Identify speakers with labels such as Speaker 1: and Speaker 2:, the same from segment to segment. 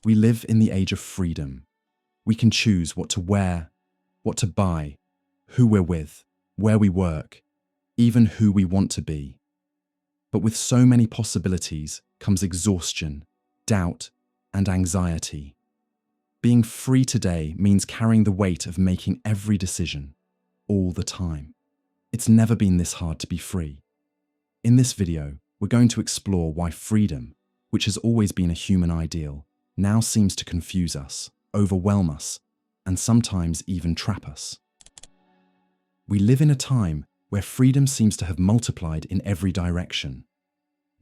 Speaker 1: We live in the age of freedom. We can choose what to wear, what to buy, who we're with, where we work, even who we want to be. But with so many possibilities comes exhaustion, doubt, and anxiety. Being free today means carrying the weight of making every decision, all the time. It's never been this hard to be free. In this video, we're going to explore why freedom, which has always been a human ideal, now seems to confuse us, overwhelm us, and sometimes even trap us. We live in a time where freedom seems to have multiplied in every direction.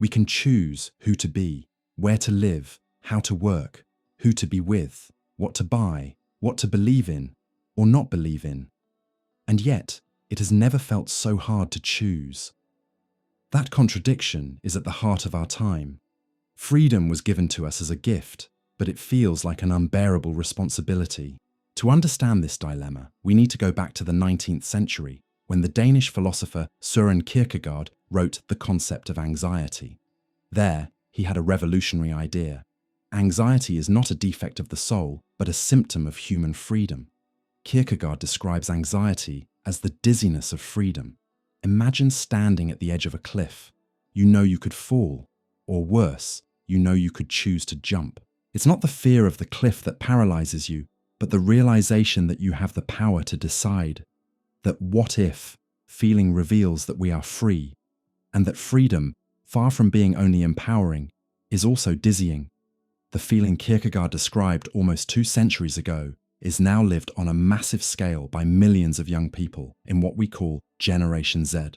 Speaker 1: We can choose who to be, where to live, how to work, who to be with, what to buy, what to believe in, or not believe in. And yet, it has never felt so hard to choose. That contradiction is at the heart of our time. Freedom was given to us as a gift, but it feels like an unbearable responsibility. To understand this dilemma, we need to go back to the 19th century, when the Danish philosopher Søren Kierkegaard wrote The Concept of Anxiety. There, he had a revolutionary idea. Anxiety is not a defect of the soul, but a symptom of human freedom. Kierkegaard describes anxiety as the dizziness of freedom. Imagine standing at the edge of a cliff. You know you could fall, or worse, you know you could choose to jump. It's not the fear of the cliff that paralyzes you, but the realization that you have the power to decide. That what if feeling reveals that we are free, and that freedom, far from being only empowering, is also dizzying. The feeling Kierkegaard described almost 2 centuries ago is now lived on a massive scale by millions of young people in what we call Generation Z.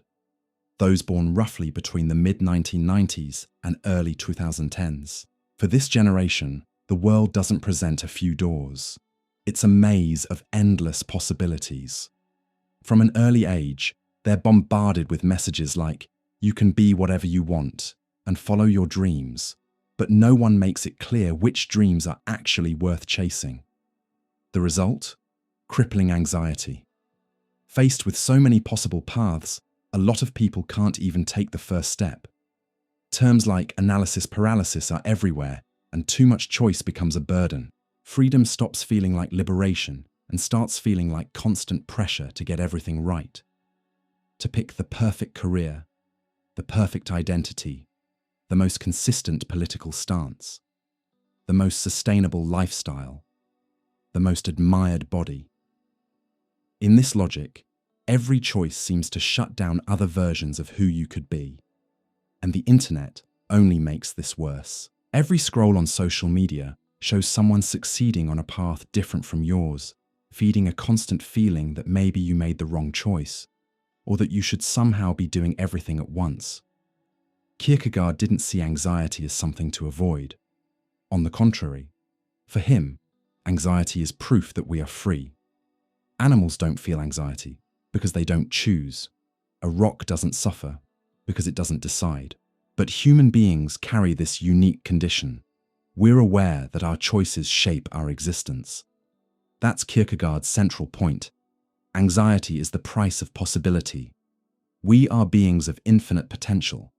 Speaker 1: Those born roughly between the mid-1990s and early 2010s. For this generation, the world doesn't present a few doors. It's a maze of endless possibilities. From an early age, they're bombarded with messages like, you can be whatever you want and follow your dreams, but no one makes it clear which dreams are actually worth chasing. The result? Crippling anxiety. Faced with so many possible paths, a lot of people can't even take the first step. Terms like analysis paralysis are everywhere, and too much choice becomes a burden. Freedom stops feeling like liberation and starts feeling like constant pressure to get everything right. To pick the perfect career, the perfect identity, the most consistent political stance, the most sustainable lifestyle, the most admired body. In this logic, every choice seems to shut down other versions of who you could be. And the internet only makes this worse. Every scroll on social media shows someone succeeding on a path different from yours, feeding a constant feeling that maybe you made the wrong choice, or that you should somehow be doing everything at once. Kierkegaard didn't see anxiety as something to avoid. On the contrary, for him, anxiety is proof that we are free. Animals don't feel anxiety because they don't choose. A rock doesn't suffer because it doesn't decide. But human beings carry this unique condition. We're aware that our choices shape our existence. That's Kierkegaard's central point. Anxiety is the price of possibility. We are beings of infinite potential,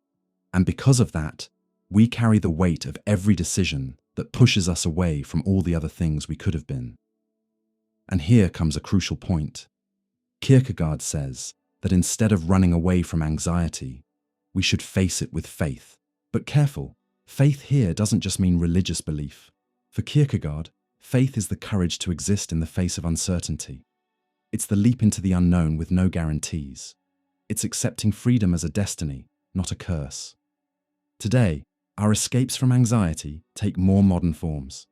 Speaker 1: and because of that, we carry the weight of every decision that pushes us away from all the other things we could have been. And here comes a crucial point. Kierkegaard says that instead of running away from anxiety, we should face it with faith. But careful, faith here doesn't just mean religious belief. For Kierkegaard, faith is the courage to exist in the face of uncertainty. It's the leap into the unknown with no guarantees. It's accepting freedom as a destiny, not a curse. Today, our escapes from anxiety take more modern forms.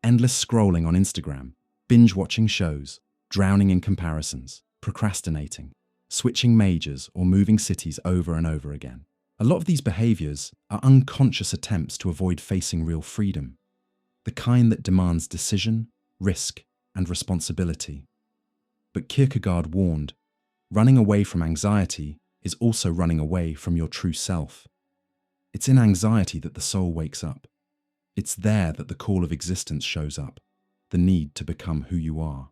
Speaker 1: Endless scrolling on Instagram, binge-watching shows, drowning in comparisons, procrastinating, switching majors or moving cities over and over again. A lot of these behaviors are unconscious attempts to avoid facing real freedom, the kind that demands decision, risk, and responsibility. But Kierkegaard warned, running away from anxiety is also running away from your true self. It's in anxiety that the soul wakes up. It's there that the call of existence shows up, the need to become who you are.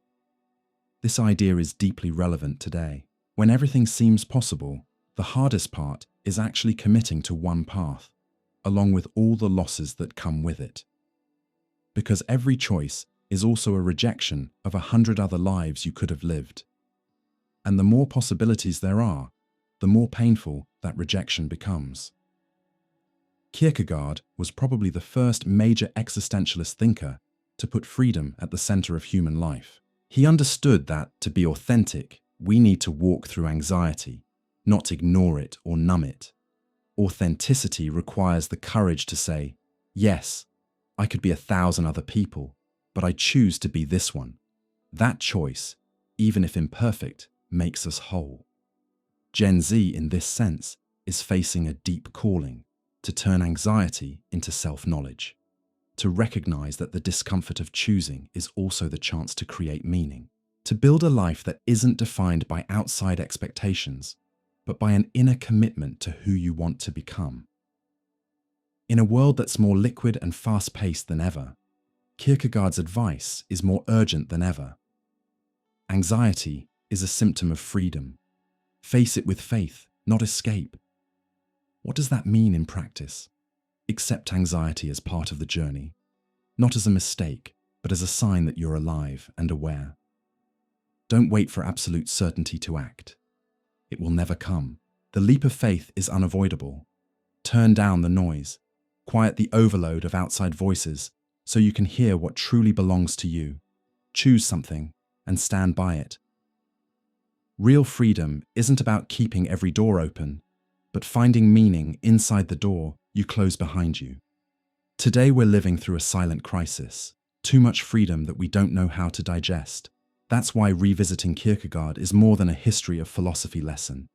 Speaker 1: This idea is deeply relevant today. When everything seems possible, the hardest part is actually committing to one path, along with all the losses that come with it. Because every choice is also a rejection of 100 other lives you could have lived. And the more possibilities there are, the more painful that rejection becomes. Kierkegaard was probably the first major existentialist thinker to put freedom at the center of human life. He understood that, to be authentic, we need to walk through anxiety, not ignore it or numb it. Authenticity requires the courage to say, yes, I could be 1,000 other people, but I choose to be this one. That choice, even if imperfect, makes us whole. Gen Z, in this sense, is facing a deep calling to turn anxiety into self-knowledge, to recognize that the discomfort of choosing is also the chance to create meaning, to build a life that isn't defined by outside expectations, but by an inner commitment to who you want to become. In a world that's more liquid and fast-paced than ever, Kierkegaard's advice is more urgent than ever. Anxiety is a symptom of freedom. Face it with faith, not escape. What does that mean in practice? Accept anxiety as part of the journey, not as a mistake, but as a sign that you're alive and aware. Don't wait for absolute certainty to act. It will never come. The leap of faith is unavoidable. Turn down the noise. Quiet the overload of outside voices so you can hear what truly belongs to you. Choose something and stand by it. Real freedom isn't about keeping every door open, but finding meaning inside the door you close behind you. Today we're living through a silent crisis, too much freedom that we don't know how to digest. That's why revisiting Kierkegaard is more than a history of philosophy lesson.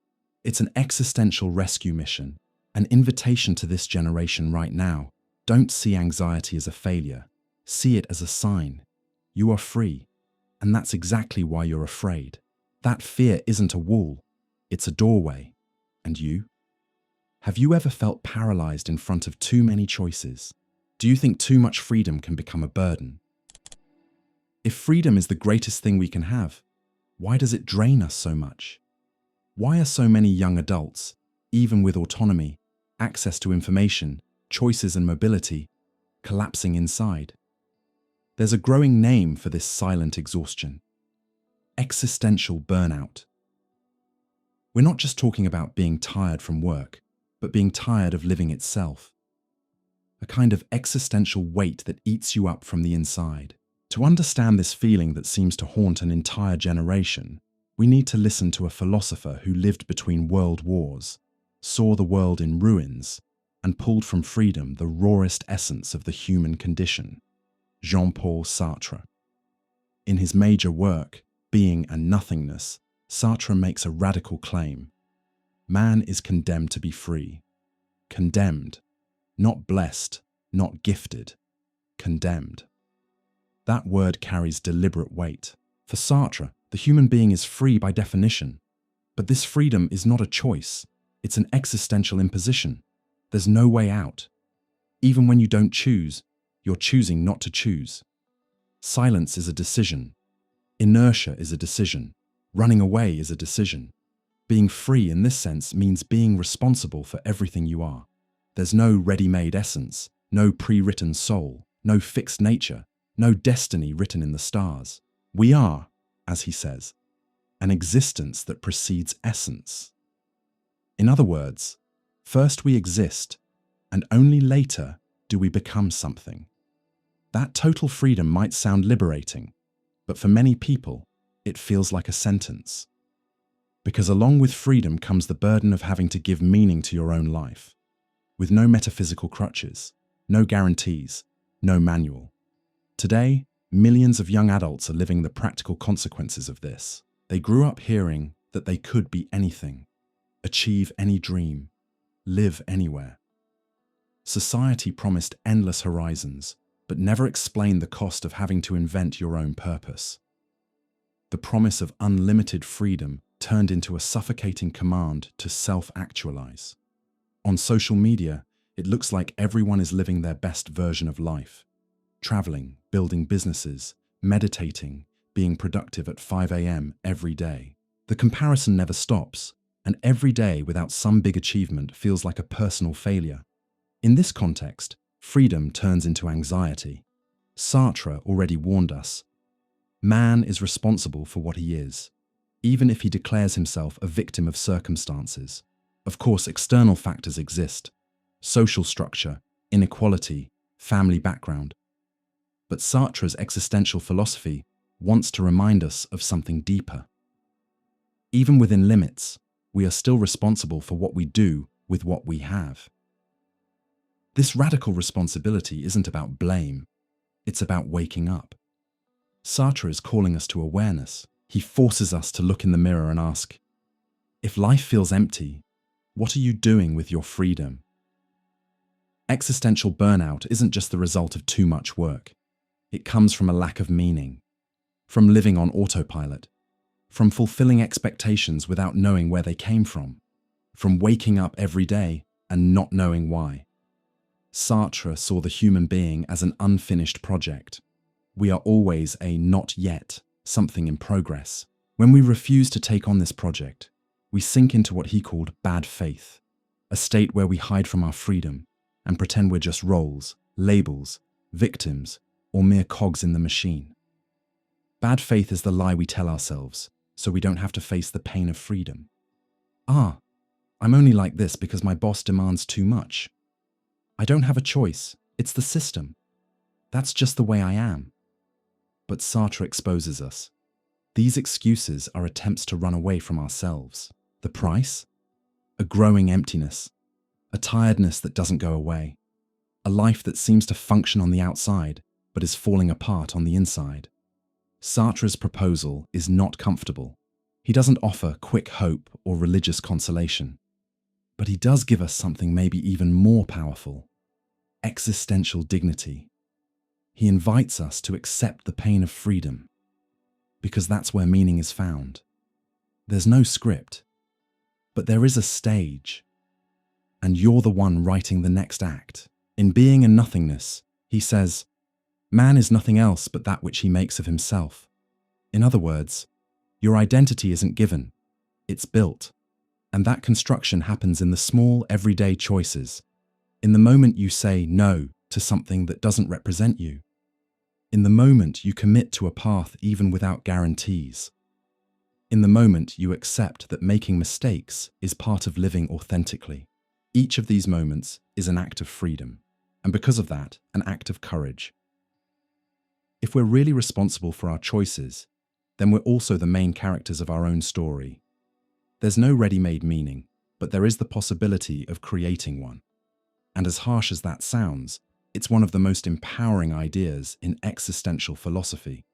Speaker 1: It's an existential rescue mission, an invitation to this generation right now. Don't see anxiety as a failure. See it as a sign. You are free, and that's exactly why you're afraid. That fear isn't a wall, it's a doorway. And you? Have you ever felt paralyzed in front of too many choices? Do you think too much freedom can become a burden? If freedom is the greatest thing we can have, why does it drain us so much? Why are so many young adults, even with autonomy, access to information, choices and mobility, collapsing inside? There's a growing name for this silent exhaustion: existential burnout. We're not just talking about being tired from work, but being tired of living itself. A kind of existential weight that eats you up from the inside. To understand this feeling that seems to haunt an entire generation, we need to listen to a philosopher who lived between world wars, saw the world in ruins, and pulled from freedom the rawest essence of the human condition: Jean-Paul Sartre. In his major work, Being and Nothingness, Sartre makes a radical claim. Man is condemned to be free. Condemned. Not blessed, not gifted. Condemned. That word carries deliberate weight. For Sartre, the human being is free by definition. But this freedom is not a choice. It's an existential imposition. There's no way out. Even when you don't choose, you're choosing not to choose. Silence is a decision. Inertia is a decision. Running away is a decision. Being free in this sense means being responsible for everything you are. There's no ready-made essence, no pre-written soul, no fixed nature, no destiny written in the stars. We are, as he says, an existence that precedes essence. In other words, first we exist, and only later do we become something. That total freedom might sound liberating, but for many people, it feels like a sentence. Because along with freedom comes the burden of having to give meaning to your own life, with no metaphysical crutches, no guarantees, no manual. Today, millions of young adults are living the practical consequences of this. They grew up hearing that they could be anything, achieve any dream, live anywhere. Society promised endless horizons, but never explained the cost of having to invent your own purpose. The promise of unlimited freedom turned into a suffocating command to self-actualize. On social media, it looks like everyone is living their best version of life. Traveling, building businesses, meditating, being productive at 5 a.m. every day. The comparison never stops, and every day without some big achievement feels like a personal failure. In this context, freedom turns into anxiety. Sartre already warned us. Man is responsible for what he is, even if he declares himself a victim of circumstances. Of course, external factors exist: social structure, inequality, family background. But Sartre's existential philosophy wants to remind us of something deeper. Even within limits, we are still responsible for what we do with what we have. This radical responsibility isn't about blame, it's about waking up. Sartre is calling us to awareness. He forces us to look in the mirror and ask, if life feels empty, what are you doing with your freedom? Existential burnout isn't just the result of too much work. It comes from a lack of meaning, from living on autopilot, from fulfilling expectations without knowing where they came from waking up every day and not knowing why. Sartre saw the human being as an unfinished project. We are always a not yet, something in progress. When we refuse to take on this project, we sink into what he called bad faith, a state where we hide from our freedom and pretend we're just roles, labels, victims, or mere cogs in the machine. Bad faith is the lie we tell ourselves so we don't have to face the pain of freedom. I'm only like this because my boss demands too much. I don't have a choice, it's the system. That's just the way I am. But Sartre exposes us. These excuses are attempts to run away from ourselves. The price? A growing emptiness, a tiredness that doesn't go away, a life that seems to function on the outside but is falling apart on the inside. Sartre's proposal is not comfortable. He doesn't offer quick hope or religious consolation. But he does give us something maybe even more powerful: existential dignity. He invites us to accept the pain of freedom, because that's where meaning is found. There's no script, but there is a stage, and you're the one writing the next act. In Being and Nothingness, he says, man is nothing else but that which he makes of himself. In other words, your identity isn't given, it's built. And that construction happens in the small, everyday choices. In the moment you say no to something that doesn't represent you. In the moment you commit to a path even without guarantees. In the moment you accept that making mistakes is part of living authentically. Each of these moments is an act of freedom, and because of that, an act of courage. If we're really responsible for our choices, then we're also the main characters of our own story. There's no ready-made meaning, but there is the possibility of creating one. And as harsh as that sounds, it's one of the most empowering ideas in existential philosophy.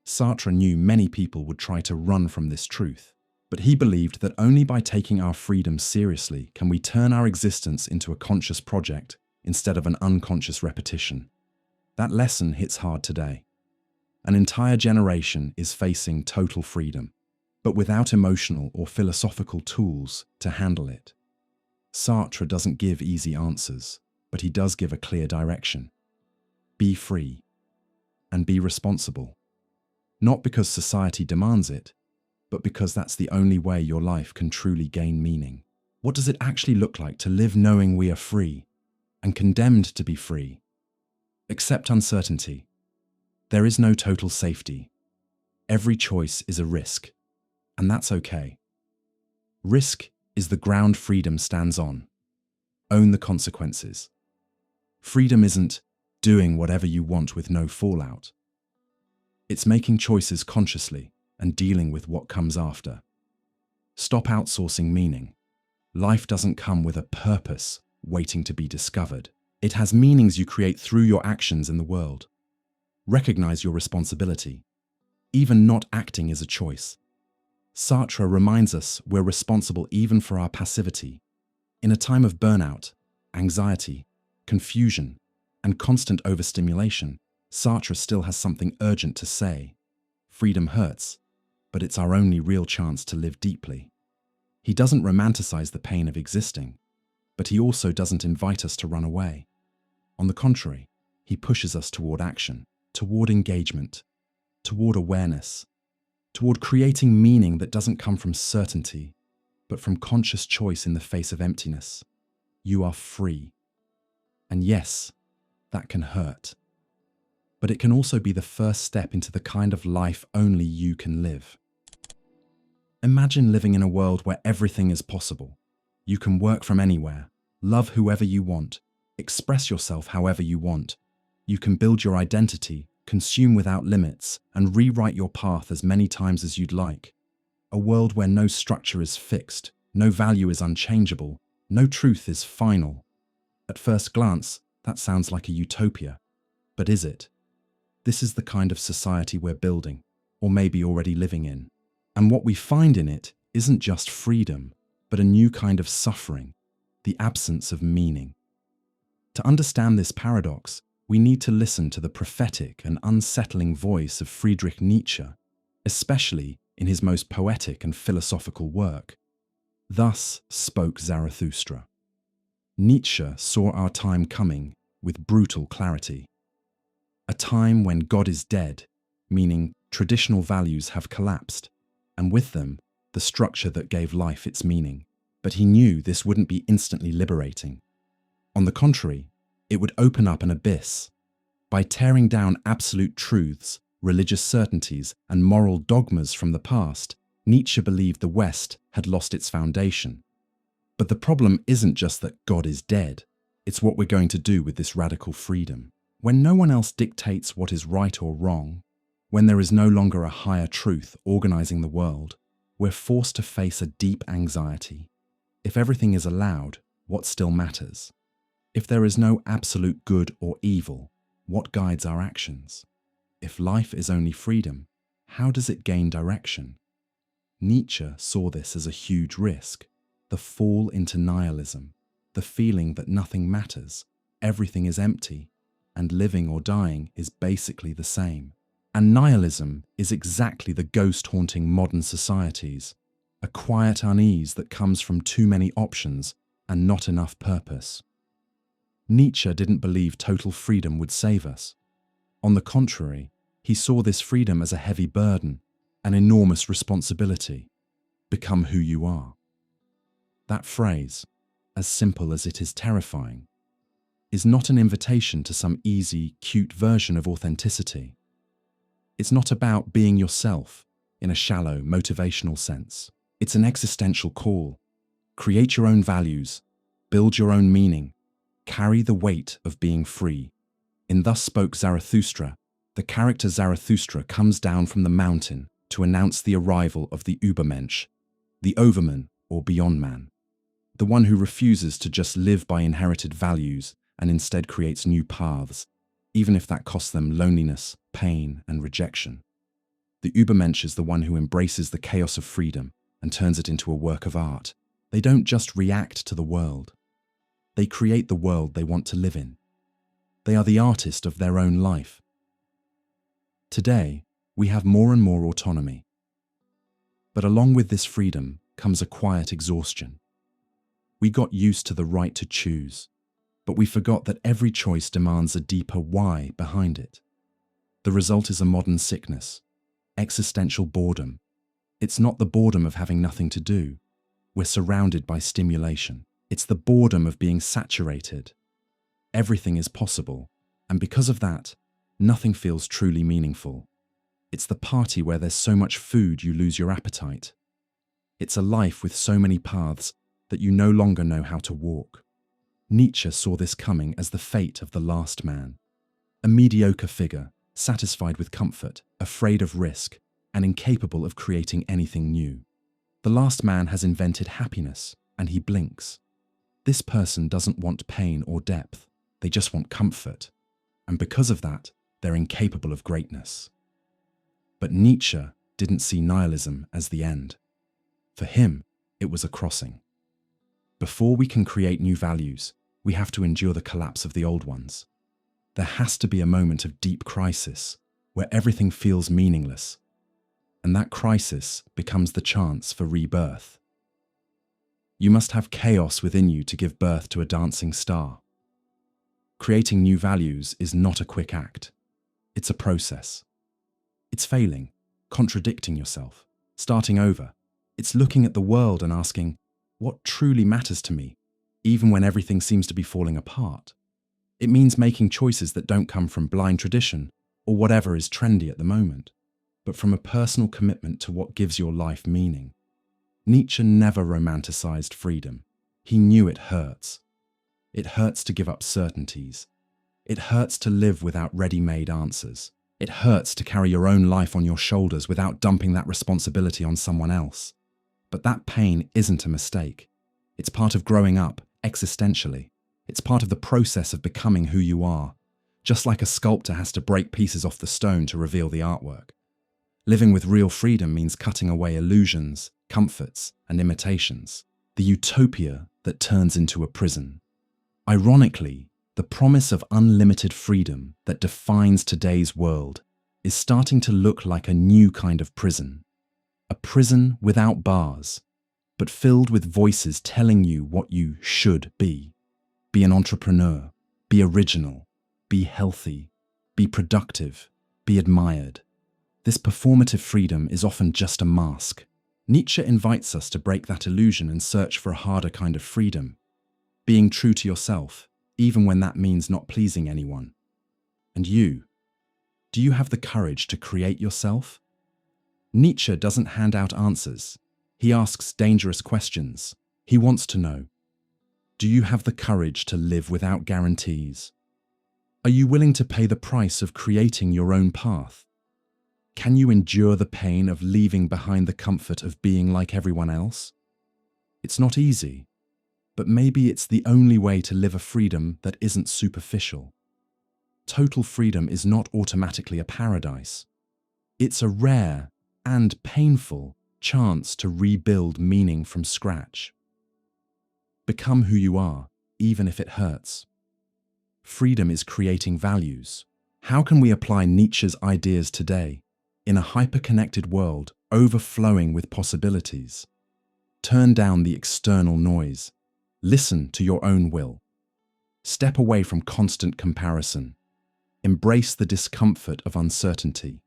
Speaker 1: Sartre knew many people would try to run from this truth, but he believed that only by taking our freedom seriously can we turn our existence into a conscious project instead of an unconscious repetition. That lesson hits hard today. An entire generation is facing total freedom, but without emotional or philosophical tools to handle it. Sartre doesn't give easy answers, but he does give a clear direction. Be free, and be responsible. Not because society demands it, but because that's the only way your life can truly gain meaning. What does it actually look like to live knowing we are free, and condemned to be free? Accept uncertainty. There is no total safety. Every choice is a risk. And that's okay. Risk is the ground freedom stands on. Own the consequences. Freedom isn't doing whatever you want with no fallout. It's making choices consciously and dealing with what comes after. Stop outsourcing meaning. Life doesn't come with a purpose waiting to be discovered. It has meanings you create through your actions in the world. Recognize your responsibility. Even not acting is a choice. Sartre reminds us we're responsible even for our passivity. In a time of burnout, anxiety, confusion, and constant overstimulation, Sartre still has something urgent to say. Freedom hurts, but it's our only real chance to live deeply. He doesn't romanticize the pain of existing, but he also doesn't invite us to run away. On the contrary, he pushes us toward action, toward engagement, toward awareness, toward creating meaning that doesn't come from certainty, but from conscious choice in the face of emptiness. You are free. And yes, that can hurt. but it can also be the first step into the kind of life only you can live. Imagine living in a world where everything is possible. You can work from anywhere, love whoever you want, express yourself however you want. You can build your identity, consume without limits, and rewrite your path as many times as you'd like. A world where no structure is fixed, no value is unchangeable, no truth is final. At first glance, that sounds like a utopia. But is it? This is the kind of society we're building, or maybe already living in. And what we find in it isn't just freedom, but a new kind of suffering, the absence of meaning. To understand this paradox, we need to listen to the prophetic and unsettling voice of Friedrich Nietzsche, especially in his most poetic and philosophical work. Thus spoke Zarathustra. Nietzsche saw our time coming with brutal clarity. A time when God is dead, meaning traditional values have collapsed, and with them, the structure that gave life its meaning. But he knew this wouldn't be instantly liberating. On the contrary, it would open up an abyss. By tearing down absolute truths, religious certainties, and moral dogmas from the past, Nietzsche believed the West had lost its foundation. But the problem isn't just that God is dead, it's what we're going to do with this radical freedom. When no one else dictates what is right or wrong, when there is no longer a higher truth organizing the world, we're forced to face a deep anxiety. If everything is allowed, what still matters? If there is no absolute good or evil, what guides our actions? If life is only freedom, how does it gain direction? Nietzsche saw this as a huge risk, the fall into nihilism, the feeling that nothing matters, everything is empty, and living or dying is basically the same. And nihilism is exactly the ghost haunting modern societies, a quiet unease that comes from too many options and not enough purpose. Nietzsche didn't believe total freedom would save us. On the contrary, he saw this freedom as a heavy burden, an enormous responsibility. Become who you are. That phrase, as simple as it is terrifying, is not an invitation to some easy, cute version of authenticity. It's not about being yourself in a shallow, motivational sense. It's an existential call. Create your own values, build your own meaning, carry the weight of being free. In Thus Spoke Zarathustra, the character Zarathustra comes down from the mountain to announce the arrival of the Übermensch, the overman or beyond man, the one who refuses to just live by inherited values and instead creates new paths, even if that costs them loneliness, pain, and rejection. The Übermensch is the one who embraces the chaos of freedom and turns it into a work of art. They don't just react to the world. They create the world they want to live in. They are the artist of their own life. Today, we have more and more autonomy. But along with this freedom comes a quiet exhaustion. We got used to the right to choose, but we forgot that every choice demands a deeper why behind it. The result is a modern sickness, existential boredom. It's not the boredom of having nothing to do. We're surrounded by stimulation. It's the boredom of being saturated. Everything is possible, and because of that, nothing feels truly meaningful. It's the party where there's so much food you lose your appetite. It's a life with so many paths that you no longer know how to walk. Nietzsche saw this coming as the fate of the last man, a mediocre figure, satisfied with comfort, afraid of risk, and incapable of creating anything new. The last man has invented happiness, and he blinks. This person doesn't want pain or depth, they just want comfort, and because of that, they're incapable of greatness. But Nietzsche didn't see nihilism as the end. For him, it was a crossing. Before we can create new values, we have to endure the collapse of the old ones. There has to be a moment of deep crisis where everything feels meaningless, and that crisis becomes the chance for rebirth. You must have chaos within you to give birth to a dancing star. Creating new values is not a quick act. It's a process. It's failing, contradicting yourself, starting over. It's looking at the world and asking, what truly matters to me, even when everything seems to be falling apart? It means making choices that don't come from blind tradition, or whatever is trendy at the moment, but from a personal commitment to what gives your life meaning. Nietzsche never romanticized freedom. He knew it hurts. It hurts to give up certainties. It hurts to live without ready-made answers. It hurts to carry your own life on your shoulders without dumping that responsibility on someone else. But that pain isn't a mistake. It's part of growing up, existentially. It's part of the process of becoming who you are, just like a sculptor has to break pieces off the stone to reveal the artwork. Living with real freedom means cutting away illusions, comforts, and imitations, the utopia that turns into a prison. Ironically, the promise of unlimited freedom that defines today's world is starting to look like a new kind of prison. A prison without bars, but filled with voices telling you what you should be. Be an entrepreneur, be original, be healthy, be productive, be admired. This performative freedom is often just a mask. Nietzsche invites us to break that illusion and search for a harder kind of freedom, being true to yourself, even when that means not pleasing anyone. And you? Do you have the courage to create yourself? Nietzsche doesn't hand out answers. He asks dangerous questions. He wants to know, do you have the courage to live without guarantees? Are you willing to pay the price of creating your own path? Can you endure the pain of leaving behind the comfort of being like everyone else? It's not easy, but maybe it's the only way to live a freedom that isn't superficial. Total freedom is not automatically a paradise. It's a rare and painful chance to rebuild meaning from scratch. Become who you are, even if it hurts. Freedom is creating values. How can we apply Nietzsche's ideas today, in a hyper-connected world overflowing with possibilities? Turn down the external noise. Listen to your own will. Step away from constant comparison. Embrace the discomfort of uncertainty.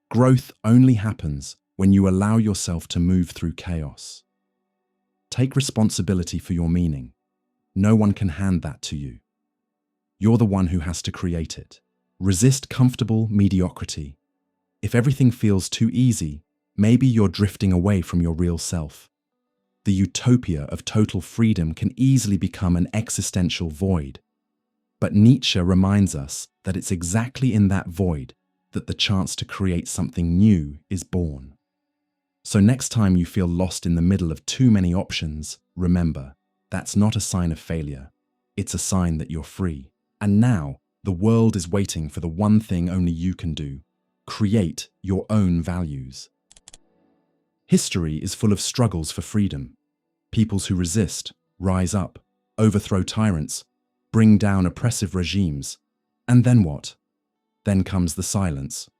Speaker 1: Growth only happens when you allow yourself to move through chaos. Take responsibility for your meaning. No one can hand that to you. You're the one who has to create it. Resist comfortable mediocrity. If everything feels too easy, maybe you're drifting away from your real self. The utopia of total freedom can easily become an existential void. But Nietzsche reminds us that it's exactly in that void that the chance to create something new is born. So next time you feel lost in the middle of too many options, remember, that's not a sign of failure. It's a sign that you're free. And now, the world is waiting for the one thing only you can do: create your own values. History is full of struggles for freedom. Peoples who resist, rise up, overthrow tyrants, bring down oppressive regimes. And then what? Then comes the silence.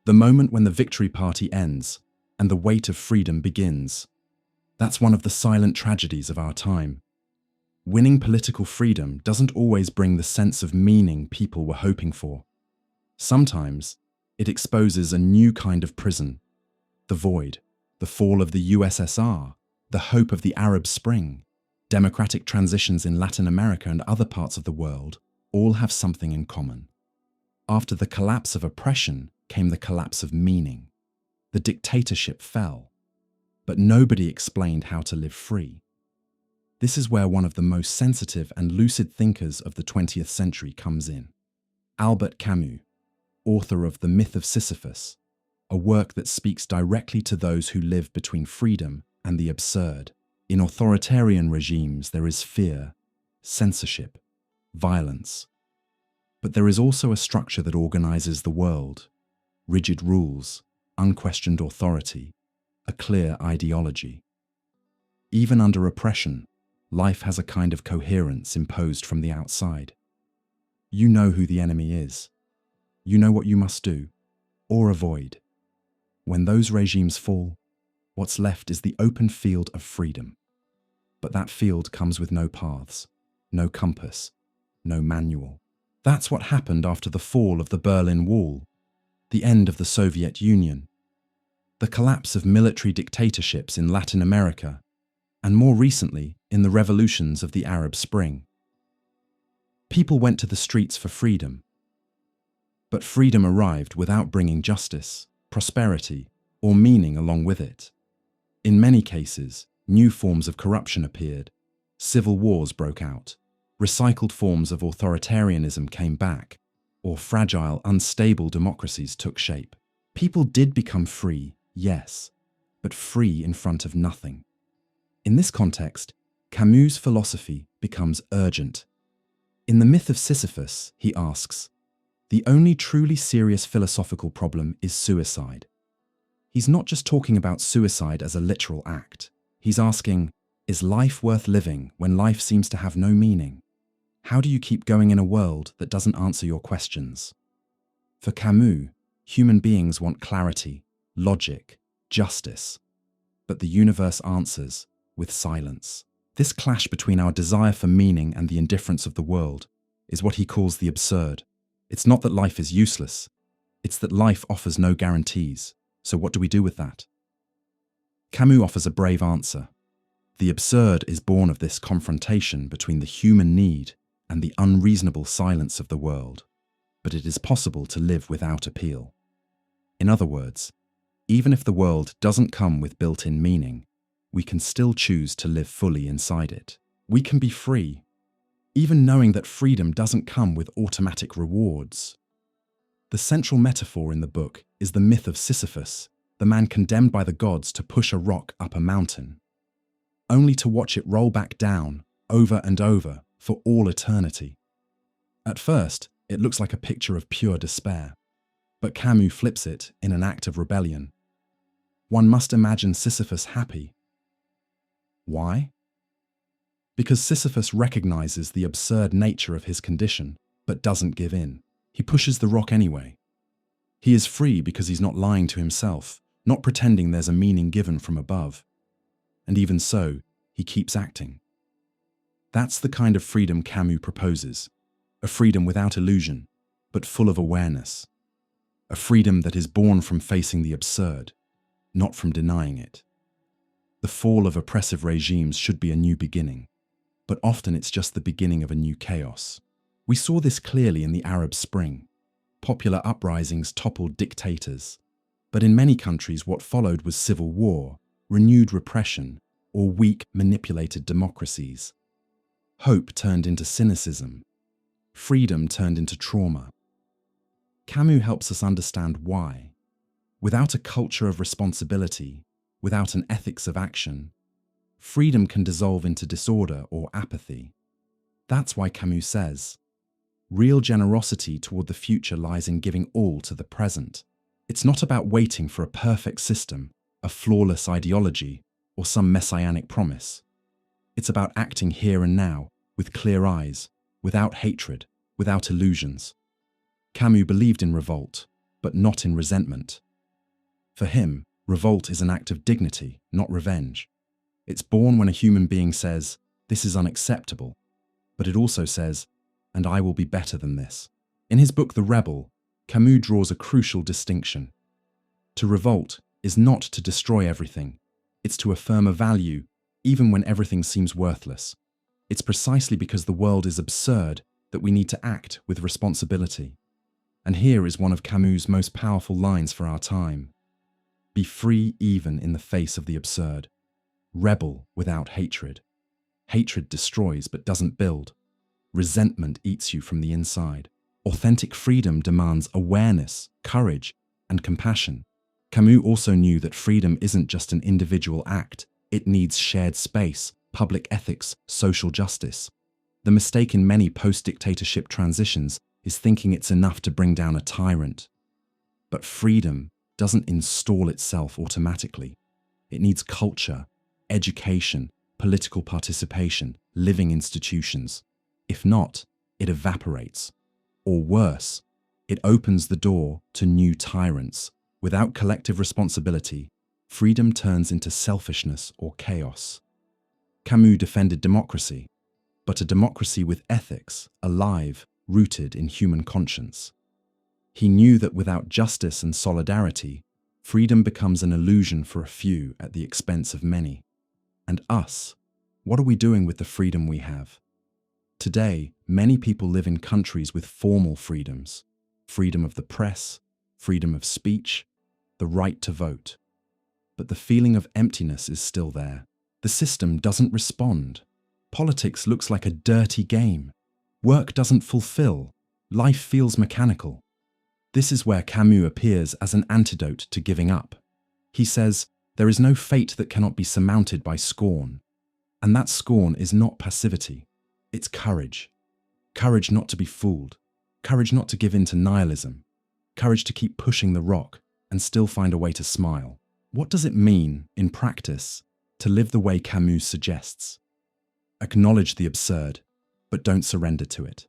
Speaker 1: The moment when the victory party ends and the weight of freedom begins. That's one of the silent tragedies of our time. Winning political freedom doesn't always bring the sense of meaning people were hoping for. Sometimes, it exposes a new kind of prison. The void, the fall of the USSR, the hope of the Arab Spring, democratic transitions in Latin America and other parts of the world all have something in common. After the collapse of oppression came the collapse of meaning. The dictatorship fell, but nobody explained how to live free. This is where one of the most sensitive and lucid thinkers of the 20th century comes in. Albert Camus, author of The Myth of Sisyphus, a work that speaks directly to those who live between freedom and the absurd. In authoritarian regimes, there is fear, censorship, violence. But there is also a structure that organizes the world: rigid rules, unquestioned authority, a clear ideology. Even under oppression, life has a kind of coherence imposed from the outside. You know who the enemy is. You know what you must do, or avoid. When those regimes fall, what's left is the open field of freedom. But that field comes with no paths, no compass, no manual. That's what happened after the fall of the Berlin Wall, the end of the Soviet Union, the collapse of military dictatorships in Latin America, and more recently in the revolutions of the Arab Spring. People went to the streets for freedom. But freedom arrived without bringing justice, prosperity, or meaning along with it. In many cases, new forms of corruption appeared, civil wars broke out, recycled forms of authoritarianism came back, or fragile, unstable democracies took shape. People did become free, yes, but free in front of nothing. In this context, Camus' philosophy becomes urgent. In the myth of Sisyphus, he asks, the only truly serious philosophical problem is suicide. He's not just talking about suicide as a literal act. He's asking, is life worth living when life seems to have no meaning? How do you keep going in a world that doesn't answer your questions? For Camus, human beings want clarity, logic, justice. But the universe answers with silence. This clash between our desire for meaning and the indifference of the world is what he calls the absurd. It's not that life is useless, it's that life offers no guarantees. So what do we do with that? Camus offers a brave answer. The absurd is born of this confrontation between the human need and the unreasonable silence of the world. But it is possible to live without appeal. In other words, even if the world doesn't come with built-in meaning, we can still choose to live fully inside it. We can be free, even knowing that freedom doesn't come with automatic rewards. The central metaphor in the book is the myth of Sisyphus, the man condemned by the gods to push a rock up a mountain, only to watch it roll back down, over and over, for all eternity. At first, it looks like a picture of pure despair, but Camus flips it in an act of rebellion. One must imagine Sisyphus happy. Why? Because Sisyphus recognizes the absurd nature of his condition, but doesn't give in. He pushes the rock anyway. He is free because he's not lying to himself, not pretending there's a meaning given from above. And even so, he keeps acting. That's the kind of freedom Camus proposes, a freedom without illusion, but full of awareness. A freedom that is born from facing the absurd, not from denying it. The fall of oppressive regimes should be a new beginning, but often it's just the beginning of a new chaos. We saw this clearly in the Arab Spring. Popular uprisings toppled dictators, but in many countries what followed was civil war, renewed repression, or weak, manipulated democracies. Hope turned into cynicism. Freedom turned into trauma. Camus helps us understand why. Without a culture of responsibility, without an ethics of action, freedom can dissolve into disorder or apathy. That's why Camus says, real generosity toward the future lies in giving all to the present. It's not about waiting for a perfect system, a flawless ideology, or some messianic promise. It's about acting here and now, with clear eyes, without hatred, without illusions. Camus believed in revolt, but not in resentment. For him, revolt is an act of dignity, not revenge. It's born when a human being says, this is unacceptable, but it also says, and I will be better than this. In his book The Rebel, Camus draws a crucial distinction. To revolt is not to destroy everything. It's to affirm a value, even when everything seems worthless. It's precisely because the world is absurd that we need to act with responsibility. And here is one of Camus' most powerful lines for our time. Be free even in the face of the absurd. Rebel without hatred. Hatred destroys but doesn't build. Resentment eats you from the inside. Authentic freedom demands awareness, courage, and compassion. Camus also knew that freedom isn't just an individual act. It needs shared space, public ethics, social justice. The mistake in many post-dictatorship transitions is thinking it's enough to bring down a tyrant. But freedom doesn't install itself automatically. It needs culture, education, political participation, living institutions. If not, it evaporates. Or worse, it opens the door to new tyrants. Without collective responsibility, freedom turns into selfishness or chaos. Camus defended democracy, but a democracy with ethics, alive, rooted in human conscience. He knew that without justice and solidarity, freedom becomes an illusion for a few at the expense of many. And us, what are we doing with the freedom we have? Today, many people live in countries with formal freedoms, freedom of the press, freedom of speech, the right to vote. But the feeling of emptiness is still there. The system doesn't respond. Politics looks like a dirty game. Work doesn't fulfill. Life feels mechanical. This is where Camus appears as an antidote to giving up. He says, there is no fate that cannot be surmounted by scorn. And that scorn is not passivity. It's courage. Courage not to be fooled. Courage not to give in to nihilism. Courage to keep pushing the rock and still find a way to smile. What does it mean, in practice, to live the way Camus suggests? Acknowledge the absurd, but don't surrender to it.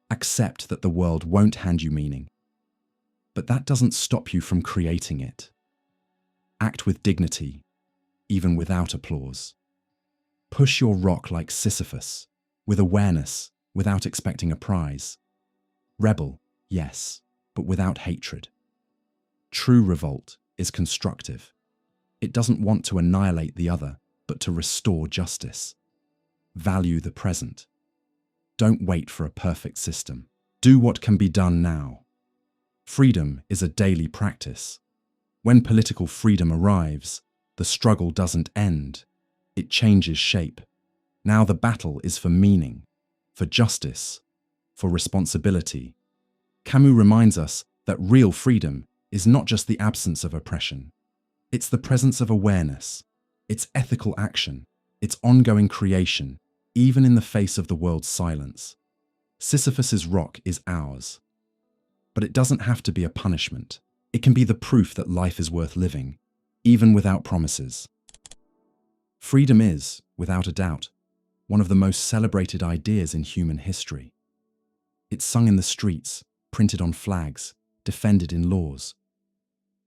Speaker 1: Accept that the world won't hand you meaning. But that doesn't stop you from creating it. Act with dignity, even without applause. Push your rock like Sisyphus, with awareness, without expecting a prize. Rebel, yes, but without hatred. True revolt is constructive. It doesn't want to annihilate the other, but to restore justice. Value the present. Don't wait for a perfect system. Do what can be done now. Freedom is a daily practice. When political freedom arrives, the struggle doesn't end. It changes shape. Now the battle is for meaning, for justice, for responsibility. Camus reminds us that real freedom is not just the absence of oppression. It's the presence of awareness. It's ethical action. It's ongoing creation, even in the face of the world's silence. Sisyphus's rock is ours. But it doesn't have to be a punishment. It can be the proof that life is worth living, even without promises. Freedom is, without a doubt, one of the most celebrated ideas in human history. It's sung in the streets, printed on flags, defended in laws.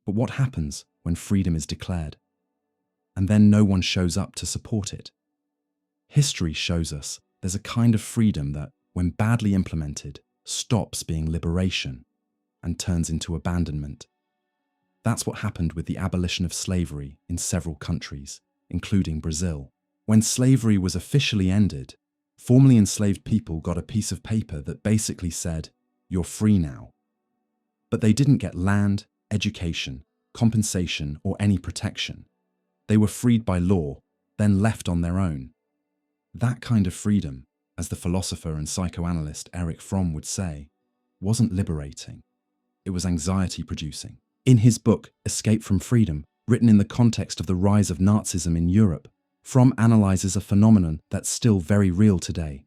Speaker 1: But what happens when freedom is declared? And then no one shows up to support it. History shows us there's a kind of freedom that, when badly implemented, stops being liberation and turns into abandonment. That's what happened with the abolition of slavery in several countries, including Brazil. When slavery was officially ended, formerly enslaved people got a piece of paper that basically said, "You're free now." But they didn't get land, education, compensation, or any protection. They were freed by law, then left on their own. That kind of freedom, as the philosopher and psychoanalyst Erich Fromm would say, wasn't liberating. It was anxiety-producing. In his book, Escape from Freedom, written in the context of the rise of Nazism in Europe, Fromm analyzes a phenomenon that's still very real today.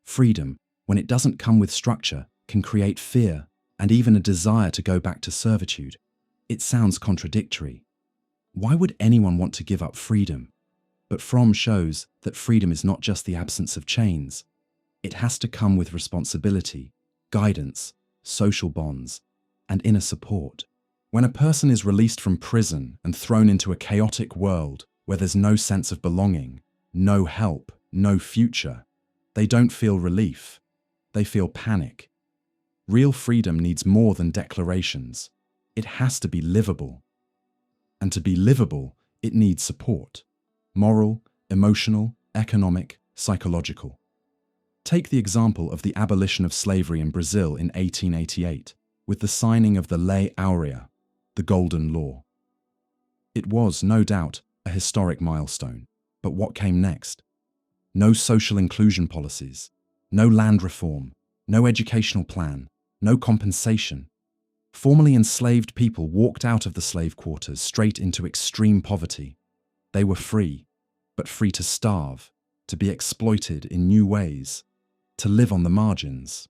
Speaker 1: Freedom, when it doesn't come with structure, can create fear and even a desire to go back to servitude. It sounds contradictory. Why would anyone want to give up freedom? But Fromm shows that freedom is not just the absence of chains. It has to come with responsibility, guidance, social bonds, and inner support. When a person is released from prison and thrown into a chaotic world where there's no sense of belonging, no help, no future, they don't feel relief. They feel panic. Real freedom needs more than declarations. It has to be livable. And to be livable, it needs support. Moral, emotional, economic, psychological. Take the example of the abolition of slavery in Brazil in 1888, with the signing of the Lei Áurea, the Golden Law. It was, no doubt, a historic milestone. But what came next? No social inclusion policies, no land reform, no educational plan, no compensation. Formerly enslaved people walked out of the slave quarters straight into extreme poverty. They were free, but free to starve, to be exploited in new ways, to live on the margins.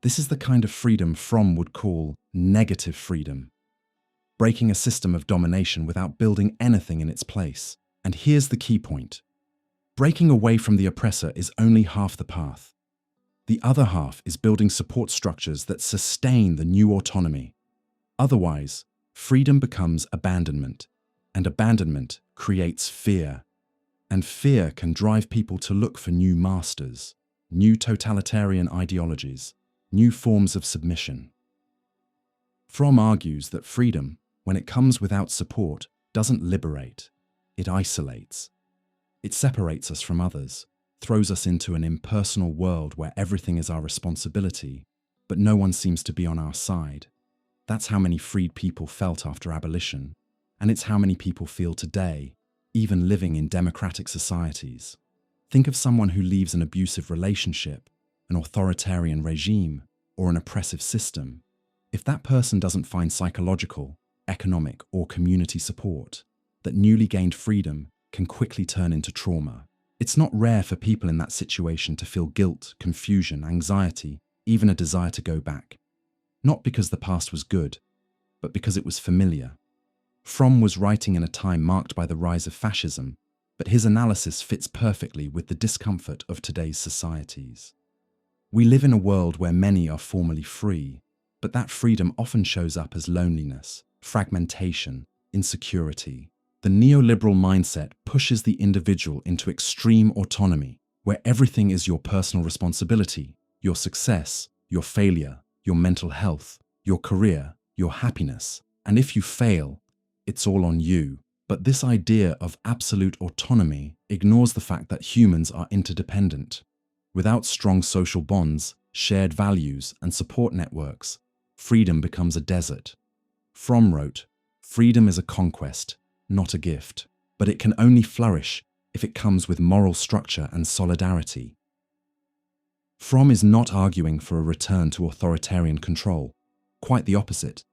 Speaker 1: This is the kind of freedom Fromm would call negative freedom, breaking a system of domination without building anything in its place. And here's the key point. Breaking away from the oppressor is only half the path. The other half is building support structures that sustain the new autonomy. Otherwise, freedom becomes abandonment, and abandonment creates fear. And fear can drive people to look for new masters, new totalitarian ideologies, new forms of submission. Fromm argues that freedom, when it comes without support, doesn't liberate. It isolates. It separates us from others, throws us into an impersonal world where everything is our responsibility, but no one seems to be on our side. That's how many freed people felt after abolition, and it's how many people feel today, even living in democratic societies. Think of someone who leaves an abusive relationship, an authoritarian regime, or an oppressive system. If that person doesn't find psychological, economic, or community support, that newly gained freedom can quickly turn into trauma. It's not rare for people in that situation to feel guilt, confusion, anxiety, even a desire to go back. Not because the past was good, but because it was familiar. Fromm was writing in a time marked by the rise of fascism, but his analysis fits perfectly with the discomfort of today's societies. We live in a world where many are formally free, but that freedom often shows up as loneliness, fragmentation, insecurity. The neoliberal mindset pushes the individual into extreme autonomy, where everything is your personal responsibility, your success, your failure, your mental health, your career, your happiness. And if you fail, it's all on you. But this idea of absolute autonomy ignores the fact that humans are interdependent. Without strong social bonds, shared values, and support networks, freedom becomes a desert. Fromm wrote, "Freedom is a conquest, not a gift, but it can only flourish if it comes with moral structure and solidarity." Fromm is not arguing for a return to authoritarian control. Quite the opposite.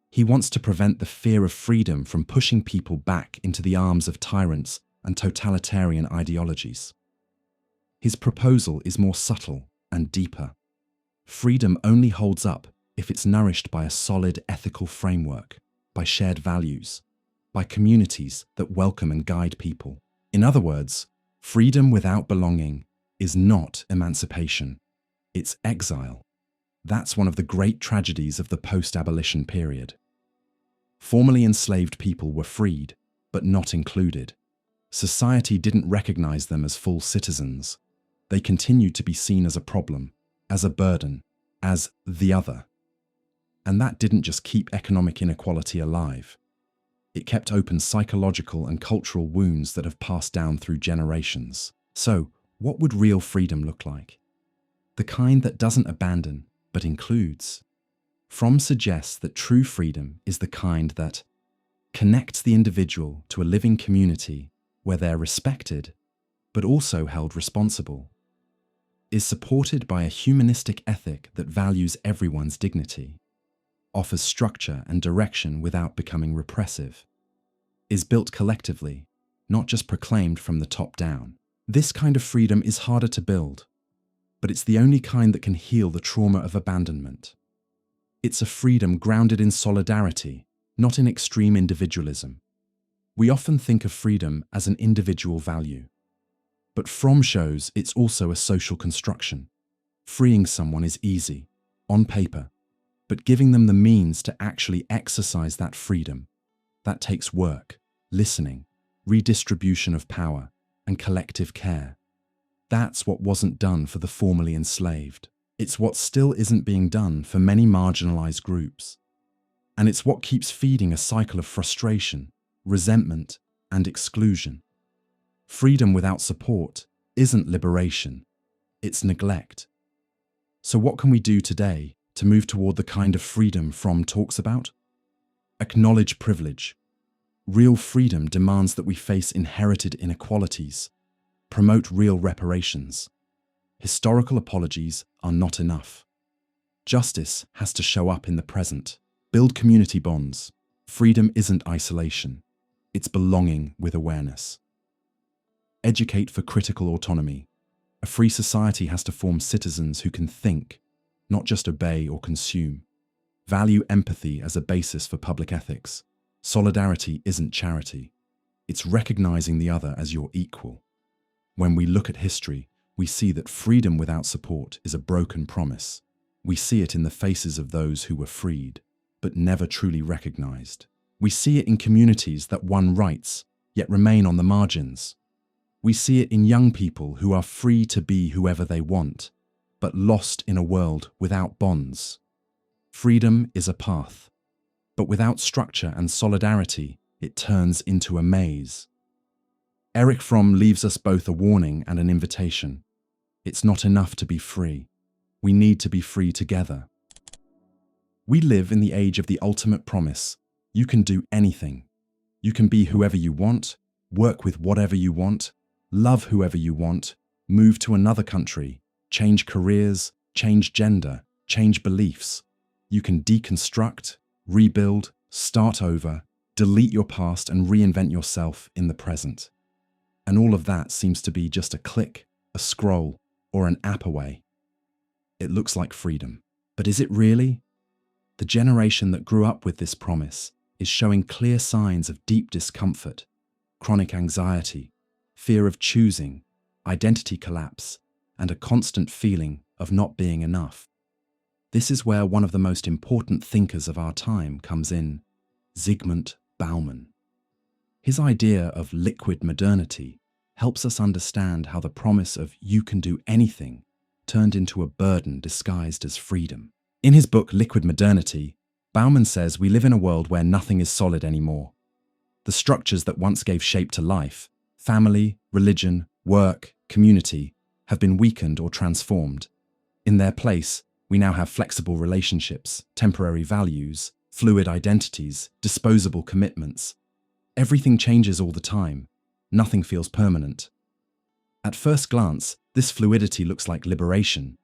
Speaker 1: He wants to prevent the fear of freedom from pushing people back into the arms of tyrants and totalitarian ideologies. His proposal is more subtle and deeper. Freedom only holds up if it's nourished by a solid ethical framework, by shared values, by communities that welcome and guide people. In other words, freedom without belonging is not emancipation, it's exile. That's one of the great tragedies of the post-abolition period. Formerly enslaved people were freed, but not included. Society didn't recognize them as full citizens. They continued to be seen as a problem, as a burden, as the other. And that didn't just keep economic inequality alive. It kept open psychological and cultural wounds that have passed down through generations. So, what would real freedom look like? The kind that doesn't abandon, but includes. Fromm suggests that true freedom is the kind that connects the individual to a living community where they're respected, but also held responsible, is supported by a humanistic ethic that values everyone's dignity, offers structure and direction without becoming repressive, is built collectively, not just proclaimed from the top down. This kind of freedom is harder to build, but it's the only kind that can heal the trauma of abandonment. It's a freedom grounded in solidarity, not in extreme individualism. We often think of freedom as an individual value, but Fromm shows it's also a social construction. Freeing someone is easy, on paper, but giving them the means to actually exercise that freedom, that takes work, listening, redistribution of power, and collective care. That's what wasn't done for the formerly enslaved. It's what still isn't being done for many marginalized groups. And it's what keeps feeding a cycle of frustration, resentment, and exclusion. Freedom without support isn't liberation, it's neglect. So what can we do today to move toward the kind of freedom Fromm talks about? Acknowledge privilege. Real freedom demands that we face inherited inequalities, promote real reparations. Historical apologies are not enough. Justice has to show up in the present. Build community bonds. Freedom isn't isolation. It's belonging with awareness. Educate for critical autonomy. A free society has to form citizens who can think, not just obey or consume. Value empathy as a basis for public ethics. Solidarity isn't charity. It's recognizing the other as your equal. When we look at history, we see that freedom without support is a broken promise. We see it in the faces of those who were freed, but never truly recognized. We see it in communities that won rights, yet remain on the margins. We see it in young people who are free to be whoever they want, but lost in a world without bonds. Freedom is a path, but without structure and solidarity, it turns into a maze. Erich Fromm leaves us both a warning and an invitation. It's not enough to be free. We need to be free together. We live in the age of the ultimate promise. You can do anything. You can be whoever you want, work with whatever you want, love whoever you want, move to another country, change careers, change gender, change beliefs. You can deconstruct, rebuild, start over, delete your past and reinvent yourself in the present. And all of that seems to be just a click, a scroll, or an app away. It looks like freedom. But is it really? The generation that grew up with this promise is showing clear signs of deep discomfort, chronic anxiety, fear of choosing, identity collapse, and a constant feeling of not being enough. This is where one of the most important thinkers of our time comes in, Zygmunt Bauman. His idea of liquid modernity helps us understand how the promise of you can do anything turned into a burden disguised as freedom. In his book Liquid Modernity, Bauman says we live in a world where nothing is solid anymore. The structures that once gave shape to life, family, religion, work, community, have been weakened or transformed. In their place, we now have flexible relationships, temporary values, fluid identities, disposable commitments. Everything changes all the time. Nothing feels permanent. At first glance, this fluidity looks like liberation.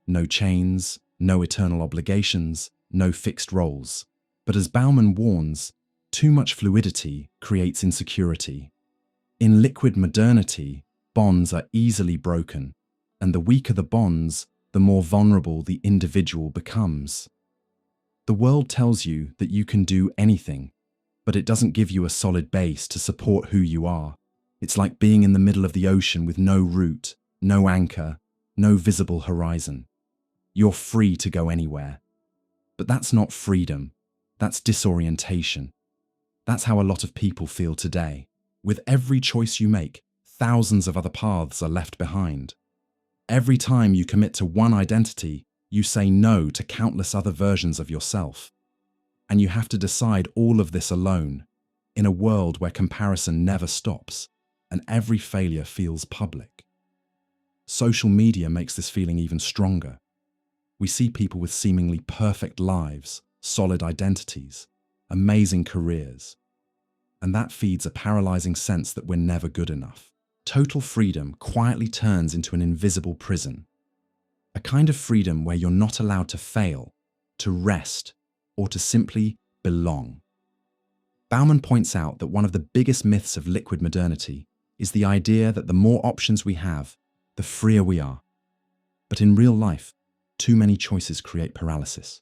Speaker 1: No chains, no eternal obligations, no fixed roles. But as Bauman warns, too much fluidity creates insecurity. In liquid modernity, bonds are easily broken, and the weaker the bonds, the more vulnerable the individual becomes. The world tells you that you can do anything, but it doesn't give you a solid base to support who you are. It's like being in the middle of the ocean with no route, no anchor, no visible horizon. You're free to go anywhere. But that's not freedom. That's disorientation. That's how a lot of people feel today. With every choice you make, thousands of other paths are left behind. Every time you commit to one identity, you say no to countless other versions of yourself. And you have to decide all of this alone, in a world where comparison never stops, and every failure feels public. Social media makes this feeling even stronger. We see people with seemingly perfect lives, solid identities, amazing careers. And that feeds a paralyzing sense that we're never good enough. Total freedom quietly turns into an invisible prison. A kind of freedom where you're not allowed to fail, to rest, or to simply belong. Bauman points out that one of the biggest myths of liquid modernity is the idea that the more options we have, the freer we are. But in real life, too many choices create paralysis.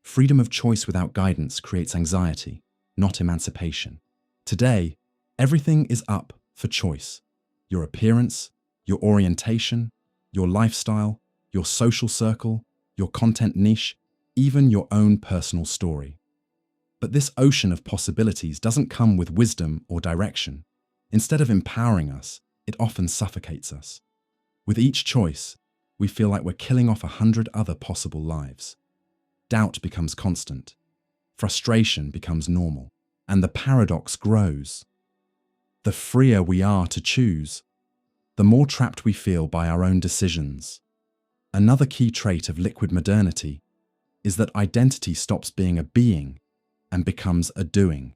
Speaker 1: Freedom of choice without guidance creates anxiety, not emancipation. Today, everything is up for choice. Your appearance, your orientation, your lifestyle, your social circle, your content niche, even your own personal story. But this ocean of possibilities doesn't come with wisdom or direction. Instead of empowering us, it often suffocates us. With each choice, we feel like we're killing off 100 other possible lives. Doubt becomes constant. Frustration becomes normal. And the paradox grows. The freer we are to choose, the more trapped we feel by our own decisions. Another key trait of liquid modernity is that identity stops being a being and becomes a doing.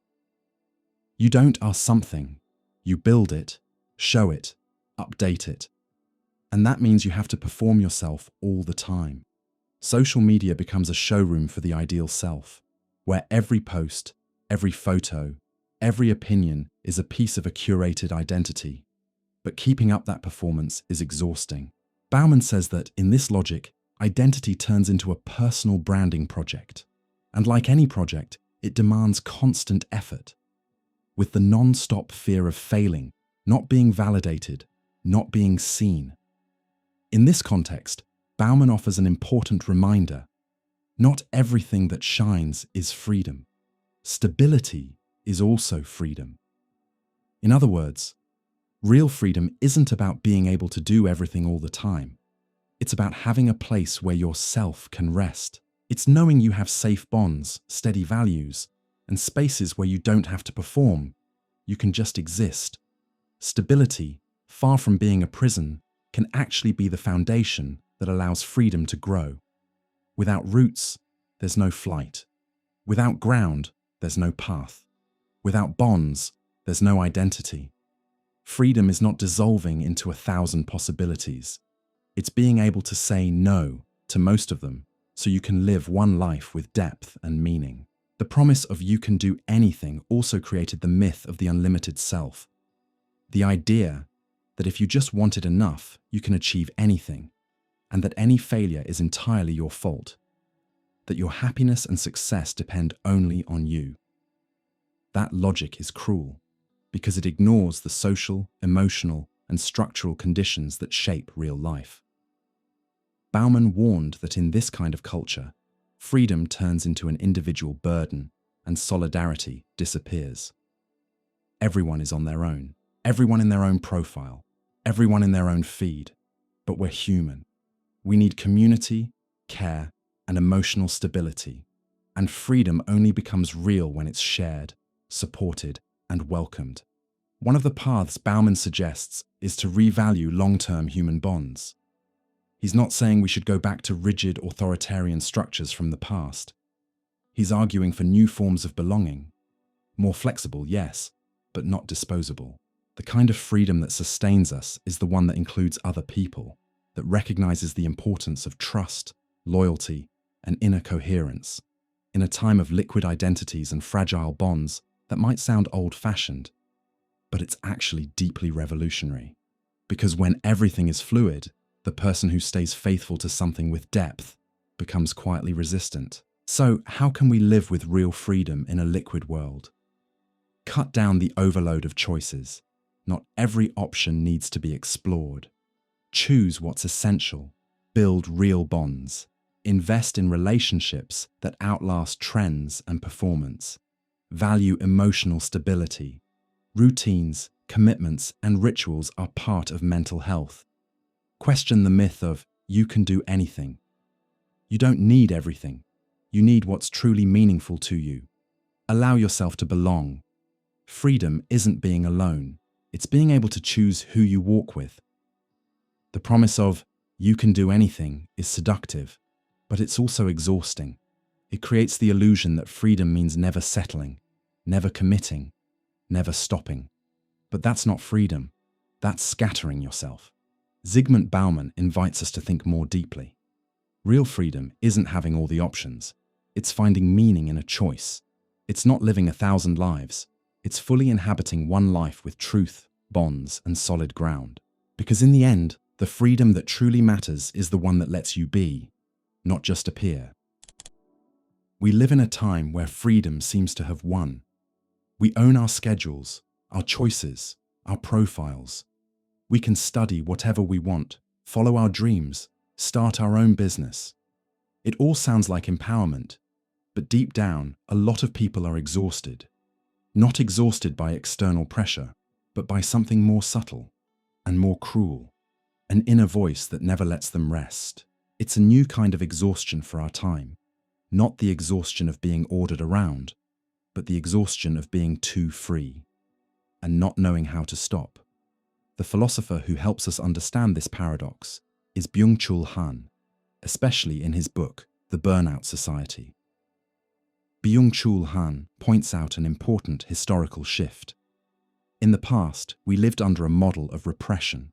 Speaker 1: You don't are something. You build it, show it, update it. And that means you have to perform yourself all the time. Social media becomes a showroom for the ideal self, where every post, every photo, every opinion is a piece of a curated identity. But keeping up that performance is exhausting. Bauman says that, in this logic, identity turns into a personal branding project. And like any project, it demands constant effort, with the non-stop fear of failing, not being validated, not being seen. In this context, Bauman offers an important reminder. Not everything that shines is freedom. Stability is also freedom. In other words, real freedom isn't about being able to do everything all the time. It's about having a place where yourself can rest. It's knowing you have safe bonds, steady values, and spaces where you don't have to perform. You can just exist. Stability, far from being a prison, can actually be the foundation that allows freedom to grow. Without roots, there's no flight. Without ground, there's no path. Without bonds, there's no identity. Freedom is not dissolving into 1,000 possibilities. It's being able to say no to most of them so you can live one life with depth and meaning. The promise of you can do anything also created the myth of the unlimited self. The idea that if you just want it enough, you can achieve anything, and that any failure is entirely your fault. That your happiness and success depend only on you. That logic is cruel, because it ignores the social, emotional, and structural conditions that shape real life. Bauman warned that in this kind of culture, freedom turns into an individual burden and solidarity disappears. Everyone is on their own, everyone in their own profile, everyone in their own feed, but we're human. We need community, care, and emotional stability, and freedom only becomes real when it's shared, supported, and welcomed. One of the paths Bauman suggests is to revalue long-term human bonds. He's not saying we should go back to rigid authoritarian structures from the past. He's arguing for new forms of belonging. More flexible, yes, but not disposable. The kind of freedom that sustains us is the one that includes other people, that recognizes the importance of trust, loyalty, and inner coherence. In a time of liquid identities and fragile bonds, that might sound old-fashioned, but it's actually deeply revolutionary. Because when everything is fluid, the person who stays faithful to something with depth becomes quietly resistant. So, how can we live with real freedom in a liquid world? Cut down the overload of choices. Not every option needs to be explored. Choose what's essential. Build real bonds. Invest in relationships that outlast trends and performance. Value emotional stability. Routines, commitments, and rituals are part of mental health. Question the myth of, you can do anything. You don't need everything. You need what's truly meaningful to you. Allow yourself to belong. Freedom isn't being alone. It's being able to choose who you walk with. The promise of, you can do anything, is seductive, but it's also exhausting. It creates the illusion that freedom means never settling, never committing, never stopping. But that's not freedom. That's scattering yourself. Zygmunt Bauman invites us to think more deeply. Real freedom isn't having all the options. It's finding meaning in a choice. It's not living 1,000 lives. It's fully inhabiting one life with truth, bonds, and solid ground. Because in the end, the freedom that truly matters is the one that lets you be, not just appear. We live in a time where freedom seems to have won. We own our schedules, our choices, our profiles. We can study whatever we want, follow our dreams, start our own business. It all sounds like empowerment, but deep down, a lot of people are exhausted. Not exhausted by external pressure, but by something more subtle and more cruel, an inner voice that never lets them rest. It's a new kind of exhaustion for our time, not the exhaustion of being ordered around, but the exhaustion of being too free and not knowing how to stop. The philosopher who helps us understand this paradox is Byung-Chul Han, especially in his book, The Burnout Society. Byung-Chul Han points out an important historical shift. In the past, we lived under a model of repression.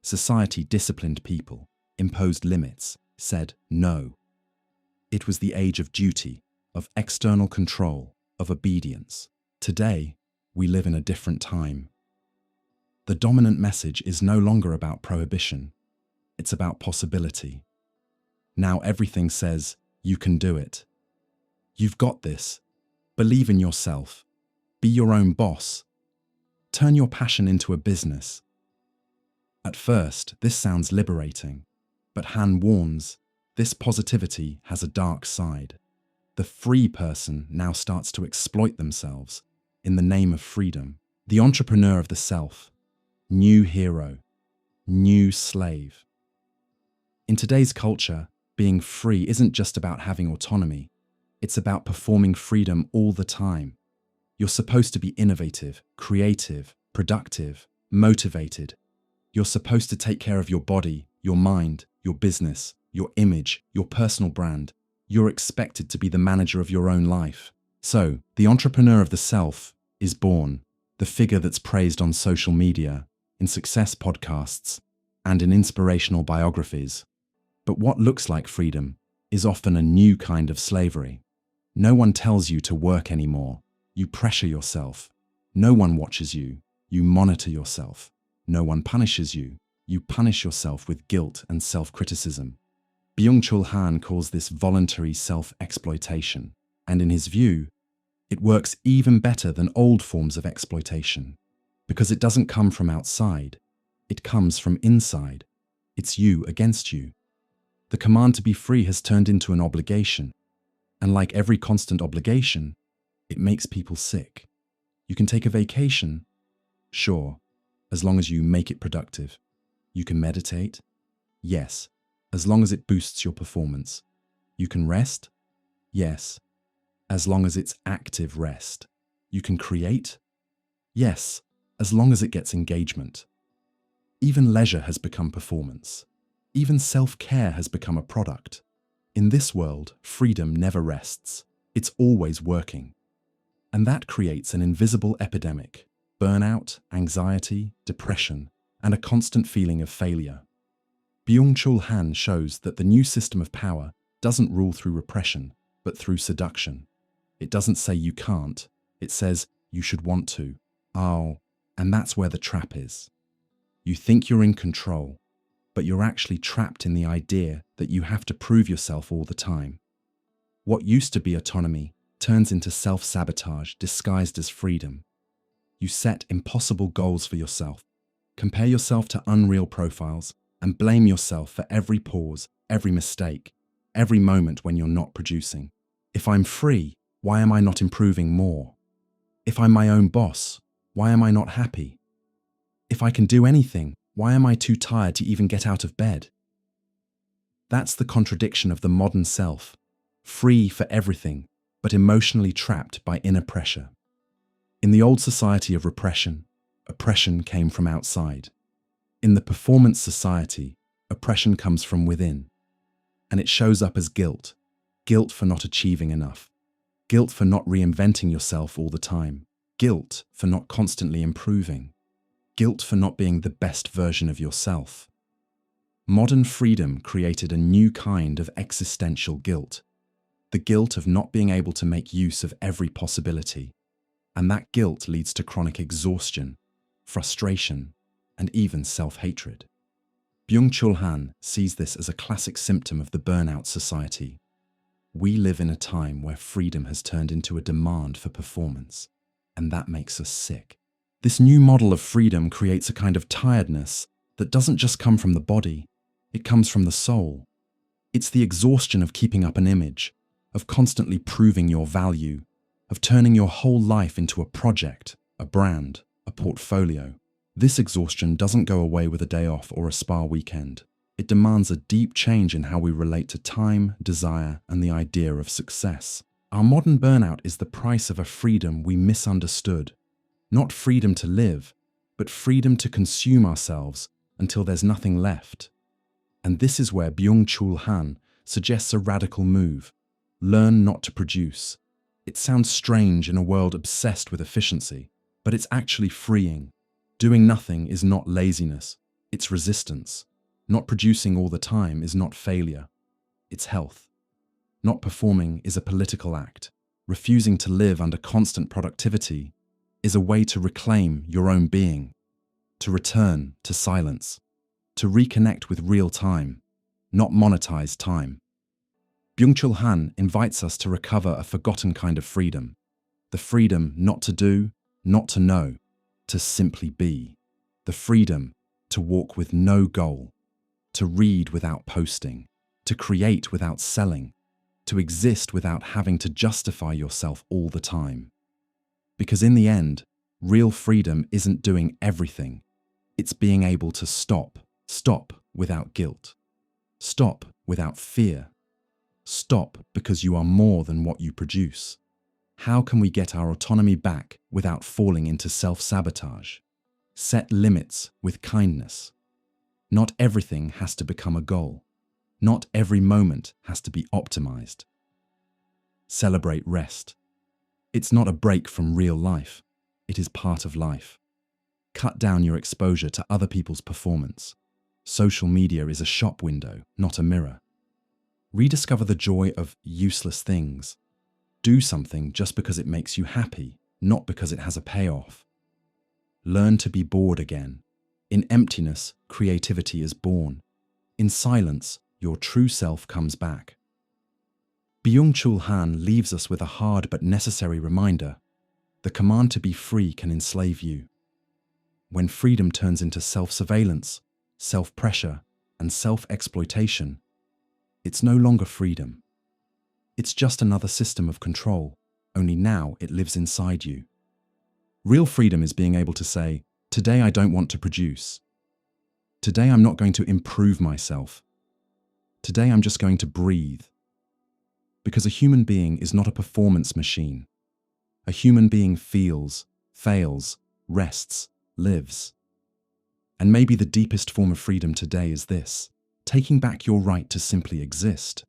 Speaker 1: Society disciplined people, imposed limits, said no. It was the age of duty, of external control, of obedience. Today, we live in a different time. The dominant message is no longer about prohibition. It's about possibility. Now everything says, you can do it. You've got this. Believe in yourself. Be your own boss. Turn your passion into a business. At first, this sounds liberating, but Han warns, this positivity has a dark side. The free person now starts to exploit themselves in the name of freedom. The entrepreneur of the self, new hero, new slave. In today's culture, being free isn't just about having autonomy. It's about performing freedom all the time. You're supposed to be innovative, creative, productive, motivated. You're supposed to take care of your body, your mind, your business, your image, your personal brand, You're expected to be the manager of your own life. So, the entrepreneur of the self is born, the figure that's praised on social media, in success podcasts, and in inspirational biographies. But what looks like freedom is often a new kind of slavery. No one tells you to work anymore. You pressure yourself. No one watches you. You monitor yourself. No one punishes you. You punish yourself with guilt and self-criticism. Byung-Chul Han calls this voluntary self-exploitation, and in his view, it works even better than old forms of exploitation, because it doesn't come from outside, it comes from inside. It's you against you. The command to be free has turned into an obligation, and like every constant obligation, it makes people sick. You can take a vacation, sure, as long as you make it productive. You can meditate, yes, as long as it boosts your performance. You can rest, yes, as long as it's active rest. You can create, yes, as long as it gets engagement. Even leisure has become performance. Even self-care has become a product. In this world, freedom never rests. It's always working. And that creates an invisible epidemic: burnout, anxiety, depression, and a constant feeling of failure. Byung-Chul Han shows that the new system of power doesn't rule through repression, but through seduction. It doesn't say you can't, it says you should want to. Oh, and that's where the trap is. You think you're in control, but you're actually trapped in the idea that you have to prove yourself all the time. What used to be autonomy turns into self-sabotage disguised as freedom. You set impossible goals for yourself, compare yourself to unreal profiles, and blame yourself for every pause, every mistake, every moment when you're not producing. If I'm free, why am I not improving more? If I'm my own boss, why am I not happy? If I can do anything, why am I too tired to even get out of bed? That's the contradiction of the modern self, free for everything, but emotionally trapped by inner pressure. In the old society of repression, oppression came from outside. In the performance society, oppression comes from within. And it shows up as guilt. Guilt for not achieving enough. Guilt for not reinventing yourself all the time. Guilt for not constantly improving. Guilt for not being the best version of yourself. Modern freedom created a new kind of existential guilt. The guilt of not being able to make use of every possibility. And that guilt leads to chronic exhaustion, frustration, and even self-hatred. Byung-Chul Han sees this as a classic symptom of the burnout society. We live in a time where freedom has turned into a demand for performance, and that makes us sick. This new model of freedom creates a kind of tiredness that doesn't just come from the body, it comes from the soul. It's the exhaustion of keeping up an image, of constantly proving your value, of turning your whole life into a project, a brand, a portfolio. This exhaustion doesn't go away with a day off or a spa weekend. It demands a deep change in how we relate to time, desire, and the idea of success. Our modern burnout is the price of a freedom we misunderstood. Not freedom to live, but freedom to consume ourselves until there's nothing left. And this is where Byung-Chul Han suggests a radical move. Learn not to produce. It sounds strange in a world obsessed with efficiency, but it's actually freeing. Doing nothing is not laziness, it's resistance. Not producing all the time is not failure, it's health. Not performing is a political act. Refusing to live under constant productivity is a way to reclaim your own being, to return to silence, to reconnect with real time, not monetize time. Byung-Chul Han invites us to recover a forgotten kind of freedom, the freedom not to do, not to know, to simply be, the freedom to walk with no goal, to read without posting, to create without selling, to exist without having to justify yourself all the time. Because in the end, real freedom isn't doing everything, it's being able to stop without guilt, stop without fear, stop because you are more than what you produce. How can we get our autonomy back without falling into self-sabotage? Set limits with kindness. Not everything has to become a goal. Not every moment has to be optimized. celebrate rest. It's not a break from real life. It is part of life. Cut down your exposure to other people's performance. Social media is a shop window, not a mirror. Rediscover the joy of useless things. Do something just because it makes you happy, not because it has a payoff. Learn to be bored again. In emptiness, creativity is born. In silence, your true self comes back. Byung-Chul Han leaves us with a hard but necessary reminder. The command to be free can enslave you. When freedom turns into self-surveillance, self-pressure, and self-exploitation, it's no longer freedom. It's just another system of control, only now it lives inside you. Real freedom is being able to say, today I don't want to produce. Today I'm not going to improve myself. Today I'm just going to breathe. Because a human being is not a performance machine. A human being feels, fails, rests, lives. And maybe the deepest form of freedom today is this, taking back your right to simply exist.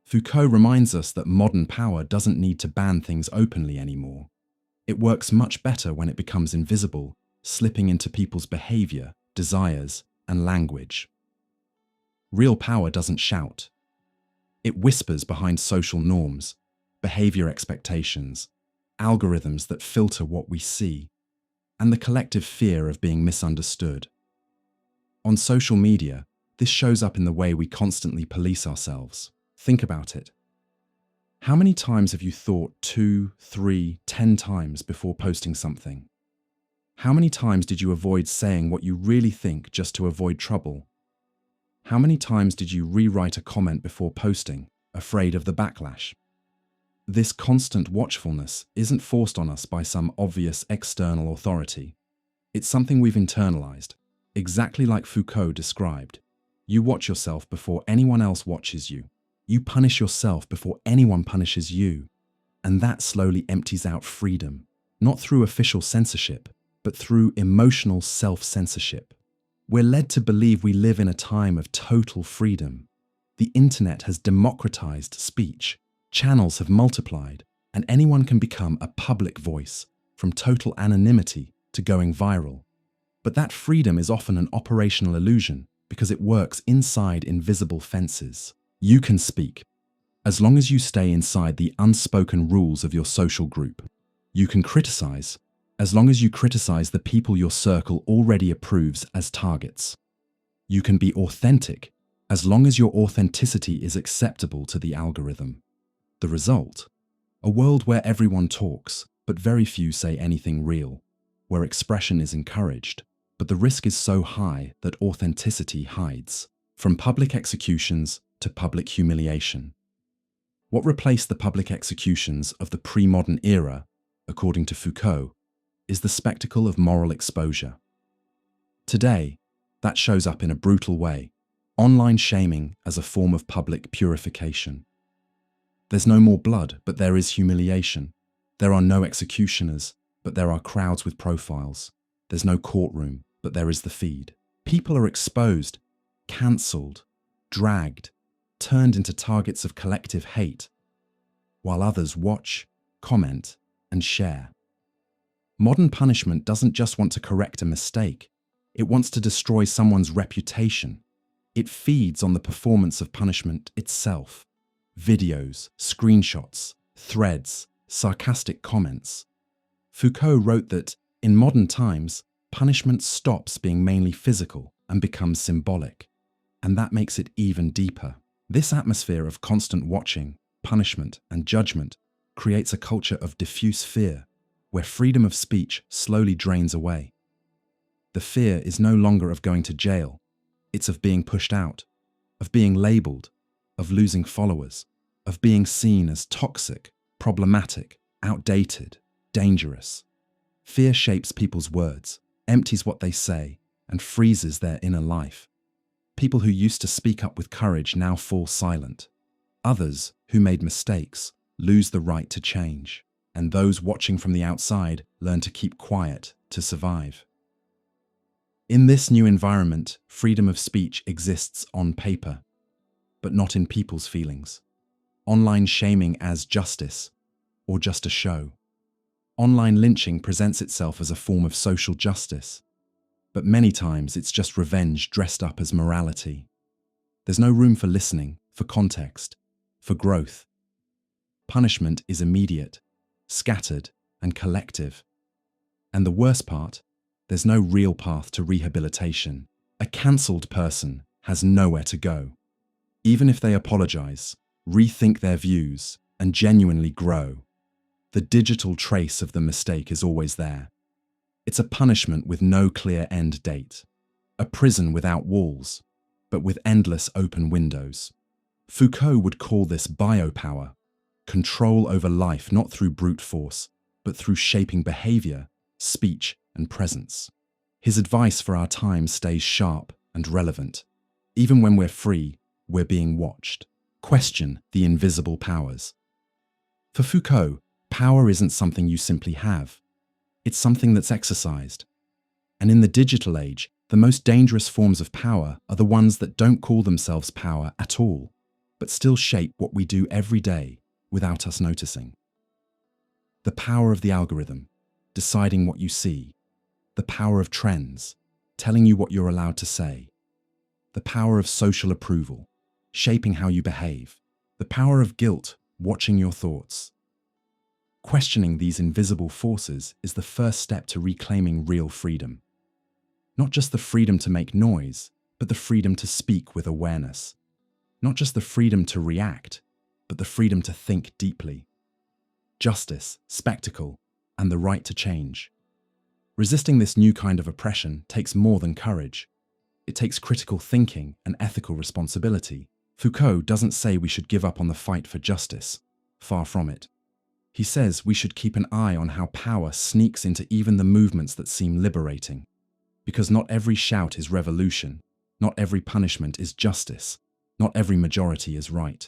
Speaker 1: Foucault reminds us that modern power doesn't need to ban things openly anymore. It works much better when it becomes invisible, slipping into people's behavior, desires, and language. Real power doesn't shout. It whispers behind social norms, behavior expectations, algorithms that filter what we see, and the collective fear of being misunderstood. On social media, this shows up in the way we constantly police ourselves. Think about it. How many times have you thought 2, 3, 10 times before posting something? How many times did you avoid saying what you really think just to avoid trouble? How many times did you rewrite a comment before posting, afraid of the backlash? This constant watchfulness isn't forced on us by some obvious external authority. It's something we've internalized, exactly like Foucault described. You watch yourself before anyone else watches you. You punish yourself before anyone punishes you. And that slowly empties out freedom, not through official censorship, but through emotional self-censorship. We're led to believe we live in a time of total freedom. The internet has democratized speech, channels have multiplied, and anyone can become a public voice, from total anonymity to going viral. But that freedom is often an operational illusion because it works inside invisible fences. You can speak, as long as you stay inside the unspoken rules of your social group. You can criticize, as long as you criticize the people your circle already approves as targets. You can be authentic, as long as your authenticity is acceptable to the algorithm. The result? A world where everyone talks, but very few say anything real, where expression is encouraged, but the risk is so high that authenticity hides, from public executions to public humiliation. What replaced the public executions of the pre-modern era, according to Foucault, is the spectacle of moral exposure. Today, that shows up in a brutal way, online shaming as a form of public purification. There's no more blood, but there is humiliation. There are no executioners, but there are crowds with profiles. There's no courtroom, but there is the feed. People are exposed, cancelled, dragged, turned into targets of collective hate, while others watch, comment, and share. Modern punishment doesn't just want to correct a mistake, it wants to destroy someone's reputation. It feeds on the performance of punishment itself. Videos, screenshots, threads, sarcastic comments. Foucault wrote that, in modern times, punishment stops being mainly physical and becomes symbolic, and that makes it even deeper. This atmosphere of constant watching, punishment, and judgment creates a culture of diffuse fear, where freedom of speech slowly drains away. The fear is no longer of going to jail, it's of being pushed out, of being labeled, of losing followers, of being seen as toxic, problematic, outdated, dangerous. Fear shapes people's words, empties what they say, and freezes their inner life. People who used to speak up with courage now fall silent. Others, who made mistakes, lose the right to change. And those watching from the outside learn to keep quiet to survive. In this new environment, freedom of speech exists on paper, but not in people's feelings. online shaming as justice or just a show. Online lynching presents itself as a form of social justice, but many times it's just revenge dressed up as morality. There's no room for listening, for context, for growth. Punishment is immediate, scattered, and collective. And the worst part, there's no real path to rehabilitation. A cancelled person has nowhere to go. Even if they apologize, rethink their views, and genuinely grow, the digital trace of the mistake is always there. It's a punishment with no clear end date, a prison without walls, but with endless open windows. Foucault would call this biopower, control over life not through brute force, but through shaping behavior, speech, and presence. His advice for our time stays sharp and relevant. Even when we're free, we're being watched. Question the invisible powers. For Foucault, power isn't something you simply have. It's something that's exercised. And in the digital age, the most dangerous forms of power are the ones that don't call themselves power at all, but still shape what we do every day without us noticing. The power of the algorithm, deciding what you see. The power of trends, telling you what you're allowed to say. The power of social approval, shaping how you behave. The power of guilt, watching your thoughts. Questioning these invisible forces is the first step to reclaiming real freedom. Not just the freedom to make noise, but the freedom to speak with awareness. Not just the freedom to react, but the freedom to think deeply. Justice, spectacle, and the right to change. Resisting this new kind of oppression takes more than courage. It takes critical thinking and ethical responsibility. Foucault doesn't say we should give up on the fight for justice. Far from it. He says we should keep an eye on how power sneaks into even the movements that seem liberating. Because not every shout is revolution, not every punishment is justice, not every majority is right.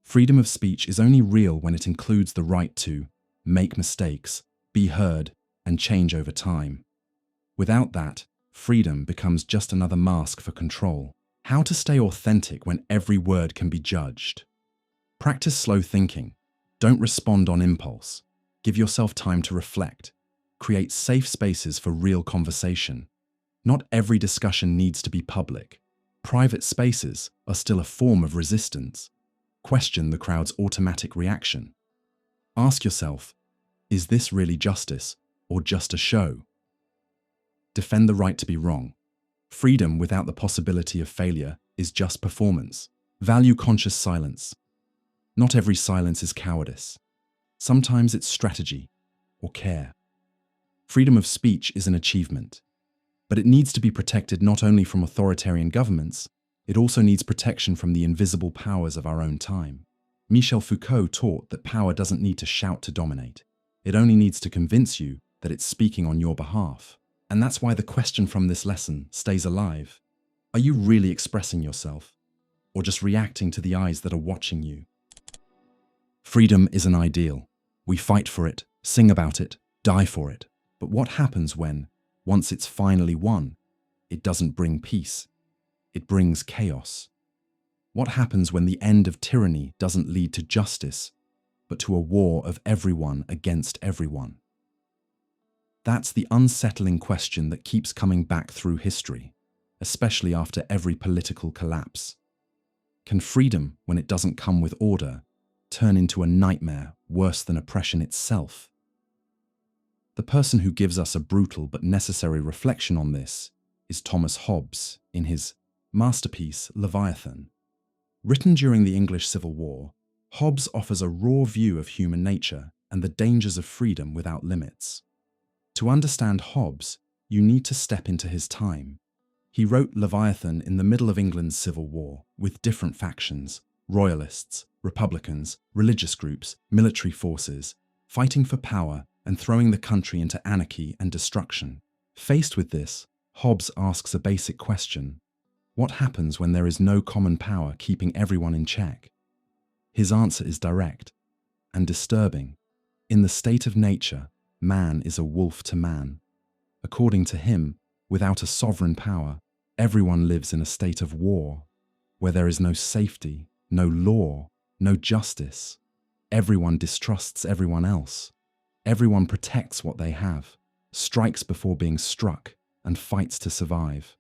Speaker 1: Freedom of speech is only real when it includes the right to make mistakes, be heard, and change over time. Without that, freedom becomes just another mask for control. How to stay authentic when every word can be judged. Practice slow thinking. Don't respond on impulse. Give yourself time to reflect. Create safe spaces for real conversation. Not every discussion needs to be public. Private spaces are still a form of resistance. Question the crowd's automatic reaction. Ask yourself, is this really justice or just a show? Defend the right to be wrong. Freedom without the possibility of failure is just performance. Value conscious silence. Not every silence is cowardice. Sometimes it's strategy or care. Freedom of speech is an achievement, but it needs to be protected not only from authoritarian governments, it also needs protection from the invisible powers of our own time. Michel Foucault taught that power doesn't need to shout to dominate. It only needs to convince you that it's speaking on your behalf. And that's why the question from this lesson stays alive. Are you really expressing yourself, or just reacting to the eyes that are watching you? Freedom is an ideal. We fight for it, sing about it, die for it. But what happens when, once it's finally won, it doesn't bring peace? It brings chaos. What happens when the end of tyranny doesn't lead to justice, but to a war of everyone against everyone? That's the unsettling question that keeps coming back through history, especially after every political collapse. Can freedom, when it doesn't come with order, turn into a nightmare worse than oppression itself? The person who gives us a brutal but necessary reflection on this is Thomas Hobbes in his masterpiece Leviathan. Written during the English Civil War, Hobbes offers a raw view of human nature and the dangers of freedom without limits. To understand Hobbes, you need to step into his time. He wrote Leviathan in the middle of England's Civil War, with different factions, royalists, republicans, religious groups, military forces, fighting for power and throwing the country into anarchy and destruction. Faced with this, Hobbes asks a basic question. What happens when there is no common power keeping everyone in check? His answer is direct and disturbing. In the state of nature, man is a wolf to man. According to him, without a sovereign power, everyone lives in a state of war, where there is no safety, no law, no justice. Everyone distrusts everyone else. Everyone protects what they have, strikes before being struck, and fights to survive.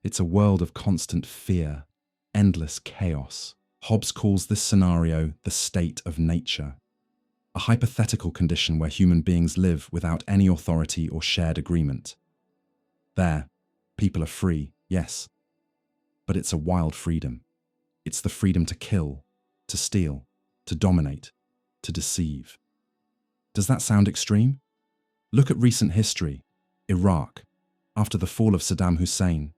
Speaker 1: It's a world of constant fear, endless chaos. Hobbes calls this scenario the state of nature, a hypothetical condition where human beings live without any authority or shared agreement. There, people are free, yes, but it's a wild freedom. It's the freedom to kill, to steal, to dominate, to deceive. Does that sound extreme? Look at recent history. Iraq, after the fall of Saddam Hussein.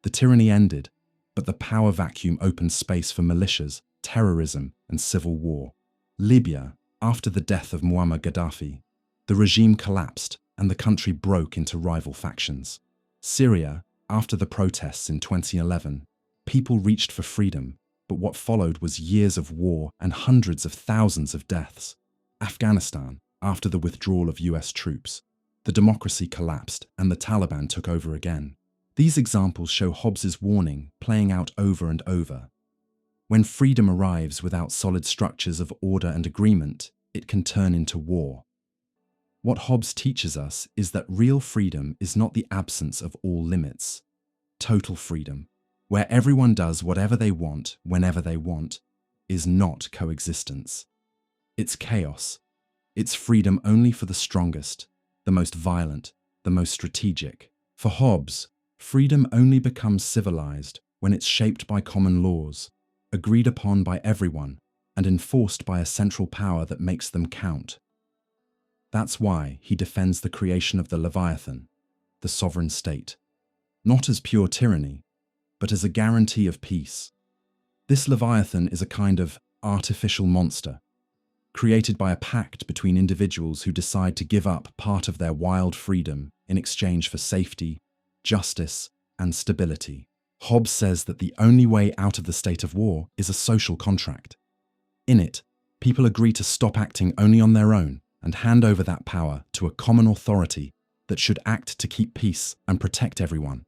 Speaker 1: The tyranny ended, but the power vacuum opened space for militias, terrorism, and civil war. Libya, after the death of Muammar Gaddafi. The regime collapsed and the country broke into rival factions. Syria, after the protests in 2011. People reached for freedom, but what followed was years of war and hundreds of thousands of deaths. Afghanistan, after the withdrawal of US troops. The democracy collapsed and the Taliban took over again. These examples show Hobbes's warning playing out over and over. When freedom arrives without solid structures of order and agreement, it can turn into war. What Hobbes teaches us is that real freedom is not the absence of all limits. Total freedom, where everyone does whatever they want, whenever they want, is not coexistence. It's chaos. It's freedom only for the strongest, the most violent, the most strategic. For Hobbes, freedom only becomes civilized when it's shaped by common laws, agreed upon by everyone, and enforced by a central power that makes them count. That's why he defends the creation of the Leviathan, the sovereign state, not as pure tyranny, but as a guarantee of peace. This Leviathan is a kind of artificial monster, created by a pact between individuals who decide to give up part of their wild freedom in exchange for safety, justice, and stability. Hobbes says that the only way out of the state of war is a social contract. In it, people agree to stop acting only on their own and hand over that power to a common authority that should act to keep peace and protect everyone.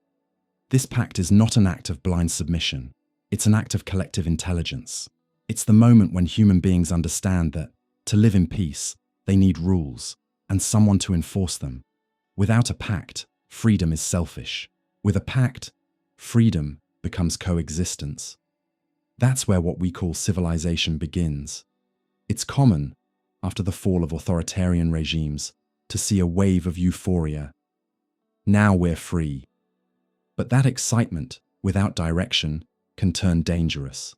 Speaker 1: This pact is not an act of blind submission. It's an act of collective intelligence. It's the moment when human beings understand that, to live in peace, they need rules and someone to enforce them. Without a pact, freedom is selfish. With a pact, freedom becomes coexistence. That's where what we call civilization begins. It's common, after the fall of authoritarian regimes, to see a wave of euphoria. Now we're free. But that excitement, without direction, can turn dangerous.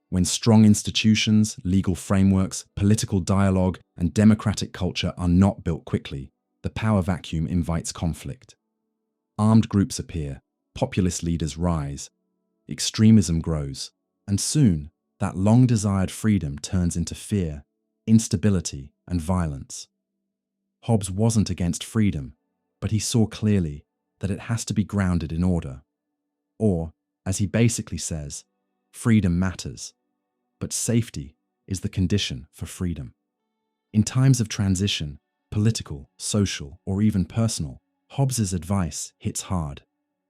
Speaker 1: When strong institutions, legal frameworks, political dialogue, and democratic culture are not built quickly, the power vacuum invites conflict. Armed groups appear, populist leaders rise, extremism grows, and soon that long-desired freedom turns into fear, instability, and violence. Hobbes wasn't against freedom, but he saw clearly that it has to be grounded in order. Or, as he basically says, freedom matters, but safety is the condition for freedom. In times of transition, political, social, or even personal, Hobbes's advice hits hard.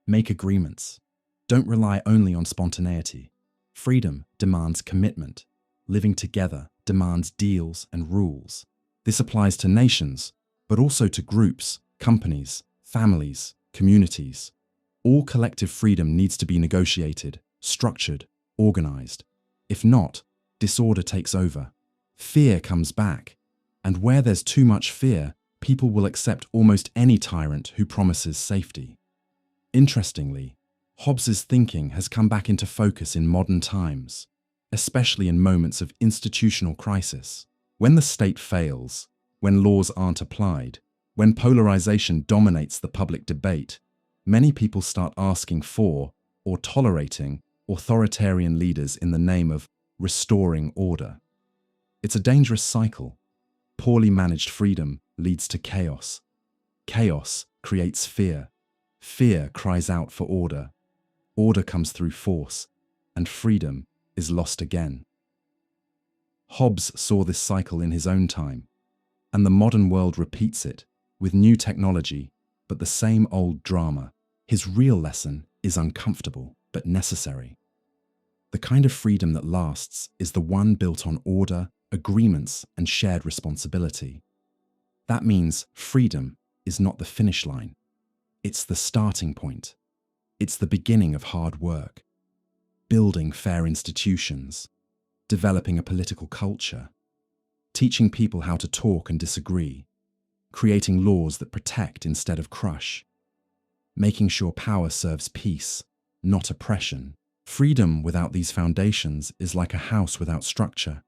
Speaker 1: Make agreements. Don't rely only on spontaneity. Freedom demands commitment. Living together demands deals and rules. This applies to nations, but also to groups, companies, families, communities. All collective freedom needs to be negotiated, structured, organized. If not, disorder takes over. Fear comes back. And where there's too much fear, people will accept almost any tyrant who promises safety. Interestingly, Hobbes's thinking has come back into focus in modern times, especially in moments of institutional crisis. When the state fails, when laws aren't applied, when polarization dominates the public debate, many people start asking for or tolerating authoritarian leaders in the name of restoring order. It's a dangerous cycle. Poorly managed freedom leads to chaos. Chaos creates fear. Fear cries out for order. Order comes through force, and freedom is lost again. Hobbes saw this cycle in his own time, and the modern world repeats it with new technology, but the same old drama. His real lesson is uncomfortable but necessary. The kind of freedom that lasts is the one built on order, agreements, and shared responsibility. That means freedom is not the finish line. It's the starting point. It's the beginning of hard work. Building fair institutions, developing a political culture, teaching people how to talk and disagree, creating laws that protect instead of crush, making sure power serves peace, not oppression. Freedom without these foundations is like a house without structure,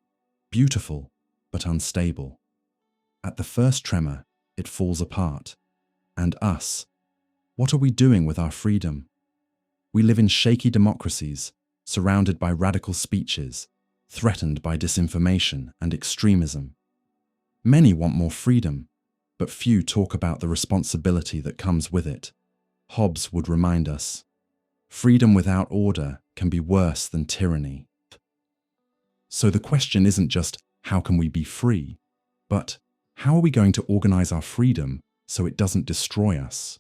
Speaker 1: beautiful but unstable. At the first tremor, it falls apart. And us, what are we doing with our freedom? We live in shaky democracies, surrounded by radical speeches, threatened by disinformation and extremism. Many want more freedom, but few talk about the responsibility that comes with it. Hobbes would remind us, freedom without order can be worse than tyranny. So the question isn't just how can we be free, but how are we going to organize our freedom so it doesn't destroy us?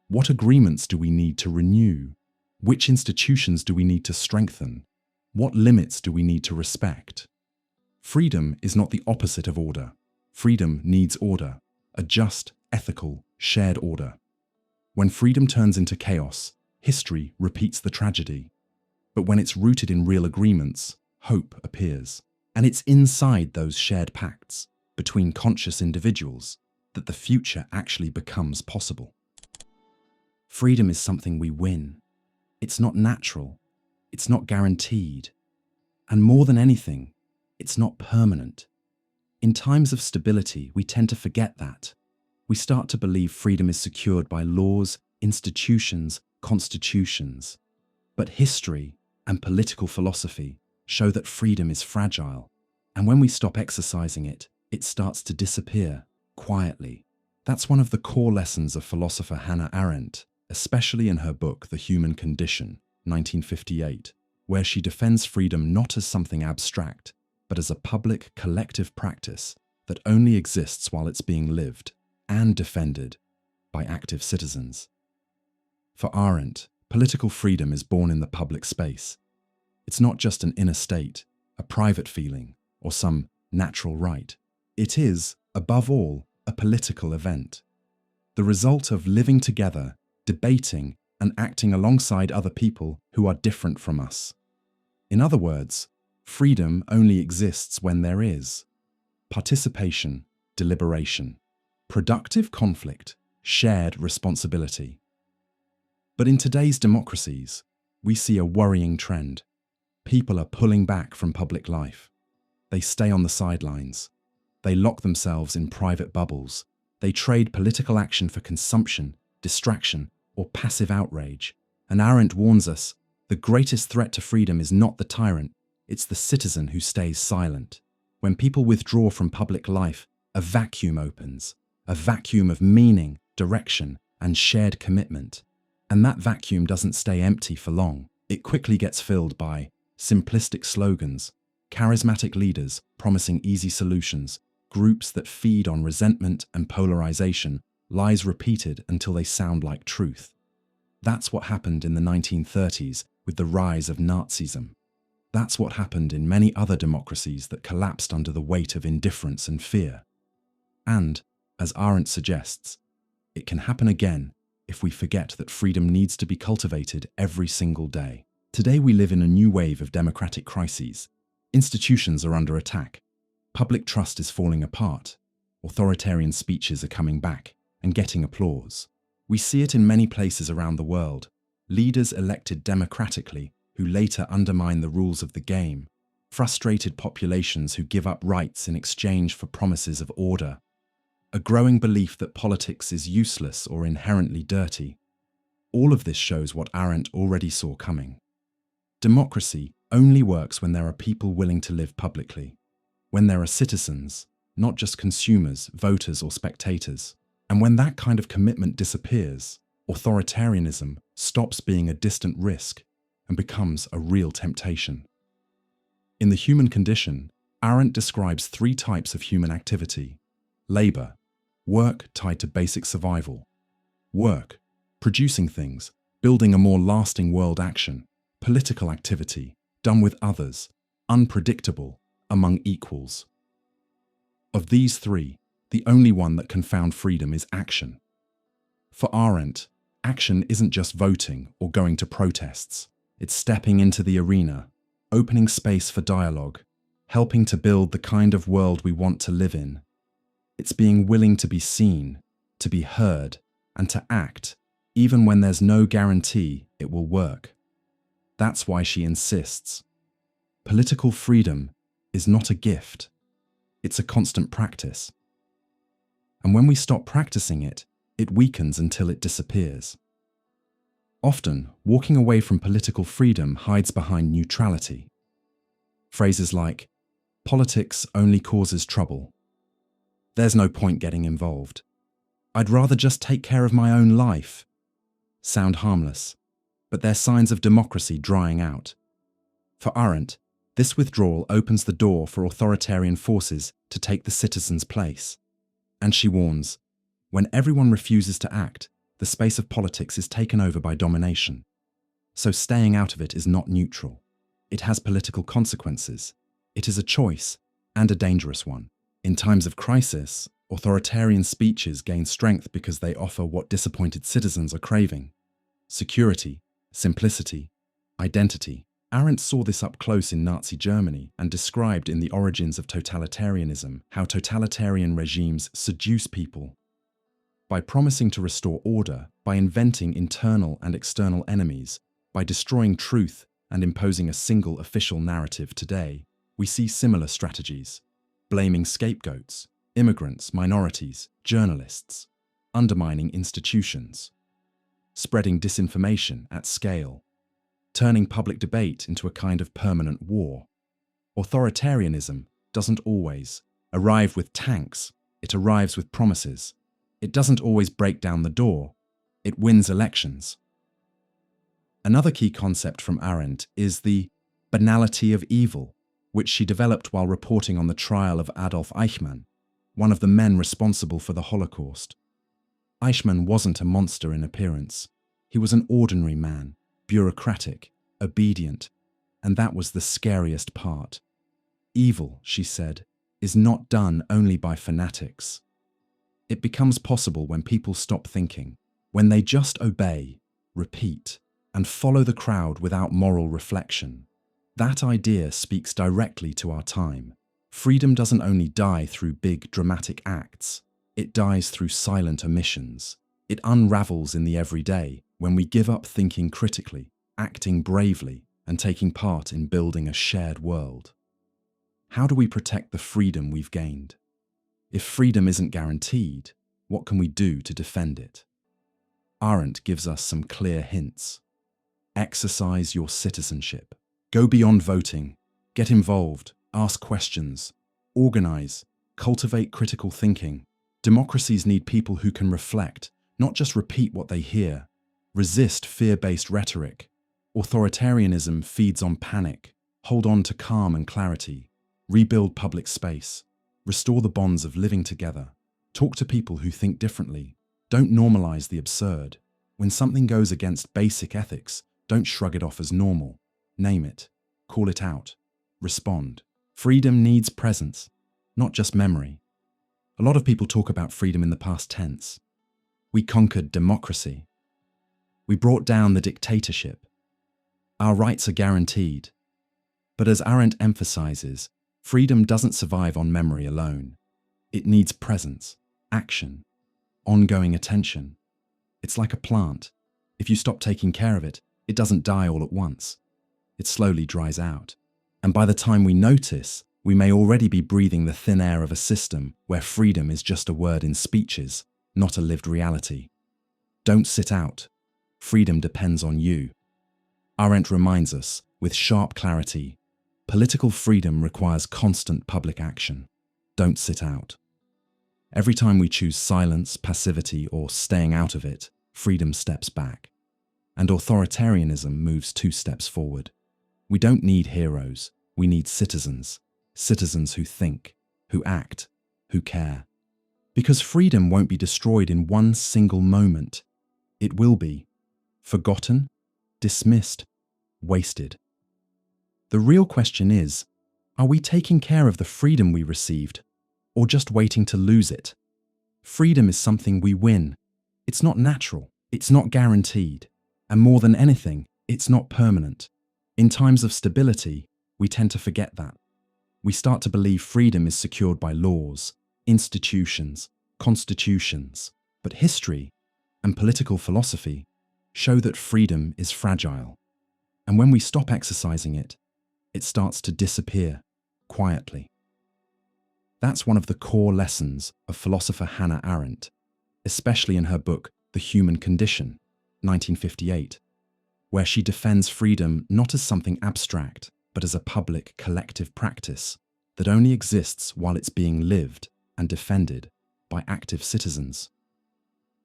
Speaker 1: What agreements do we need to renew? Which institutions do we need to strengthen? What limits do we need to respect? Freedom is not the opposite of order. Freedom needs order, a just, ethical, shared order. When freedom turns into chaos, history repeats the tragedy. But when it's rooted in real agreements, hope appears. And it's inside those shared pacts, between conscious individuals, that the future actually becomes possible. Freedom is something we win. It's not natural. It's not guaranteed. And more than anything, it's not permanent. In times of stability, we tend to forget that. We start to believe freedom is secured by laws, institutions, constitutions. But history and political philosophy show that freedom is fragile. And when we stop exercising it, it starts to disappear quietly. That's one of the core lessons of philosopher Hannah Arendt, especially in her book The Human Condition, 1958, where she defends freedom not as something abstract, but as a public, collective practice that only exists while it's being lived and defended by active citizens. For Arendt, political freedom is born in the public space. It's not just an inner state, a private feeling, or some natural right. It is, above all, a political event. The result of living together, debating, and acting alongside other people who are different from us. In other words, freedom only exists when there is participation, deliberation, productive conflict, shared responsibility. But in today's democracies, we see a worrying trend. People are pulling back from public life. They stay on the sidelines. They lock themselves in private bubbles. They trade political action for consumption, distraction, or passive outrage. And Arendt warns us, the greatest threat to freedom is not the tyrant, it's the citizen who stays silent. When people withdraw from public life, a vacuum opens, a vacuum of meaning, direction, and shared commitment. And that vacuum doesn't stay empty for long. It quickly gets filled by simplistic slogans, charismatic leaders promising easy solutions, groups that feed on resentment and polarization, lies repeated until they sound like truth. That's what happened in the 1930s with the rise of Nazism. That's what happened in many other democracies that collapsed under the weight of indifference and fear. And, as Arendt suggests, it can happen again if we forget that freedom needs to be cultivated every single day. Today we live in a new wave of democratic crises. Institutions are under attack. Public trust is falling apart. Authoritarian speeches are coming back and getting applause. We see it in many places around the world. Leaders elected democratically who later undermine the rules of the game. Frustrated populations who give up rights in exchange for promises of order. A growing belief that politics is useless or inherently dirty. All of this shows what Arendt already saw coming. Democracy only works when there are people willing to live publicly. When there are citizens, not just consumers, voters, or spectators. And when that kind of commitment disappears, authoritarianism stops being a distant risk and becomes a real temptation. In The Human Condition, Arendt describes 3 types of human activity. Labor, work tied to basic survival. Work, producing things, building a more lasting world action. Political activity, done with others, unpredictable, among equals. Of these three, the only one that can found freedom is action. For Arendt, action isn't just voting or going to protests. It's stepping into the arena, opening space for dialogue, helping to build the kind of world we want to live in. It's being willing to be seen, to be heard, and to act, even when there's no guarantee it will work. That's why she insists. Political freedom is not a gift. It's a constant practice. And when we stop practicing it, it weakens until it disappears. Often, walking away from political freedom hides behind neutrality. Phrases like, "Politics only causes trouble." "There's no point getting involved." "I'd rather just take care of my own life," sound harmless, but they're signs of democracy drying out. For Arendt, this withdrawal opens the door for authoritarian forces to take the citizen's place. And she warns, when everyone refuses to act, the space of politics is taken over by domination. So staying out of it is not neutral. It has political consequences. It is a choice, and a dangerous one. In times of crisis, authoritarian speeches gain strength because they offer what disappointed citizens are craving: security, simplicity, identity. Arendt saw this up close in Nazi Germany and described in The Origins of Totalitarianism how totalitarian regimes seduce people. By promising to restore order, by inventing internal and external enemies, by destroying truth and imposing a single official narrative today, we see similar strategies: blaming scapegoats, immigrants, minorities, journalists, undermining institutions, spreading disinformation at scale, turning public debate into a kind of permanent war. Authoritarianism doesn't always arrive with tanks, it arrives with promises. It doesn't always break down the door, it wins elections. Another key concept from Arendt is the banality of evil, which she developed while reporting on the trial of Adolf Eichmann, one of the men responsible for the Holocaust. Eichmann wasn't a monster in appearance. He was an ordinary man, bureaucratic, obedient, and that was the scariest part. Evil, she said, is not done only by fanatics. It becomes possible when people stop thinking, when they just obey, repeat, and follow the crowd without moral reflection. That idea speaks directly to our time. Freedom doesn't only die through big, dramatic acts. It dies through silent omissions. It unravels in the everyday, when we give up thinking critically, acting bravely, and taking part in building a shared world. How do we protect the freedom we've gained? If freedom isn't guaranteed, what can we do to defend it? Arendt gives us some clear hints. Exercise your citizenship. Go beyond voting. Get involved. Ask questions. Organize. Cultivate critical thinking. Democracies need people who can reflect, not just repeat what they hear. Resist fear-based rhetoric. Authoritarianism feeds on panic. Hold on to calm and clarity. Rebuild public space. Restore the bonds of living together. Talk to people who think differently. Don't normalize the absurd. When something goes against basic ethics, don't shrug it off as normal. Name it. Call it out. Respond. Freedom needs presence, not just memory. A lot of people talk about freedom in the past tense. We conquered democracy. We brought down the dictatorship. Our rights are guaranteed. But as Arendt emphasizes, freedom doesn't survive on memory alone. It needs presence, action, ongoing attention. It's like a plant. If you stop taking care of it, it doesn't die all at once. It slowly dries out. And by the time we notice, we may already be breathing the thin air of a system where freedom is just a word in speeches, not a lived reality. Don't sit out. Freedom depends on you. Arendt reminds us, with sharp clarity, political freedom requires constant public action. Don't sit out. Every time we choose silence, passivity, or staying out of it, freedom steps back. And authoritarianism moves 2 steps forward. We don't need heroes. We need citizens. Citizens who think, who act, who care. Because freedom won't be destroyed in one single moment. It will be forgotten, dismissed, wasted. The real question is, are we taking care of the freedom we received, or just waiting to lose it? Freedom is something we win. It's not natural, it's not guaranteed, and more than anything, it's not permanent. In times of stability, we tend to forget that. We start to believe freedom is secured by laws, institutions, constitutions, but history and political philosophy show that freedom is fragile. And when we stop exercising it, it starts to disappear quietly. That's one of the core lessons of philosopher Hannah Arendt, especially in her book The Human Condition, 1958, where she defends freedom not as something abstract, but as a public, collective practice that only exists while it's being lived and defended by active citizens.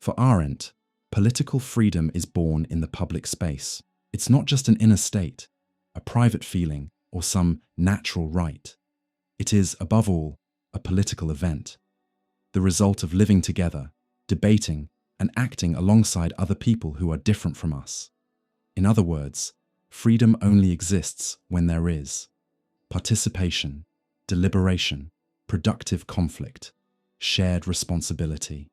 Speaker 1: For Arendt, political freedom is born in the public space. It's not just an inner state, a private feeling, or some natural right. It is, above all, a political event, the result of living together, debating, and acting alongside other people who are different from us. In other words, freedom only exists when there is participation, deliberation, productive conflict, shared responsibility.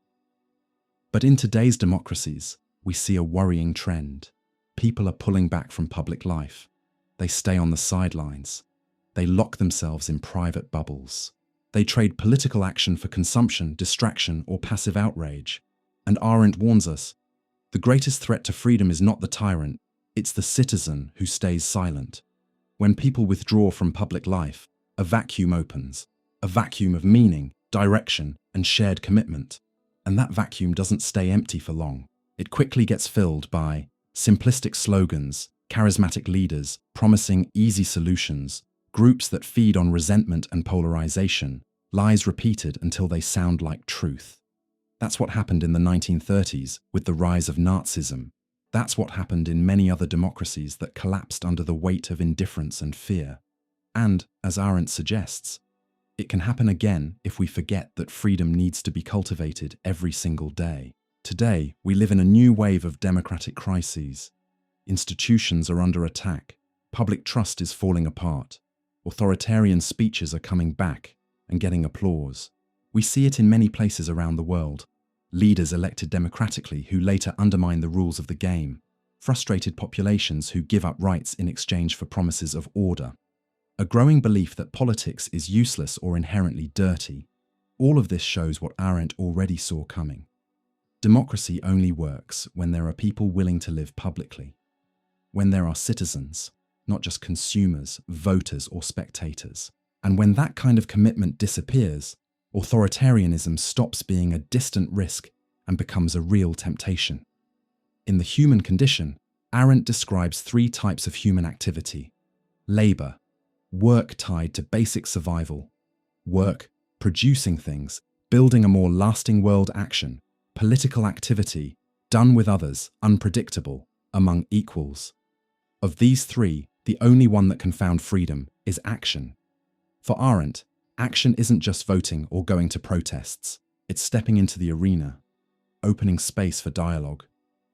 Speaker 1: But in today's democracies, we see a worrying trend. People are pulling back from public life. They stay on the sidelines. They lock themselves in private bubbles. They trade political action for consumption, distraction, or passive outrage. And Arendt warns us, the greatest threat to freedom is not the tyrant, it's the citizen who stays silent. When people withdraw from public life, a vacuum opens, a vacuum of meaning, direction, and shared commitment. And that vacuum doesn't stay empty for long. It quickly gets filled by simplistic slogans, charismatic leaders promising easy solutions, groups that feed on resentment and polarization, lies repeated until they sound like truth. That's what happened in the 1930s with the rise of Nazism. That's what happened in many other democracies that collapsed under the weight of indifference and fear. And, as Arendt suggests, it can happen again if we forget that freedom needs to be cultivated every single day. Today, we live in a new wave of democratic crises. Institutions are under attack. Public trust is falling apart. Authoritarian speeches are coming back and getting applause. We see it in many places around the world. Leaders elected democratically who later undermine the rules of the game. Frustrated populations who give up rights in exchange for promises of order. A growing belief that politics is useless or inherently dirty. All of this shows what Arendt already saw coming. Democracy only works when there are people willing to live publicly. When there are citizens, not just consumers, voters, or spectators. And when that kind of commitment disappears, authoritarianism stops being a distant risk and becomes a real temptation. In The Human Condition, Arendt describes 3 types of human activity. Labor, work tied to basic survival. Work, producing things, building a more lasting world. Action, political activity, done with others, unpredictable, among equals. Of these 3, the only one that can found freedom is action. For Arendt, action isn't just voting or going to protests. It's stepping into the arena, opening space for dialogue,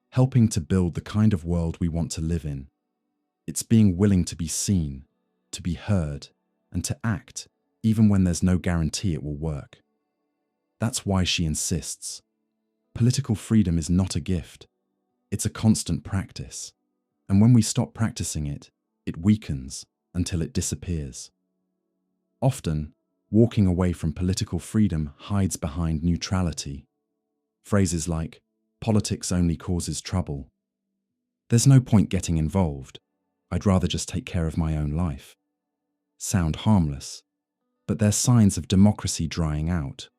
Speaker 1: helping to build the kind of world we want to live in. It's being willing to be seen, to be heard, and to act, even when there's no guarantee it will work. That's why she insists. Political freedom is not a gift. It's a constant practice. And when we stop practicing it, it weakens until it disappears. Often, walking away from political freedom hides behind neutrality. Phrases like, politics only causes trouble. There's no point getting involved. I'd rather just take care of my own life. Sound harmless, but they're signs of democracy drying out.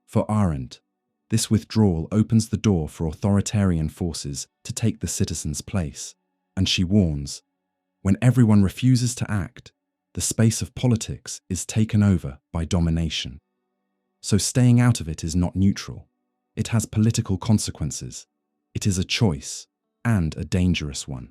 Speaker 1: For Arendt, this withdrawal opens the door for authoritarian forces to take the citizen's place, and she warns, when everyone refuses to act, the space of politics is taken over by domination. So staying out of it is not neutral. It has political consequences. It is a choice, and a dangerous one.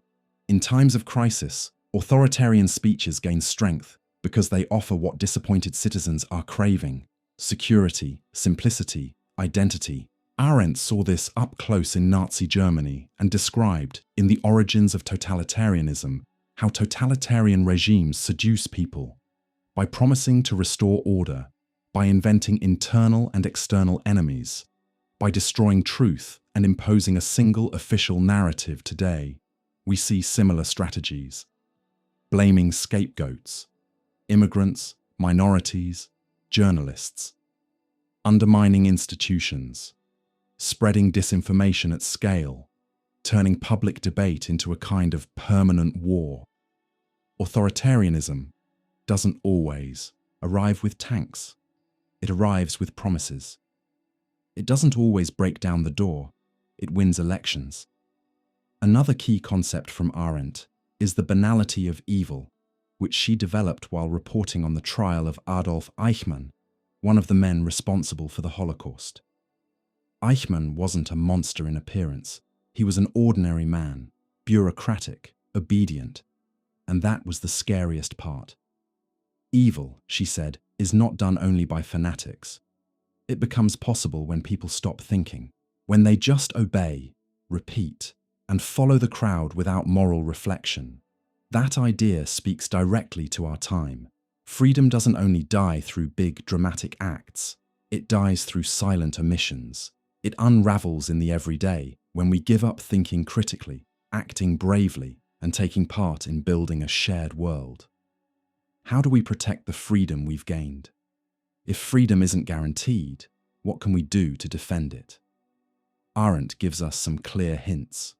Speaker 1: In times of crisis, authoritarian speeches gain strength because they offer what disappointed citizens are craving: security, simplicity, identity. Arendt saw this up close in Nazi Germany and described, in The Origins of Totalitarianism, how totalitarian regimes seduce people by promising to restore order, by inventing internal and external enemies, by destroying truth and imposing a single official narrative. Today, we see similar strategies. Blaming scapegoats, immigrants, minorities, journalists, undermining institutions, spreading disinformation at scale, turning public debate into a kind of permanent war. Authoritarianism doesn't always arrive with tanks. It arrives with promises. It doesn't always break down the door. It wins elections. Another key concept from Arendt is the banality of evil, which she developed while reporting on the trial of Adolf Eichmann, one of the men responsible for the Holocaust. Eichmann wasn't a monster in appearance. He was an ordinary man, bureaucratic, obedient, and that was the scariest part. Evil, she said, is not done only by fanatics. It becomes possible when people stop thinking, when they just obey, repeat, and follow the crowd without moral reflection. That idea speaks directly to our time. Freedom doesn't only die through big, dramatic acts. It dies through silent omissions. It unravels in the everyday, when we give up thinking critically, acting bravely, and taking part in building a shared world. How do we protect the freedom we've gained? If freedom isn't guaranteed, what can we do to defend it? Arendt gives us some clear hints.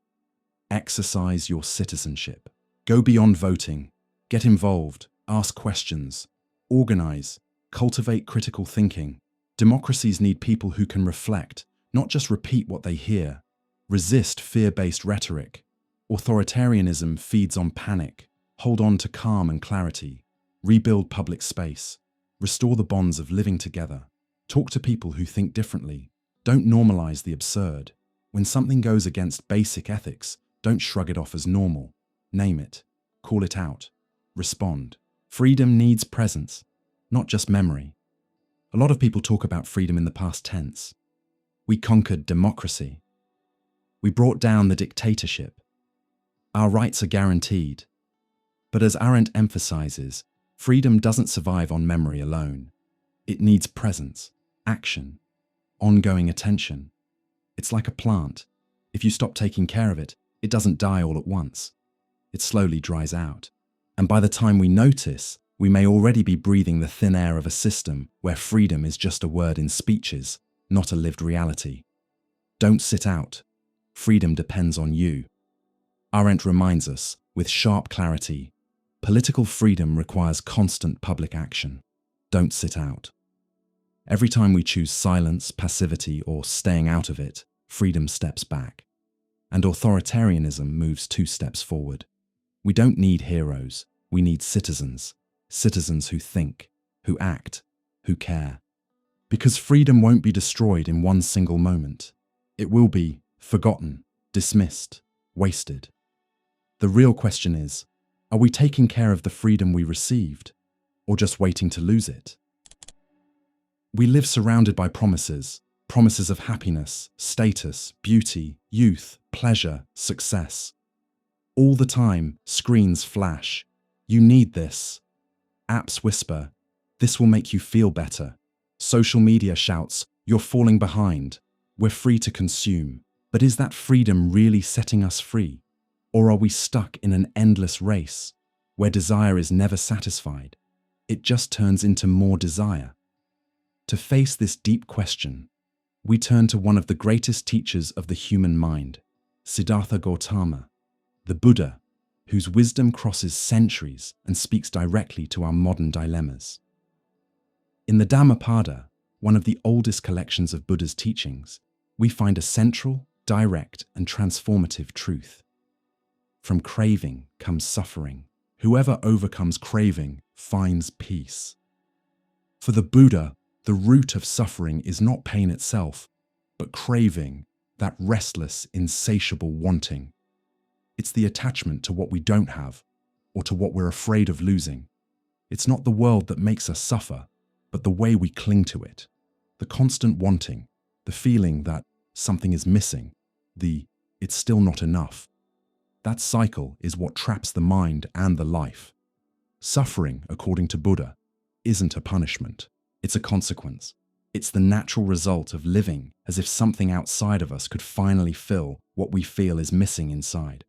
Speaker 1: Exercise your citizenship. Go beyond voting. Get involved. Ask questions. Organize. Cultivate critical thinking. Democracies need people who can reflect, not just repeat what they hear. Resist fear-based rhetoric. Authoritarianism feeds on panic. Hold on to calm and clarity. Rebuild public space. Restore the bonds of living together. Talk to people who think differently. Don't normalize the absurd. When something goes against basic ethics, don't shrug it off as normal. Name it. Call it out. Respond. Freedom needs presence, not just memory. A lot of people talk about freedom in the past tense. We conquered democracy. We brought down the dictatorship. Our rights are guaranteed. But as Arendt emphasizes, freedom doesn't survive on memory alone. It needs presence, action, ongoing attention. It's like a plant. If you stop taking care of it, it doesn't die all at once. It slowly dries out. And by the time we notice, we may already be breathing the thin air of a system where freedom is just a word in speeches, not a lived reality. Don't sit out. Freedom depends on you. Arendt reminds us, with sharp clarity, political freedom requires constant public action. Don't sit out. Every time we choose silence, passivity, or staying out of it, freedom steps back. And authoritarianism moves 2 steps forward. We don't need heroes. We need citizens. Citizens who think, who act, who care. Because freedom won't be destroyed in one single moment. It will be forgotten, dismissed, wasted. The real question is, are we taking care of the freedom we received, or just waiting to lose it? We live surrounded by promises of happiness, status, beauty, youth, pleasure, success. All the time, screens flash. You need this. Apps whisper, this will make you feel better. Social media shouts, you're falling behind. We're free to consume. But is that freedom really setting us free? Or are we stuck in an endless race where desire is never satisfied? It just turns into more desire. To face this deep question, we turn to one of the greatest teachers of the human mind, Siddhartha Gautama, the Buddha, whose wisdom crosses centuries and speaks directly to our modern dilemmas. In the Dhammapada, one of the oldest collections of Buddha's teachings, we find a central, direct, and transformative truth. From craving comes suffering. Whoever overcomes craving finds peace. For the Buddha, the root of suffering is not pain itself, but craving, that restless, insatiable wanting. It's the attachment to what we don't have, or to what we're afraid of losing. It's not the world that makes us suffer, but the way we cling to it. The constant wanting, the feeling that something is missing, the it's still not enough. That cycle is what traps the mind and the life. Suffering, according to Buddha, isn't a punishment. It's a consequence. It's the natural result of living as if something outside of us could finally fill what we feel is missing inside.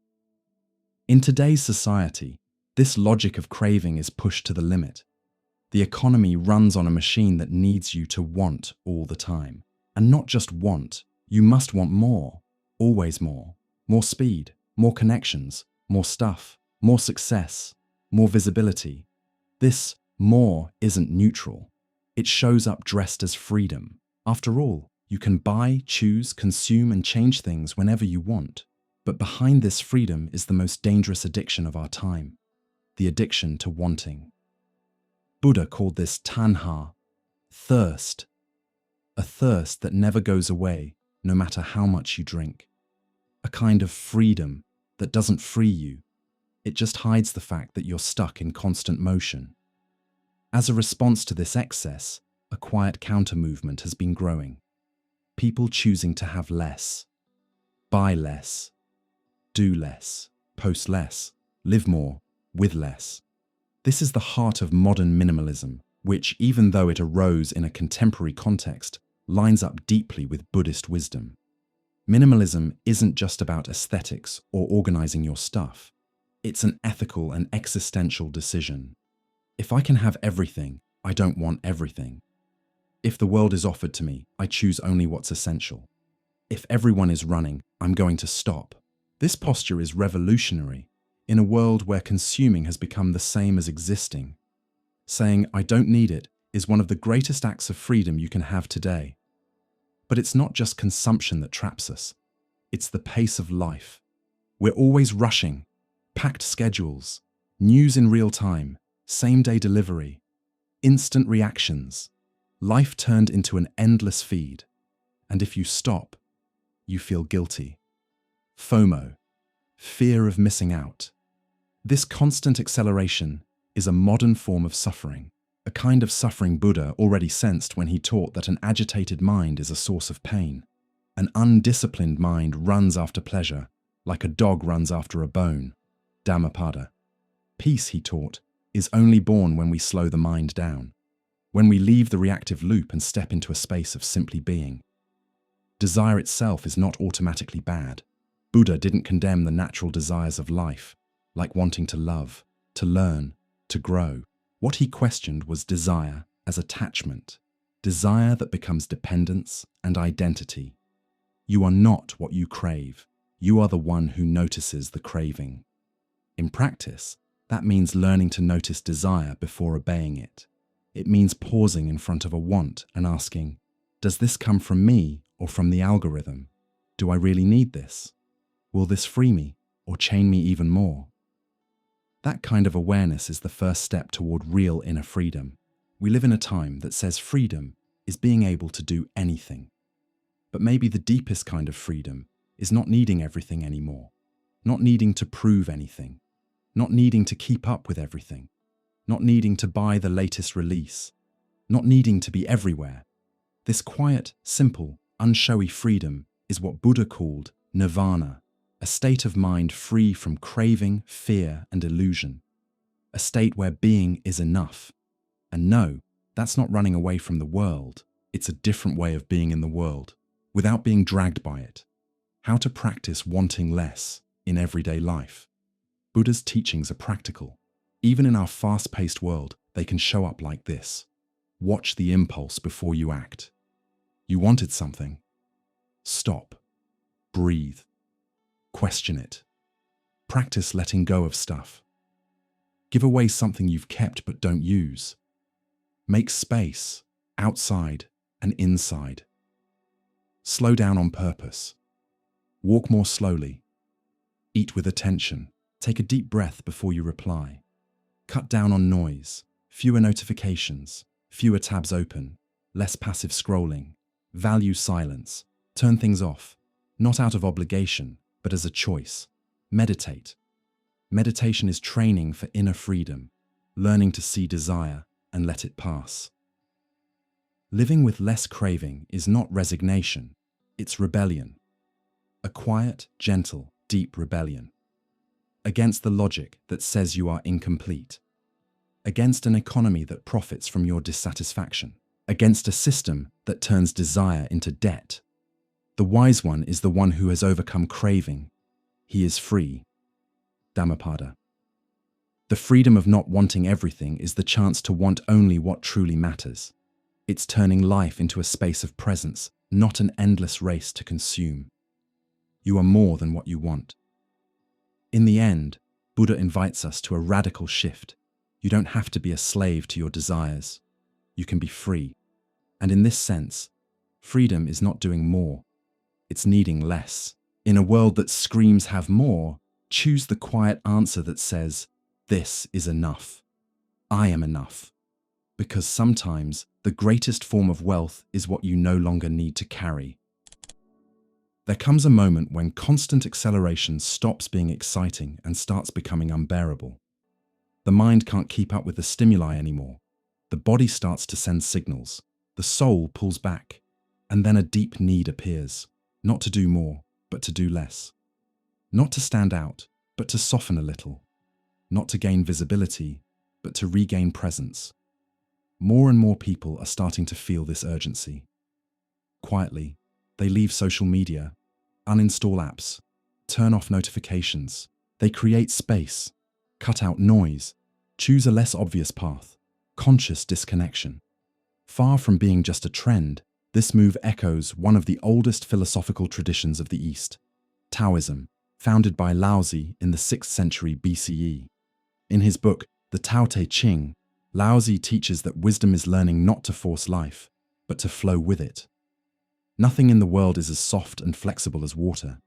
Speaker 1: In today's society, this logic of craving is pushed to the limit. The economy runs on a machine that needs you to want all the time. And not just want, you must want more, always more. More speed, more connections, more stuff, more success, more visibility. This more isn't neutral. It shows up dressed as freedom. After all, you can buy, choose, consume, and change things whenever you want. But behind this freedom is the most dangerous addiction of our time, the addiction to wanting. Buddha called this tanha, thirst, a thirst that never goes away no matter how much you drink. A kind of freedom that doesn't free you. It just hides the fact that you're stuck in constant motion. As a response to this excess, a quiet counter-movement has been growing. People choosing to have less, buy less, do less, post less, live more, with less. This is the heart of modern minimalism, which, even though it arose in a contemporary context, lines up deeply with Buddhist wisdom. Minimalism isn't just about aesthetics or organizing your stuff. It's an ethical and existential decision. If I can have everything, I don't want everything. If the world is offered to me, I choose only what's essential. If everyone is running, I'm going to stop. This posture is revolutionary in a world where consuming has become the same as existing. Saying, I don't need it, is one of the greatest acts of freedom you can have today. But it's not just consumption that traps us. It's the pace of life. We're always rushing, packed schedules, news in real time, same-day delivery, instant reactions. Life turned into an endless feed. And if you stop, you feel guilty. FOMO, fear of missing out. This constant acceleration is a modern form of suffering, a kind of suffering Buddha already sensed when he taught that an agitated mind is a source of pain. An undisciplined mind runs after pleasure, like a dog runs after a bone. Dhammapada. Peace, he taught, is only born when we slow the mind down, when we leave the reactive loop and step into a space of simply being. Desire itself is not automatically bad. Buddha didn't condemn the natural desires of life, like wanting to love, to learn, to grow. What he questioned was desire as attachment, desire that becomes dependence and identity. You are not what you crave. You are the one who notices the craving. In practice, that means learning to notice desire before obeying it. It means pausing in front of a want and asking, does this come from me or from the algorithm? Do I really need this? Will this free me or chain me even more? That kind of awareness is the first step toward real inner freedom. We live in a time that says freedom is being able to do anything. But maybe the deepest kind of freedom is not needing everything anymore, not needing to prove anything, not needing to keep up with everything, not needing to buy the latest release, not needing to be everywhere. This quiet, simple, unshowy freedom is what Buddha called nirvana, a state of mind free from craving, fear, and illusion, a state where being is enough. And no, that's not running away from the world. It's a different way of being in the world, without being dragged by it. How to practice wanting less in everyday life. Buddha's teachings are practical. Even in our fast-paced world, they can show up like this. Watch the impulse before you act. You wanted something. Stop. Breathe. Question it. Practice letting go of stuff. Give away something you've kept but don't use. Make space, outside and inside. Slow down on purpose. Walk more slowly. Eat with attention. Take a deep breath before you reply. Cut down on noise. Fewer notifications. Fewer tabs open. Less passive scrolling. Value silence. Turn things off. Not out of obligation, but as a choice. Meditate. Meditation is training for inner freedom, learning to see desire and let it pass. Living with less craving is not resignation, it's rebellion. A quiet, gentle, deep rebellion. against the logic that says you are incomplete, against an economy that profits from your dissatisfaction, against a system that turns desire into debt. The wise one is the one who has overcome craving. He is free. Dhammapada. The freedom of not wanting everything is the chance to want only what truly matters. It's turning life into a space of presence, not an endless race to consume. You are more than what you want. In the end, Buddha invites us to a radical shift. You don't have to be a slave to your desires. You can be free. And in this sense, freedom is not doing more. It's needing less. In a world that screams have more, choose the quiet answer that says, this is enough. I am enough. Because sometimes the greatest form of wealth is what you no longer need to carry. There comes a moment when constant acceleration stops being exciting and starts becoming unbearable. The mind can't keep up with the stimuli anymore. The body starts to send signals. The soul pulls back. And then a deep need appears, not to do more, but to do less. Not to stand out, but to soften a little. Not to gain visibility, but to regain presence. More and more people are starting to feel this urgency. Quietly, they leave social media, uninstall apps, turn off notifications. They create space, cut out noise, choose a less obvious path, conscious disconnection. Far from being just a trend, this move echoes one of the oldest philosophical traditions of the East, Taoism, founded by Laozi in the 6th century BCE. In his book, The Tao Te Ching, Laozi teaches that wisdom is learning not to force life, but to flow with it. Nothing in the world is as soft and flexible as water,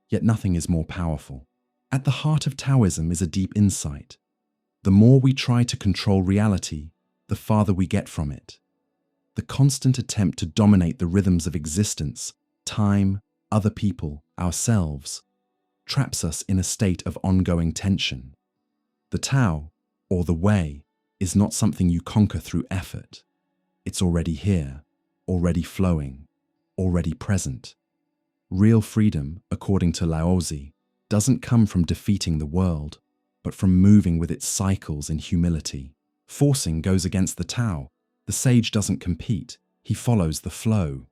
Speaker 1: yet nothing is more powerful. At the heart of Taoism is a deep insight. The more we try to control reality, the farther we get from it. The constant attempt to dominate the rhythms of existence, time, other people, ourselves, traps us in a state of ongoing tension. The Tao, or the way, is not something you conquer through effort. It's already here, already flowing, already present. Real freedom, according to Laozi, doesn't come from defeating the world, but from moving with its cycles in humility. Forcing goes against the Tao. The sage doesn't compete, he follows the flow.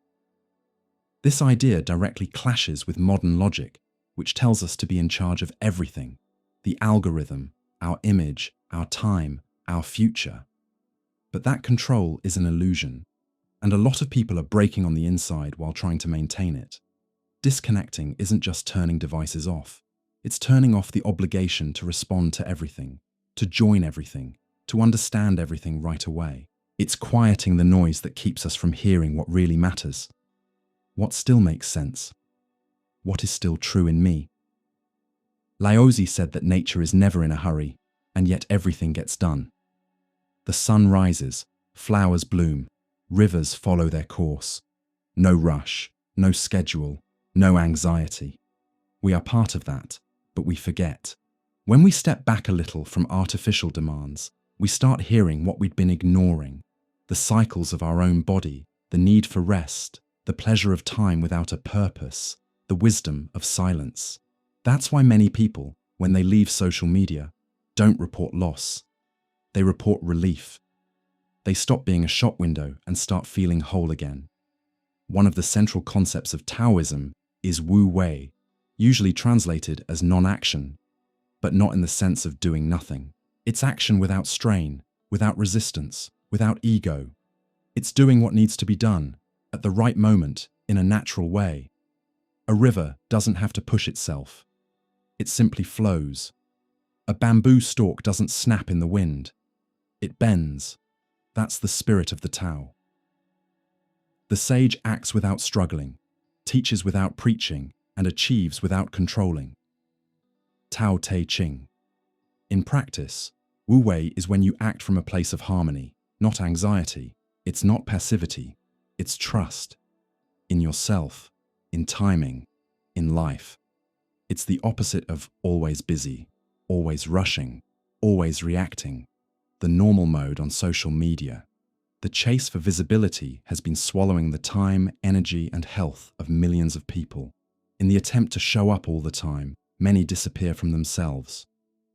Speaker 1: This idea directly clashes with modern logic, which tells us to be in charge of everything: the algorithm, our image, our time, our future. But that control is an illusion, and a lot of people are breaking on the inside while trying to maintain it. Disconnecting isn't just turning devices off, it's turning off the obligation to respond to everything, to join everything, to understand everything right away. It's quieting the noise that keeps us from hearing what really matters. What still makes sense? What is still true in me? Laozi said that nature is never in a hurry, and yet everything gets done. The sun rises, flowers bloom, rivers follow their course. No rush, no schedule, no anxiety. We are part of that, but we forget. When we step back a little from artificial demands, we start hearing what we'd been ignoring: the cycles of our own body, the need for rest, the pleasure of time without a purpose, the wisdom of silence. That's why many people, when they leave social media, don't report loss. They report relief. They stop being a shop window and start feeling whole again. One of the central concepts of Taoism is Wu Wei, usually translated as non-action, but not in the sense of doing nothing. It's action without strain, without resistance, without ego. It's doing what needs to be done, at the right moment, in a natural way. A river doesn't have to push itself. It simply flows. A bamboo stalk doesn't snap in the wind. It bends. That's the spirit of the Tao. The sage acts without struggling, teaches without preaching, and achieves without controlling. Tao Te Ching. In practice, Wu Wei is when you act from a place of harmony, not anxiety. It's not passivity. It's trust. In yourself, in timing, in life. It's the opposite of always busy, always rushing, always reacting. The normal mode on social media. The chase for visibility has been swallowing the time, energy, and health of millions of people. In the attempt to show up all the time, many disappear from themselves.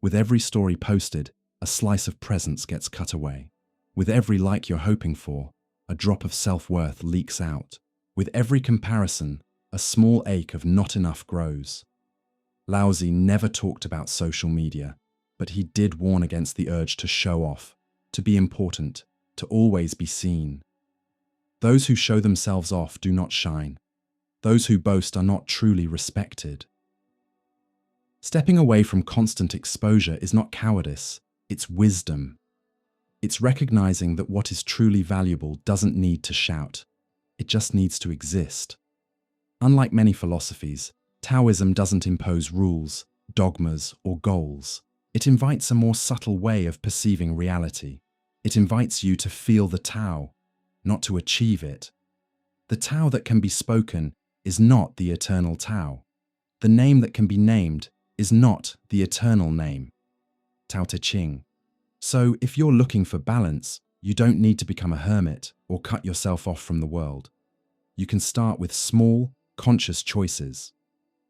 Speaker 1: With every story posted, a slice of presence gets cut away. With every like you're hoping for, a drop of self-worth leaks out. With every comparison, a small ache of not enough grows. Laozi never talked about social media, but he did warn against the urge to show off, to be important, to always be seen. Those who show themselves off do not shine. Those who boast are not truly respected. Stepping away from constant exposure is not cowardice, it's wisdom. It's recognizing that what is truly valuable doesn't need to shout. It just needs to exist. Unlike many philosophies, Taoism doesn't impose rules, dogmas, or goals. It invites a more subtle way of perceiving reality. It invites you to feel the Tao, not to achieve it. The Tao that can be spoken is not the eternal Tao. The name that can be named is not the eternal name. Tao Te Ching. So if you're looking for balance, you don't need to become a hermit or cut yourself off from the world. You can start with small, conscious choices.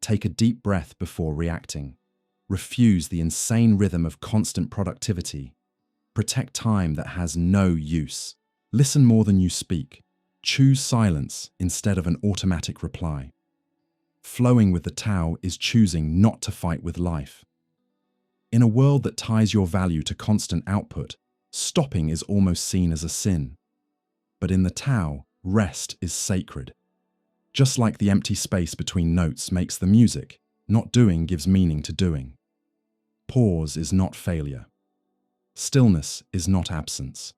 Speaker 1: Take a deep breath before reacting. Refuse the insane rhythm of constant productivity. Protect time that has no use. Listen more than you speak. Choose silence instead of an automatic reply. Flowing with the Tao is choosing not to fight with life. In a world that ties your value to constant output, stopping is almost seen as a sin. But in the Tao, rest is sacred. Just like the empty space between notes makes the music, not doing gives meaning to doing. Pause is not failure. Stillness is not absence.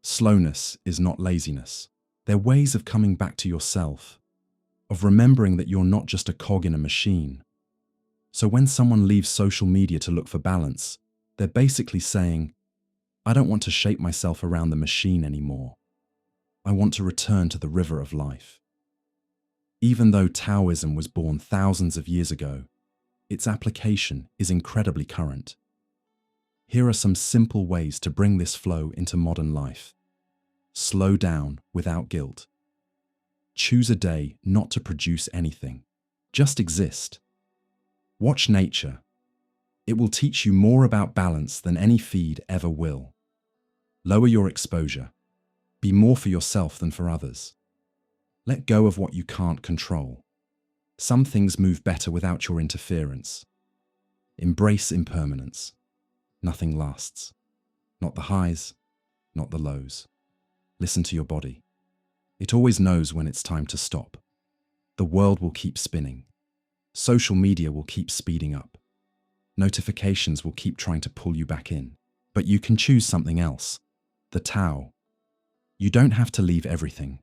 Speaker 1: Slowness is not laziness. They're ways of coming back to yourself, of remembering that you're not just a cog in a machine. So when someone leaves social media to look for balance, they're basically saying, I don't want to shape myself around the machine anymore. I want to return to the river of life. Even though Taoism was born thousands of years ago, its application is incredibly current. Here are some simple ways to bring this flow into modern life. Slow down without guilt. Choose a day not to produce anything. Just exist. Watch nature. It will teach you more about balance than any feed ever will. Lower your exposure. Be more for yourself than for others. Let go of what you can't control. Some things move better without your interference. Embrace impermanence. Nothing lasts. Not the highs, not the lows. Listen to your body. It always knows when it's time to stop. The world will keep spinning. Social media will keep speeding up. Notifications will keep trying to pull you back in. But you can choose something else. The Tao. You don't have to leave everything.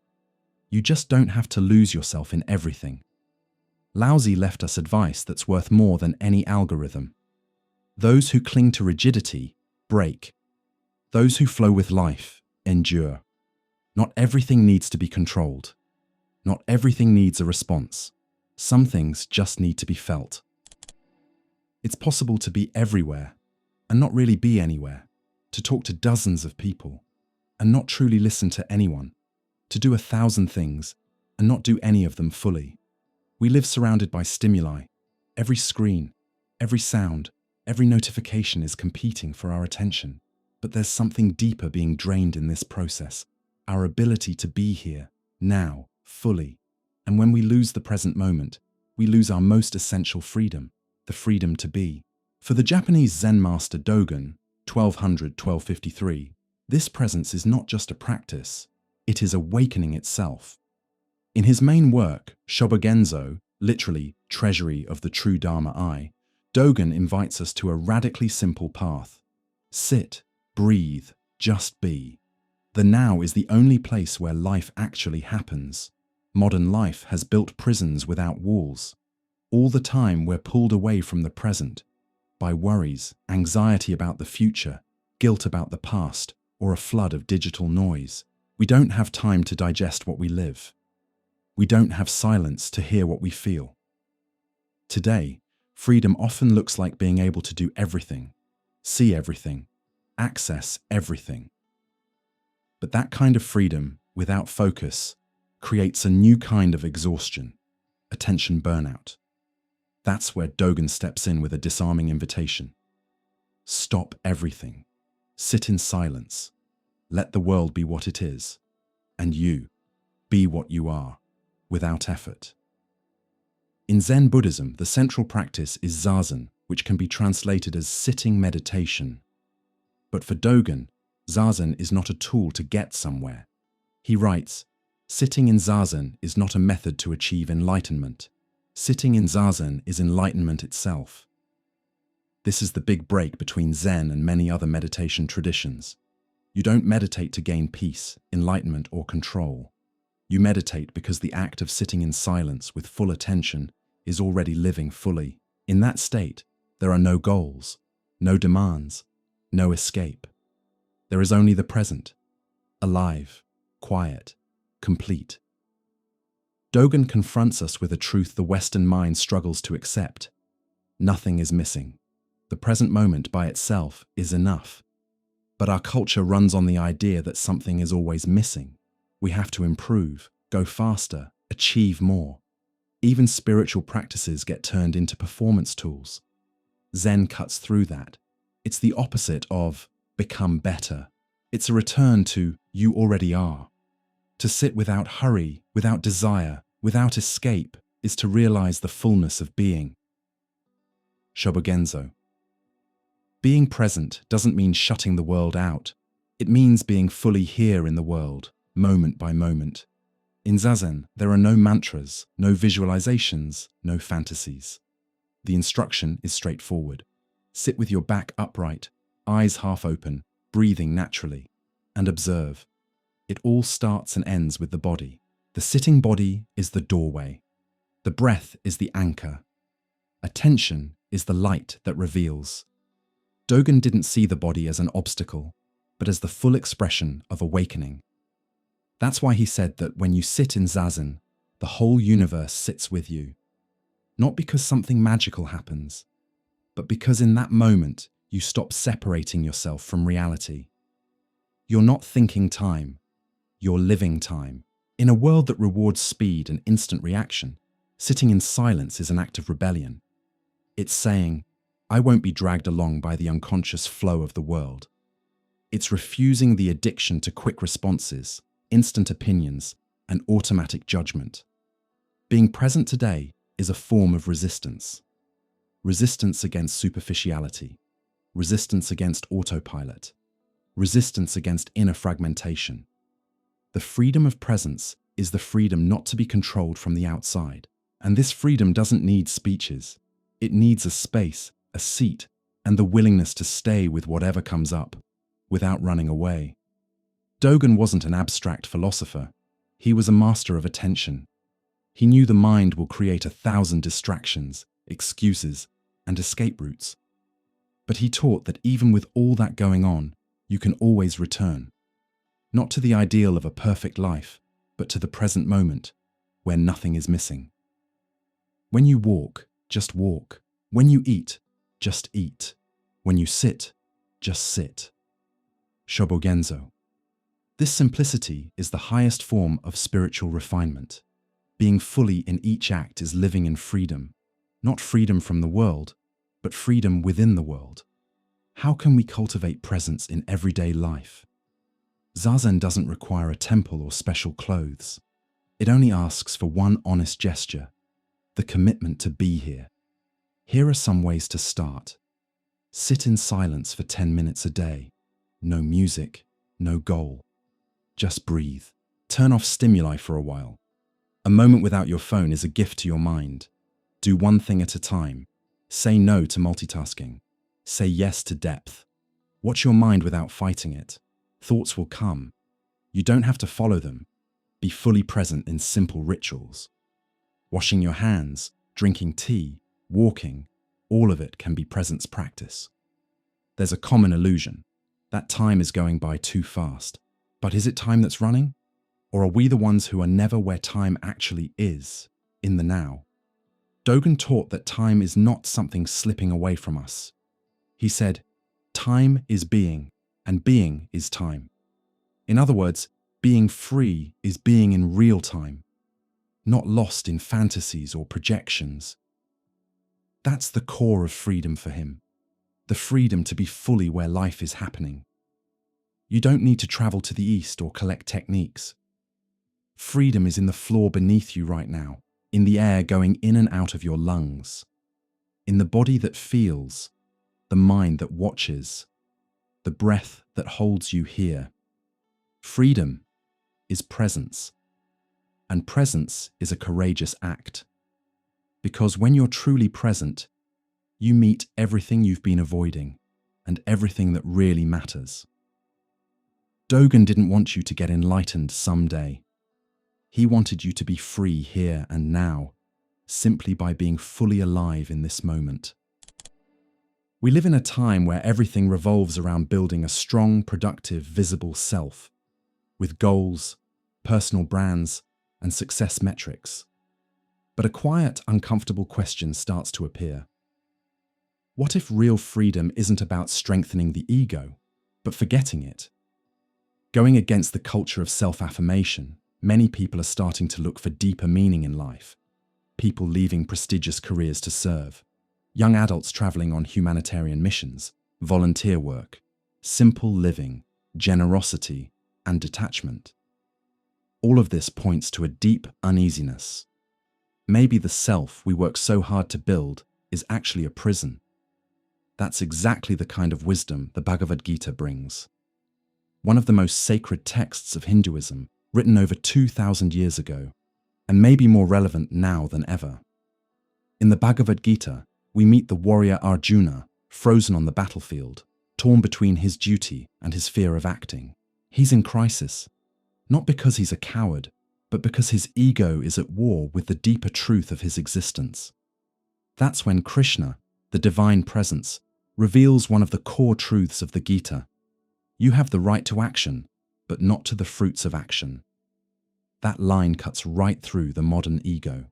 Speaker 1: You just don't have to lose yourself in everything. Laozi left us advice that's worth more than any algorithm. Those who cling to rigidity break. Those who flow with life endure. Not everything needs to be controlled. Not everything needs a response. Some things just need to be felt. It's possible to be everywhere and not really be anywhere, to talk to dozens of people and not truly listen to anyone, to do 1,000 things and not do any of them fully. We live surrounded by stimuli. Every screen, every sound, every notification is competing for our attention. But there's something deeper being drained in this process, our ability to be here, now, fully. And when we lose the present moment, we lose our most essential freedom, the freedom to be. For the Japanese Zen master Dogen, 1200–1253, this presence is not just a practice, it is awakening itself. In his main work, Shobogenzo, literally Treasury of the True Dharma Eye, Dogen invites us to a radically simple path. Sit, breathe, just be. The now is the only place where life actually happens. Modern life has built prisons without walls. All the time we're pulled away from the present by worries, anxiety about the future, guilt about the past, or a flood of digital noise. We don't have time to digest what we live. We don't have silence to hear what we feel. Today, freedom often looks like being able to do everything, see everything, access everything. But that kind of freedom, without focus, creates a new kind of exhaustion, attention burnout. That's where Dogen steps in with a disarming invitation. Stop everything. Sit in silence. Let the world be what it is, and you be what you are, without effort. In Zen Buddhism, the central practice is zazen, which can be translated as sitting meditation. But for Dogen, zazen is not a tool to get somewhere. He writes, "Sitting in zazen is not a method to achieve enlightenment. Sitting in zazen is enlightenment itself." This is the big break between Zen and many other meditation traditions. You don't meditate to gain peace, enlightenment, or control. You meditate because the act of sitting in silence with full attention is already living fully. In that state, there are no goals, no demands, no escape. There is only the present, alive, quiet, complete. Dogen confronts us with a truth the Western mind struggles to accept. Nothing is missing. The present moment by itself is enough. But our culture runs on the idea that something is always missing. We have to improve, go faster, achieve more. Even spiritual practices get turned into performance tools. Zen cuts through that. It's the opposite of become better. It's a return to you already are. To sit without hurry, without desire, without escape, is to realize the fullness of being. Shobogenzo. Being present doesn't mean shutting the world out. It means being fully here in the world, moment by moment. In Zazen, there are no mantras, no visualizations, no fantasies. The instruction is straightforward. Sit with your back upright, eyes half open, breathing naturally, and observe. It all starts and ends with the body. The sitting body is the doorway. The breath is the anchor. Attention is the light that reveals. Dogen didn't see the body as an obstacle, but as the full expression of awakening. That's why he said that when you sit in Zazen, the whole universe sits with you. Not because something magical happens, but because in that moment you stop separating yourself from reality. You're not thinking time, you're living time. In a world that rewards speed and instant reaction, sitting in silence is an act of rebellion. It's saying, I won't be dragged along by the unconscious flow of the world. It's refusing the addiction to quick responses, instant opinions, and automatic judgment. Being present today is a form of resistance. Resistance against superficiality, resistance against autopilot, resistance against inner fragmentation. The freedom of presence is the freedom not to be controlled from the outside. And this freedom doesn't need speeches. It needs a space, a seat, and the willingness to stay with whatever comes up, without running away. Dogen wasn't an abstract philosopher. He was a master of attention. He knew the mind will create 1,000 distractions, excuses, and escape routes. But he taught that even with all that going on, you can always return. Not to the ideal of a perfect life, but to the present moment, where nothing is missing. When you walk, just walk. When you eat, just eat. When you sit, just sit. Shobogenzo. This simplicity is the highest form of spiritual refinement. Being fully in each act is living in freedom, not freedom from the world, but freedom within the world. How can we cultivate presence in everyday life? Zazen doesn't require a temple or special clothes. It only asks for one honest gesture, the commitment to be here. Here are some ways to start. Sit in silence for 10 minutes a day. No music, no goal. Just breathe. Turn off stimuli for a while. A moment without your phone is a gift to your mind. Do one thing at a time. Say no to multitasking. Say yes to depth. Watch your mind without fighting it. Thoughts will come. You don't have to follow them. Be fully present in simple rituals. Washing your hands, drinking tea, walking, all of it can be presence practice. There's a common illusion. That time is going by too fast. But is it time that's running? Or are we the ones who are never where time actually is, in the now? Dogen taught that time is not something slipping away from us. He said, time is being, and being is time. In other words, being free is being in real time, not lost in fantasies or projections. That's the core of freedom for him. the freedom to be fully where life is happening. You don't need to travel to the east or collect techniques. Freedom is in the floor beneath you right now, in the air going in and out of your lungs, in the body that feels, the mind that watches, the breath that holds you here. Freedom is presence, and presence is a courageous act. Because when you're truly present, you meet everything you've been avoiding and everything that really matters. Dogen didn't want you to get enlightened someday. He wanted you to be free here and now, simply by being fully alive in this moment. We live in a time where everything revolves around building a strong, productive, visible self, with goals, personal brands, and success metrics. But a quiet, uncomfortable question starts to appear. What if real freedom isn't about strengthening the ego, but forgetting it? Going against the culture of self-affirmation, many people are starting to look for deeper meaning in life. People leaving prestigious careers to serve, young adults traveling on humanitarian missions, volunteer work, simple living, generosity, and detachment. All of this points to a deep uneasiness. Maybe the self we work so hard to build is actually a prison. That's exactly the kind of wisdom the Bhagavad Gita brings. One of the most sacred texts of Hinduism, written over 2,000 years ago, and maybe more relevant now than ever. In the Bhagavad Gita, we meet the warrior Arjuna, frozen on the battlefield, torn between his duty and his fear of acting. He's in crisis, not because he's a coward, but because his ego is at war with the deeper truth of his existence. That's when Krishna, the divine presence, reveals one of the core truths of the Gita. You have the right to action, but not to the fruits of action. That line cuts right through the modern ego.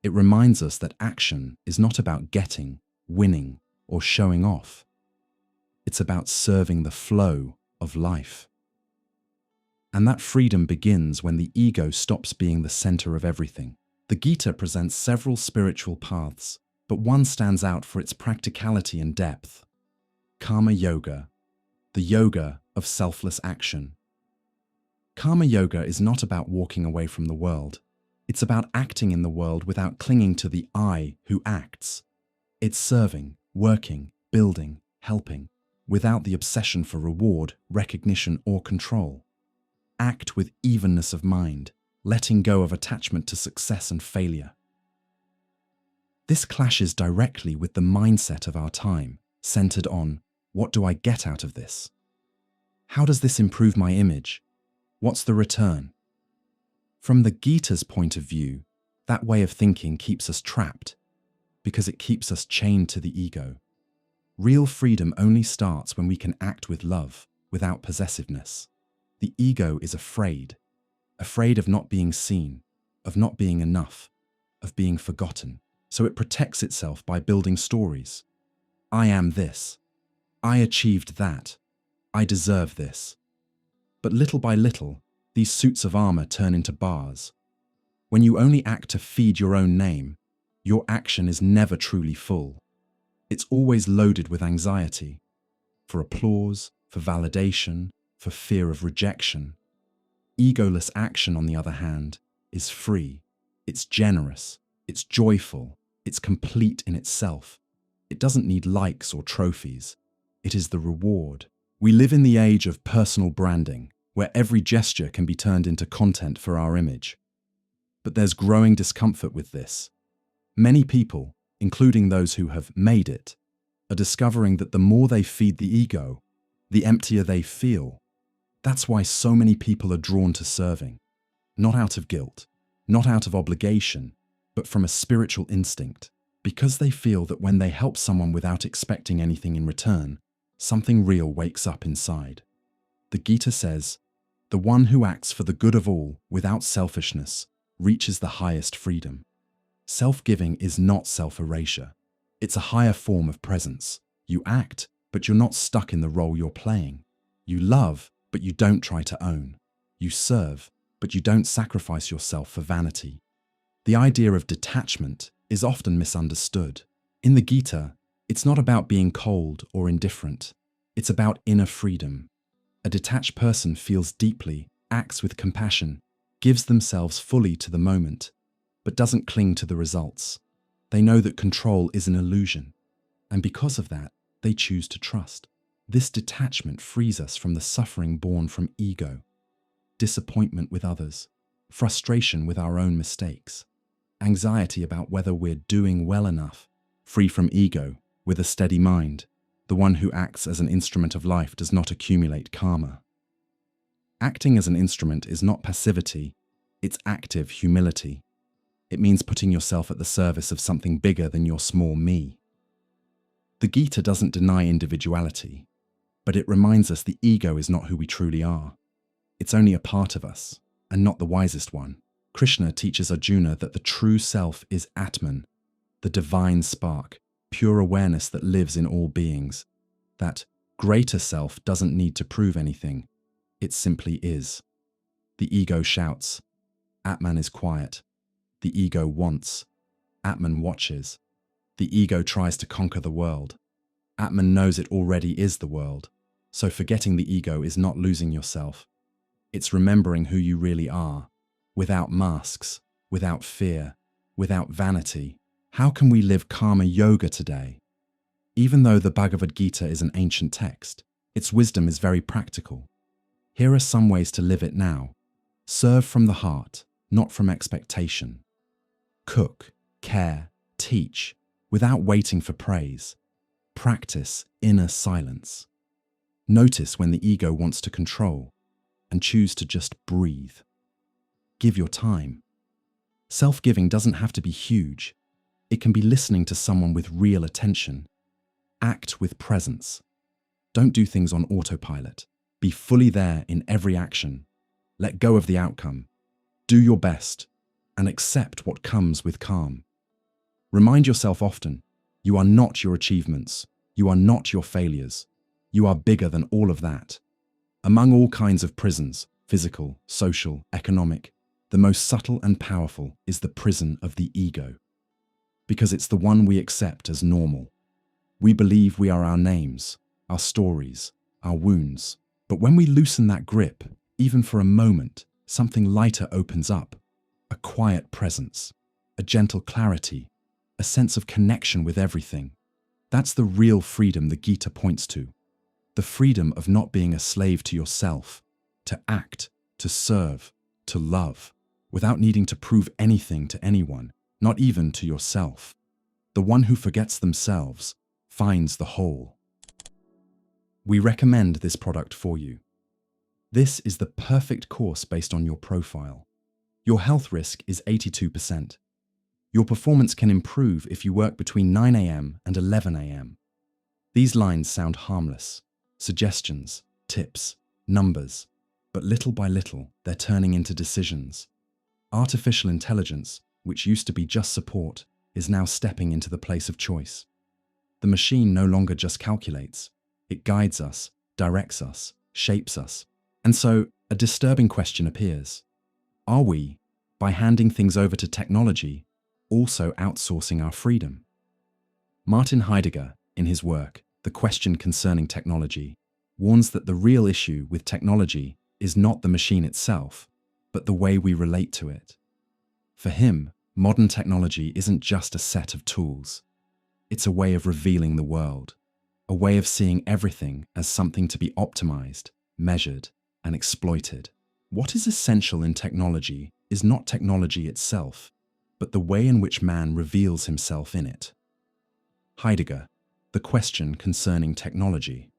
Speaker 1: It reminds us that action is not about getting, winning, or showing off. It's about serving the flow of life. And that freedom begins when the ego stops being the center of everything. The Gita presents several spiritual paths, but one stands out for its practicality and depth. Karma Yoga, the yoga of selfless action. Karma Yoga is not about walking away from the world. It's about acting in the world without clinging to the I who acts. It's serving, working, building, helping, without the obsession for reward, recognition, or control. Act with evenness of mind, letting go of attachment to success and failure. This clashes directly with the mindset of our time, centered on, what do I get out of this? How does this improve my image? What's the return? From the Gita's point of view, that way of thinking keeps us trapped, because it keeps us chained to the ego. Real freedom only starts when we can act with love, without possessiveness. The ego is afraid of not being seen, of not being enough, of being forgotten. So it protects itself by building stories. I am this. I achieved that. I deserve this. But little by little, these suits of armor turn into bars. When you only act to feed your own name, your action is never truly full. It's always loaded with anxiety, for applause, for validation, for fear of rejection. Egoless action, on the other hand, is free. It's generous. It's joyful. It's complete in itself. It doesn't need likes or trophies. It is the reward. We live in the age of personal branding, where every gesture can be turned into content for our image. But there's growing discomfort with this. Many people, including those who have made it, are discovering that the more they feed the ego, the emptier they feel. That's why so many people are drawn to serving, not out of guilt, not out of obligation, but from a spiritual instinct, because they feel that when they help someone without expecting anything in return, something real wakes up inside. The Gita says, "The one who acts for the good of all without selfishness reaches the highest freedom." Self-giving is not self-erasure. It's a higher form of presence. You act, but you're not stuck in the role you're playing. You love, but you don't try to own. You serve, but you don't sacrifice yourself for vanity. The idea of detachment is often misunderstood. In the Gita, It's not about being cold or indifferent. It's about inner freedom. A detached person feels deeply, acts with compassion, gives themselves fully to the moment, but doesn't cling to the results. They know that control is an illusion, and because of that, they choose to trust. This detachment frees us from the suffering born from ego, disappointment with others, frustration with our own mistakes, anxiety about whether we're doing well enough. Free from ego, with a steady mind, the one who acts as an instrument of life does not accumulate karma. Acting as an instrument is not passivity, it's active humility. It means putting yourself at the service of something bigger than your small me. The Gita doesn't deny individuality, but it reminds us the ego is not who we truly are. It's only a part of us, and not the wisest one. Krishna teaches Arjuna that the true self is Atman, the divine spark, pure awareness that lives in all beings. That greater self doesn't need to prove anything, it simply is. The ego shouts, Atman is quiet. The ego wants, Atman watches. The ego tries to conquer the world. Atman knows it already is the world, so forgetting the ego is not losing yourself. It's remembering who you really are, without masks, without fear, without vanity. How can we live karma yoga today? Even though the Bhagavad Gita is an ancient text, its wisdom is very practical. Here are some ways to live it now. Serve from the heart, not from expectation. Cook, care, teach, without waiting for praise. Practice inner silence. Notice when the ego wants to control, and choose to just breathe. Give your time. Self-giving doesn't have to be huge. It can be listening to someone with real attention. Act with presence. Don't do things on autopilot. Be fully there in every action. Let go of the outcome. Do your best, and accept what comes with calm. Remind yourself often, you are not your achievements. You are not your failures. You are bigger than all of that. Among all kinds of prisons, physical, social, economic, the most subtle and powerful is the prison of the ego. Because it's the one we accept as normal. We believe we are our names, our stories, our wounds. But when we loosen that grip, even for a moment, something lighter opens up. A quiet presence, a gentle clarity, a sense of connection with everything. That's the real freedom the Gita points to. The freedom of not being a slave to yourself, to act, to serve, to love, without needing to prove anything to anyone, not even to yourself. The one who forgets themselves finds the whole. We recommend this product for you. This is the perfect course based on your profile. Your health risk is 82%. Your performance can improve if you work between 9 a.m. and 11 a.m. These lines sound harmless. Suggestions, tips, numbers. But little by little, they're turning into decisions. Artificial intelligence, which used to be just support, is now stepping into the place of choice. The machine no longer just calculates. It guides us, directs us, shapes us. And so, a disturbing question appears. Are we, by handing things over to technology, also outsourcing our freedom? Martin Heidegger, in his work, The Question Concerning Technology, warns that the real issue with technology is not the machine itself, but the way we relate to it. For him, modern technology isn't just a set of tools. It's a way of revealing the world, a way of seeing everything as something to be optimized, measured, and exploited. What is essential in technology is not technology itself, but the way in which man reveals himself in it. Heidegger, The Question Concerning Technology.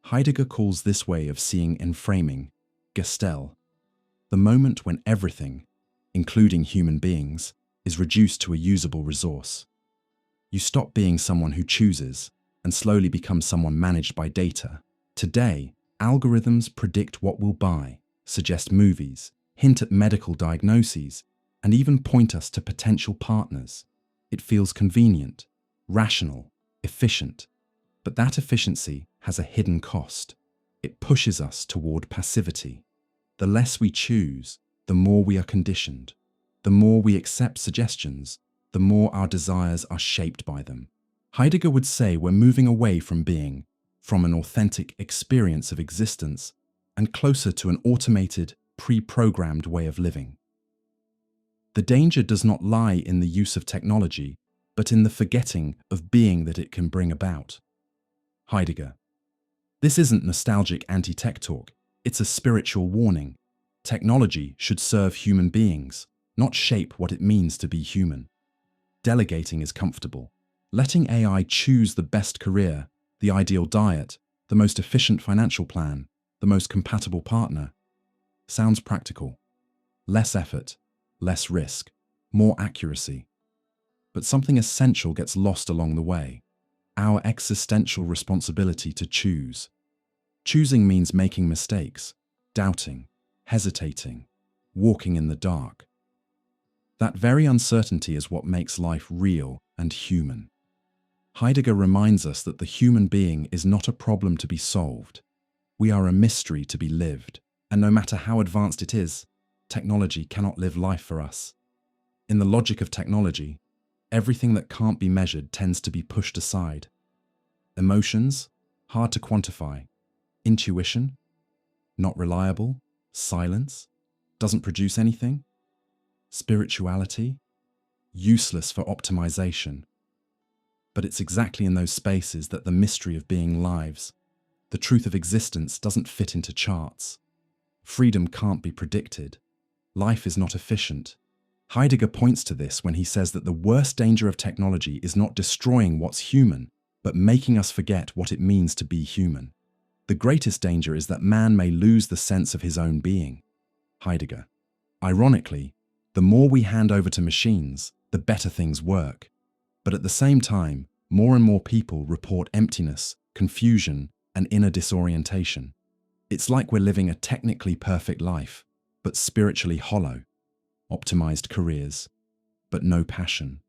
Speaker 1: Heidegger calls this way of seeing enframing, Gestell, the moment when everything, including human beings, is reduced to a usable resource. You stop being someone who chooses and slowly become someone managed by data. Today, algorithms predict what we'll buy, suggest movies, hint at medical diagnoses, and even point us to potential partners. It feels convenient, rational, efficient. But that efficiency has a hidden cost. It pushes us toward passivity. The less we choose, the more we are conditioned. The more we accept suggestions, the more our desires are shaped by them. Heidegger would say we're moving away from being, from an authentic experience of existence, and closer to an automated, pre-programmed way of living. The danger does not lie in the use of technology, but in the forgetting of being that it can bring about. Heidegger. This isn't nostalgic anti-tech talk, it's a spiritual warning. Technology should serve human beings, not shape what it means to be human. Delegating is comfortable. Letting AI choose the best career, the ideal diet, the most efficient financial plan, the most compatible partner, sounds practical. Less effort, less risk, more accuracy. But something essential gets lost along the way. Our existential responsibility to choose. Choosing means making mistakes, doubting, hesitating, walking in the dark. That very uncertainty is what makes life real and human. Heidegger reminds us that the human being is not a problem to be solved. We are a mystery to be lived, and no matter how advanced it is, technology cannot live life for us. In the logic of technology, everything that can't be measured tends to be pushed aside. Emotions, hard to quantify. Intuition, not reliable. Silence, doesn't produce anything. Spirituality, useless for optimization. But it's exactly in those spaces that the mystery of being lives. The truth of existence doesn't fit into charts. Freedom can't be predicted. Life is not efficient. Heidegger points to this when he says that the worst danger of technology is not destroying what's human, but making us forget what it means to be human. The greatest danger is that man may lose the sense of his own being. Heidegger. Ironically, the more we hand over to machines, the better things work. But at the same time, more and more people report emptiness, confusion, and inner disorientation. It's like we're living a technically perfect life, but spiritually hollow. Optimized careers, but no passion.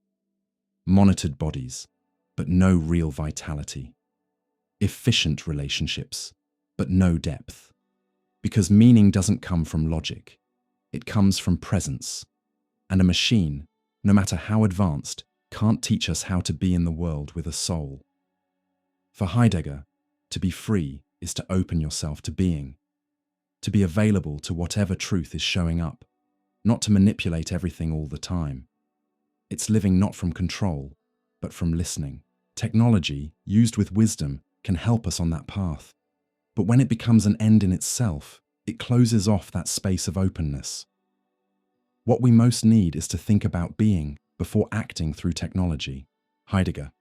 Speaker 1: Monitored bodies, but no real vitality. Efficient relationships, but no depth. Because meaning doesn't come from logic. It comes from presence. And a machine, no matter how advanced, can't teach us how to be in the world with a soul. For Heidegger, to be free is to open yourself to being. To be available to whatever truth is showing up. Not to manipulate everything all the time. It's living not from control, but from listening. Technology, used with wisdom, can help us on that path. But when it becomes an end in itself, it closes off that space of openness. What we most need is to think about being before acting through technology. Heidegger.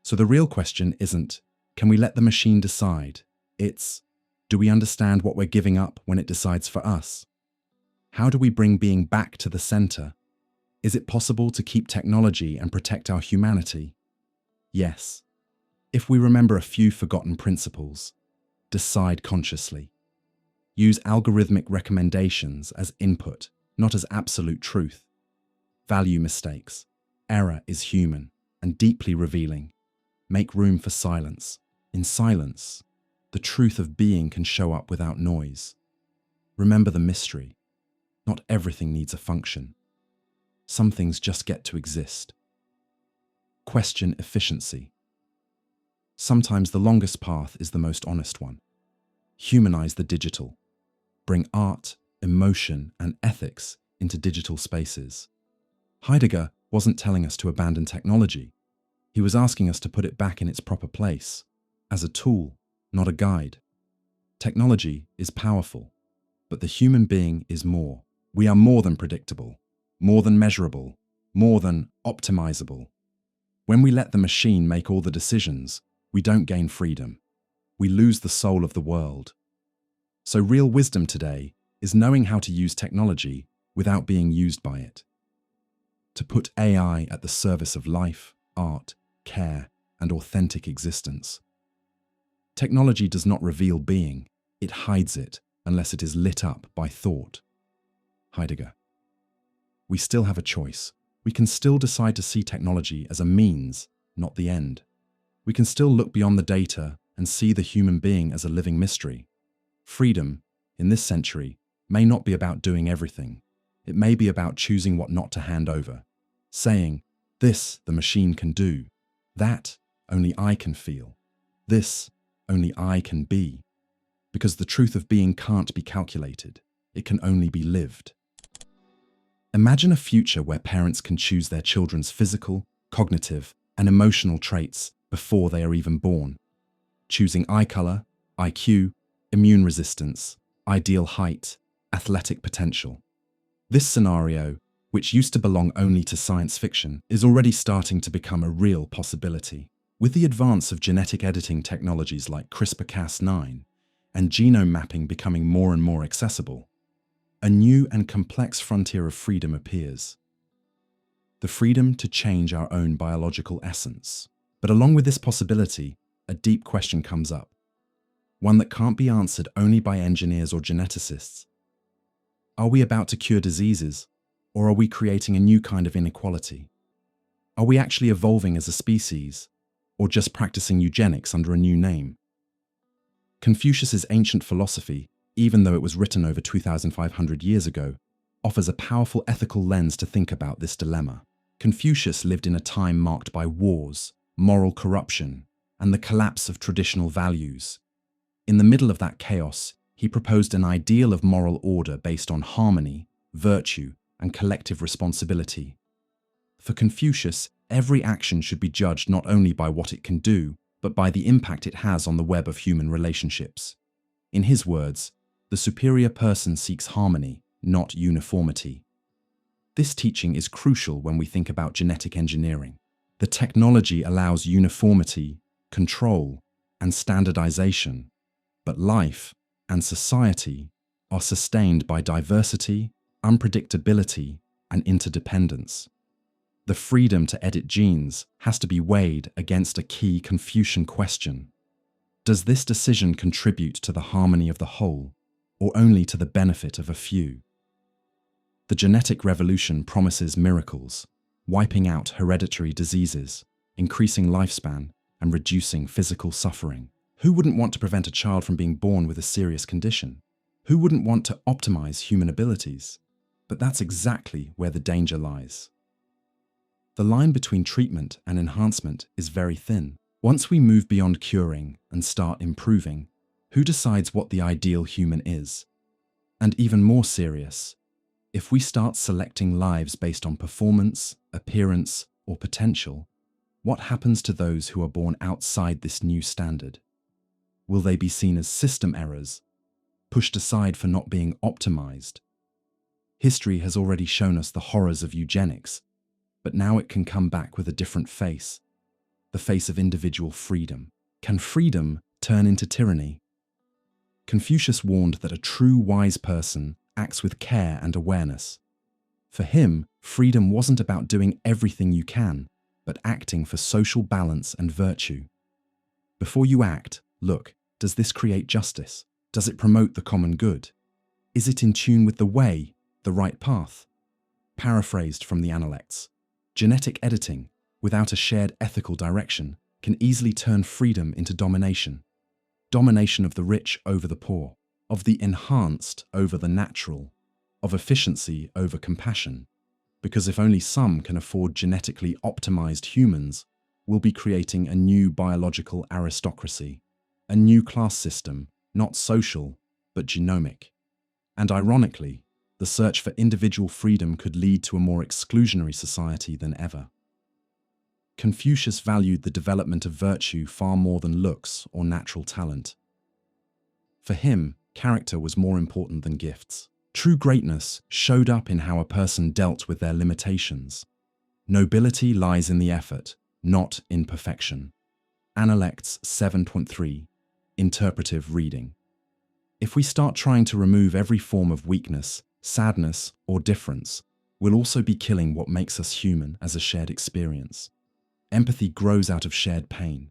Speaker 1: So the real question isn't, can we let the machine decide? It's, do we understand what we're giving up when it decides for us? How do we bring being back to the center? Is it possible to keep technology and protect our humanity? Yes. If we remember a few forgotten principles, decide consciously. Use algorithmic recommendations as input, not as absolute truth. Value mistakes. Error is human and deeply revealing. Make room for silence. In silence, the truth of being can show up without noise. Remember the mystery. Not everything needs a function. Some things just get to exist. Question efficiency. Sometimes the longest path is the most honest one. Humanize the digital. Bring art, emotion, and ethics into digital spaces. Heidegger wasn't telling us to abandon technology. He was asking us to put it back in its proper place, as a tool, not a guide. Technology is powerful, but the human being is more. We are more than predictable, more than measurable, more than optimizable. When we let the machine make all the decisions, we don't gain freedom. We lose the soul of the world. So real wisdom today is knowing how to use technology without being used by it. To put AI at the service of life, art, care, and authentic existence. Technology does not reveal being, it hides it unless it is lit up by thought. Heidegger. We still have a choice. We can still decide to see technology as a means, not the end. We can still look beyond the data and see the human being as a living mystery. Freedom, in this century, may not be about doing everything. It may be about choosing what not to hand over. Saying, this the machine can do, That only I can feel. This only I can be. Because the truth of being can't be calculated. It can only be lived. Imagine a future where parents can choose their children's physical, cognitive, and emotional traits before they are even born, choosing eye color, IQ, immune resistance, ideal height, athletic potential. This scenario, which used to belong only to science fiction, is already starting to become a real possibility. With the advance of genetic editing technologies like CRISPR-Cas9 and genome mapping becoming more and more accessible, a new and complex frontier of freedom appears. The freedom to change our own biological essence. But along with this possibility, a deep question comes up. One that can't be answered only by engineers or geneticists. Are we about to cure diseases, or are we creating a new kind of inequality? Are we actually evolving as a species, or just practicing eugenics under a new name? Confucius's ancient philosophy, even though it was written over 2,500 years ago, offers a powerful ethical lens to think about this dilemma. Confucius lived in a time marked by wars, moral corruption, and the collapse of traditional values. In the middle of that chaos, he proposed an ideal of moral order based on harmony, virtue, and collective responsibility. For Confucius, every action should be judged not only by what it can do, but by the impact it has on the web of human relationships. In his words, the superior person seeks harmony, not uniformity. This teaching is crucial when we think about genetic engineering. The technology allows uniformity, control, and standardization, but life and society are sustained by diversity, unpredictability, and interdependence. The freedom to edit genes has to be weighed against a key Confucian question. Does this decision contribute to the harmony of the whole, or only to the benefit of a few? The genetic revolution promises miracles, wiping out hereditary diseases, increasing lifespan, and reducing physical suffering. Who wouldn't want to prevent a child from being born with a serious condition? Who wouldn't want to optimize human abilities? But that's exactly where the danger lies. The line between treatment and enhancement is very thin. Once we move beyond curing and start improving, who decides what the ideal human is? And even more serious, if we start selecting lives based on performance, appearance, or potential, what happens to those who are born outside this new standard? Will they be seen as system errors, pushed aside for not being optimized? History has already shown us the horrors of eugenics, but now it can come back with a different face, the face of individual freedom. Can freedom turn into tyranny? Confucius warned that a true wise person acts with care and awareness. For him, freedom wasn't about doing everything you can, but acting for social balance and virtue. Before you act, look, does this create justice? Does it promote the common good? Is it in tune with the way, the right path? Paraphrased from the Analects, genetic editing, without a shared ethical direction, can easily turn freedom into domination. Domination of the rich over the poor, of the enhanced over the natural, of efficiency over compassion. Because if only some can afford genetically optimized humans, we'll be creating a new biological aristocracy, a new class system, not social, but genomic. And ironically, the search for individual freedom could lead to a more exclusionary society than ever. Confucius valued the development of virtue far more than looks or natural talent. For him, character was more important than gifts. True greatness showed up in how a person dealt with their limitations. Nobility lies in the effort, not in perfection. Analects 7.3, interpretive reading. If we start trying to remove every form of weakness, sadness, or difference, we'll also be killing what makes us human as a shared experience. Empathy grows out of shared pain.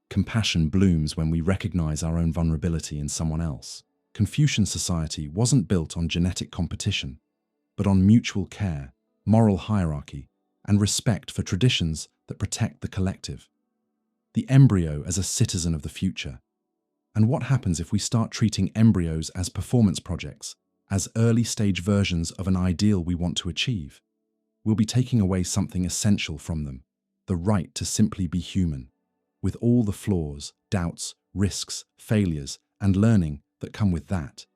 Speaker 1: Compassion blooms when we recognize our own vulnerability in someone else. Confucian society wasn't built on genetic competition, but on mutual care, moral hierarchy, and respect for traditions that protect the collective. The embryo as a citizen of the future. And what happens if we start treating embryos as performance projects, as early-stage versions of an ideal we want to achieve? We'll be taking away something essential from them, the right to simply be human, with all the flaws, doubts, risks, failures, and learning that come with that.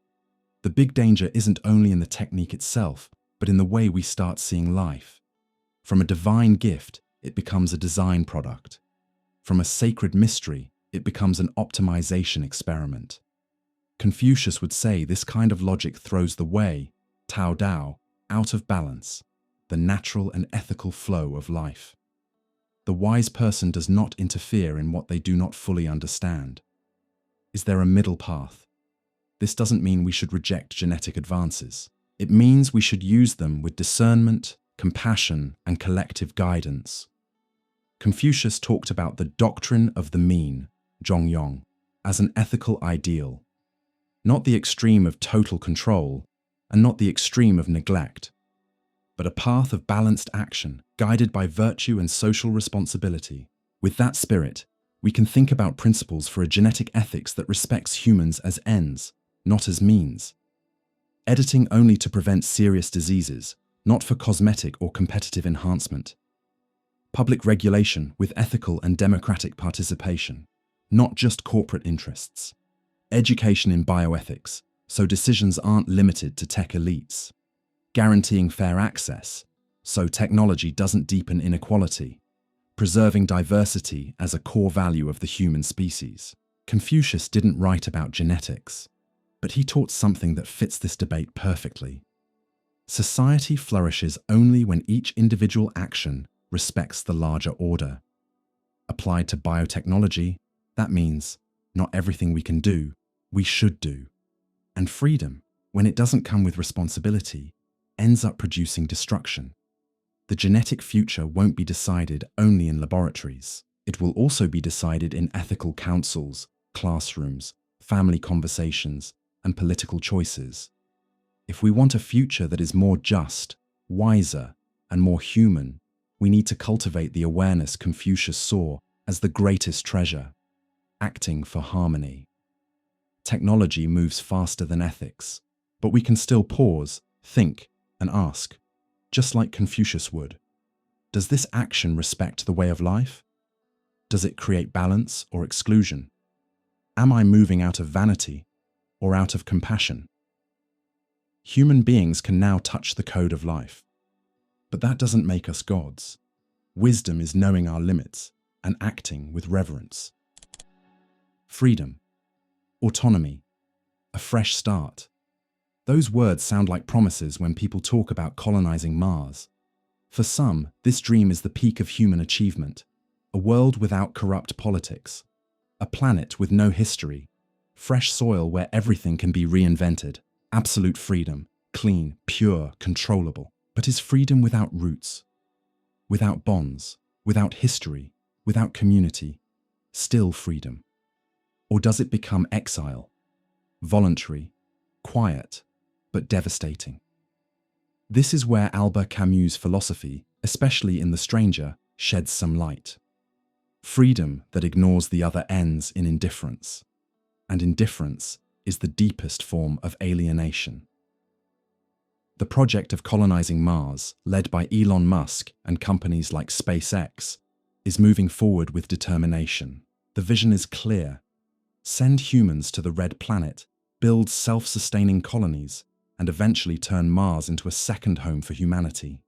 Speaker 1: The big danger isn't only in the technique itself, but in the way we start seeing life. From a divine gift, it becomes a design product. From a sacred mystery, it becomes an optimization experiment. Confucius would say this kind of logic throws the way, Tao Dao, out of balance, the natural and ethical flow of life. The wise person does not interfere in what they do not fully understand. Is there a middle path? This doesn't mean we should reject genetic advances. It means we should use them with discernment, compassion, and collective guidance. Confucius talked about the doctrine of the mean, Zhongyong, as an ethical ideal, not the extreme of total control and not the extreme of neglect, but a path of balanced action guided by virtue and social responsibility. With that spirit, we can think about principles for a genetic ethics that respects humans as ends, not as means. Editing only to prevent serious diseases, not for cosmetic or competitive enhancement. Public regulation with ethical and democratic participation, not just corporate interests. Education in bioethics, so decisions aren't limited to tech elites. Guaranteeing fair access, so technology doesn't deepen inequality. Preserving diversity as a core value of the human species. Confucius didn't write about genetics, but he taught something that fits this debate perfectly. Society flourishes only when each individual action respects the larger order. Applied to biotechnology, that means not everything we can do, we should do. And freedom, when it doesn't come with responsibility, ends up producing destruction. The genetic future won't be decided only in laboratories. It will also be decided in ethical councils, classrooms, family conversations, and political choices. If we want a future that is more just, wiser, and more human, we need to cultivate the awareness Confucius saw as the greatest treasure, acting for harmony. Technology moves faster than ethics, but we can still pause, think, and ask, just like Confucius would. Does this action respect the way of life? Does it create balance or exclusion? Am I moving out of vanity or out of compassion? Human beings can now touch the code of life. But that doesn't make us gods. Wisdom is knowing our limits and acting with reverence. Freedom, autonomy, a fresh start. Those words sound like promises when people talk about colonizing Mars. For some, this dream is the peak of human achievement, a world without corrupt politics, a planet with no history, fresh soil where everything can be reinvented, absolute freedom, clean, pure, controllable. But is freedom without roots, without bonds, without history, without community, still freedom? Or does it become exile, voluntary, quiet, but devastating? This is where Albert Camus' philosophy, especially in The Stranger, sheds some light. Freedom that ignores the other ends in indifference. And indifference is the deepest form of alienation. The project of colonizing Mars, led by Elon Musk and companies like SpaceX, is moving forward with determination. The vision is clear. Send humans to the red planet, build self-sustaining colonies, and eventually turn Mars into a second home for humanity.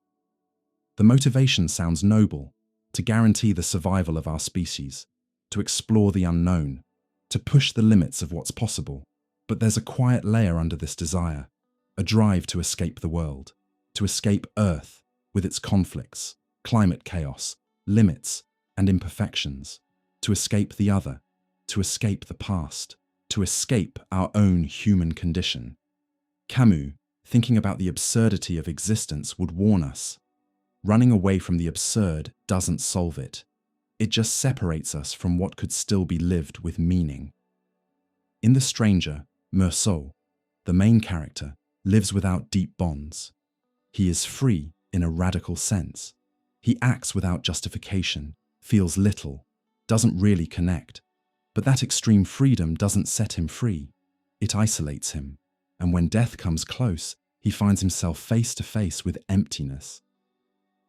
Speaker 1: The motivation sounds noble, to guarantee the survival of our species, to explore the unknown, to push the limits of what's possible. But there's a quiet layer under this desire, a drive to escape the world, to escape Earth with its conflicts, climate chaos, limits, and imperfections, to escape the other, to escape the past, to escape our own human condition. Camus, thinking about the absurdity of existence, would warn us. Running away from the absurd doesn't solve it. It just separates us from what could still be lived with meaning. In The Stranger, Meursault, the main character, lives without deep bonds. He is free in a radical sense. He acts without justification, feels little, doesn't really connect. But that extreme freedom doesn't set him free. It isolates him. And when death comes close, he finds himself face to face with emptiness.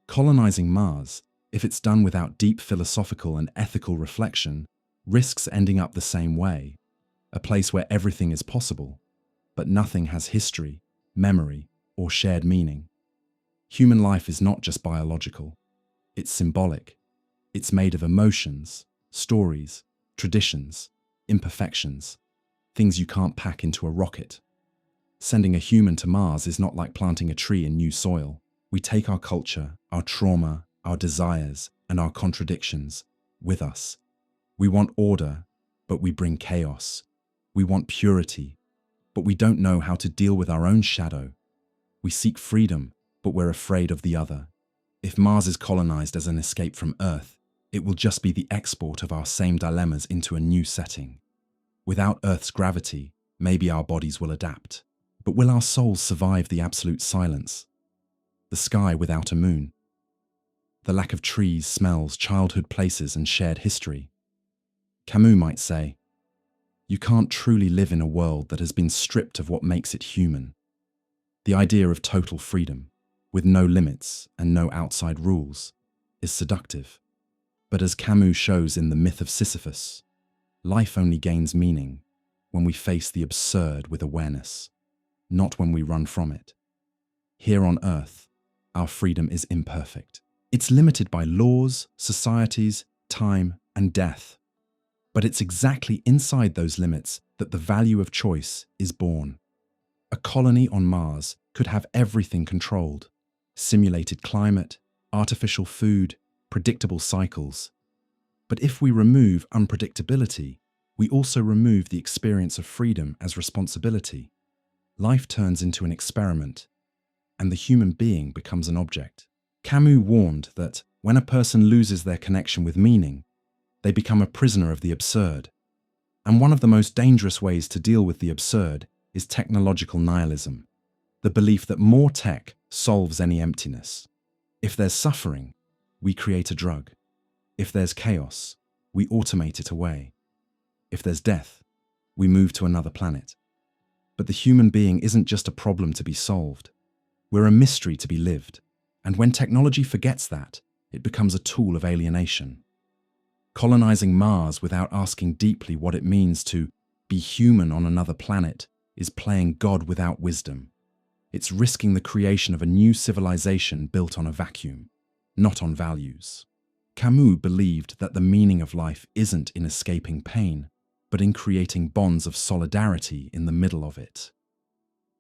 Speaker 1: Colonizing Mars if it's done without deep philosophical and ethical reflection, risks ending up the same way, a place where everything is possible, but nothing has history, memory, or shared meaning. Human life is not just biological, it's symbolic. It's made of emotions, stories, traditions, imperfections, things you can't pack into a rocket. Sending a human to Mars is not like planting a tree in new soil. We take our culture, our trauma, our desires, and our contradictions with us. We want order, but we bring chaos. We want purity, but we don't know how to deal with our own shadow. We seek freedom, but we're afraid of the other. If Mars is colonized as an escape from Earth, it will just be the export of our same dilemmas into a new setting. Without Earth's gravity, maybe our bodies will adapt. But will our souls survive the absolute silence? The sky without a moon? The lack of trees, smells, childhood places, and shared history? Camus might say, "You can't truly live in a world that has been stripped of what makes it human." The idea of total freedom, with no limits and no outside rules, is seductive. But as Camus shows in The Myth of Sisyphus, life only gains meaning when we face the absurd with awareness, not when we run from it. Here on Earth, our freedom is imperfect. It's limited by laws, societies, time, and death. But it's exactly inside those limits that the value of choice is born. A colony on Mars could have everything controlled: simulated climate, artificial food, predictable cycles. But if we remove unpredictability, we also remove the experience of freedom as responsibility. Life turns into an experiment, and the human being becomes an object. Camus warned that when a person loses their connection with meaning, they become a prisoner of the absurd. And one of the most dangerous ways to deal with the absurd is technological nihilism, the belief that more tech solves any emptiness. If there's suffering, we create a drug. If there's chaos, we automate it away. If there's death, we move to another planet. But the human being isn't just a problem to be solved. We're a mystery to be lived. And when technology forgets that, it becomes a tool of alienation. Colonizing Mars without asking deeply what it means to be human on another planet is playing God without wisdom. It's risking the creation of a new civilization built on a vacuum, not on values. Camus believed that the meaning of life isn't in escaping pain, but in creating bonds of solidarity in the middle of it.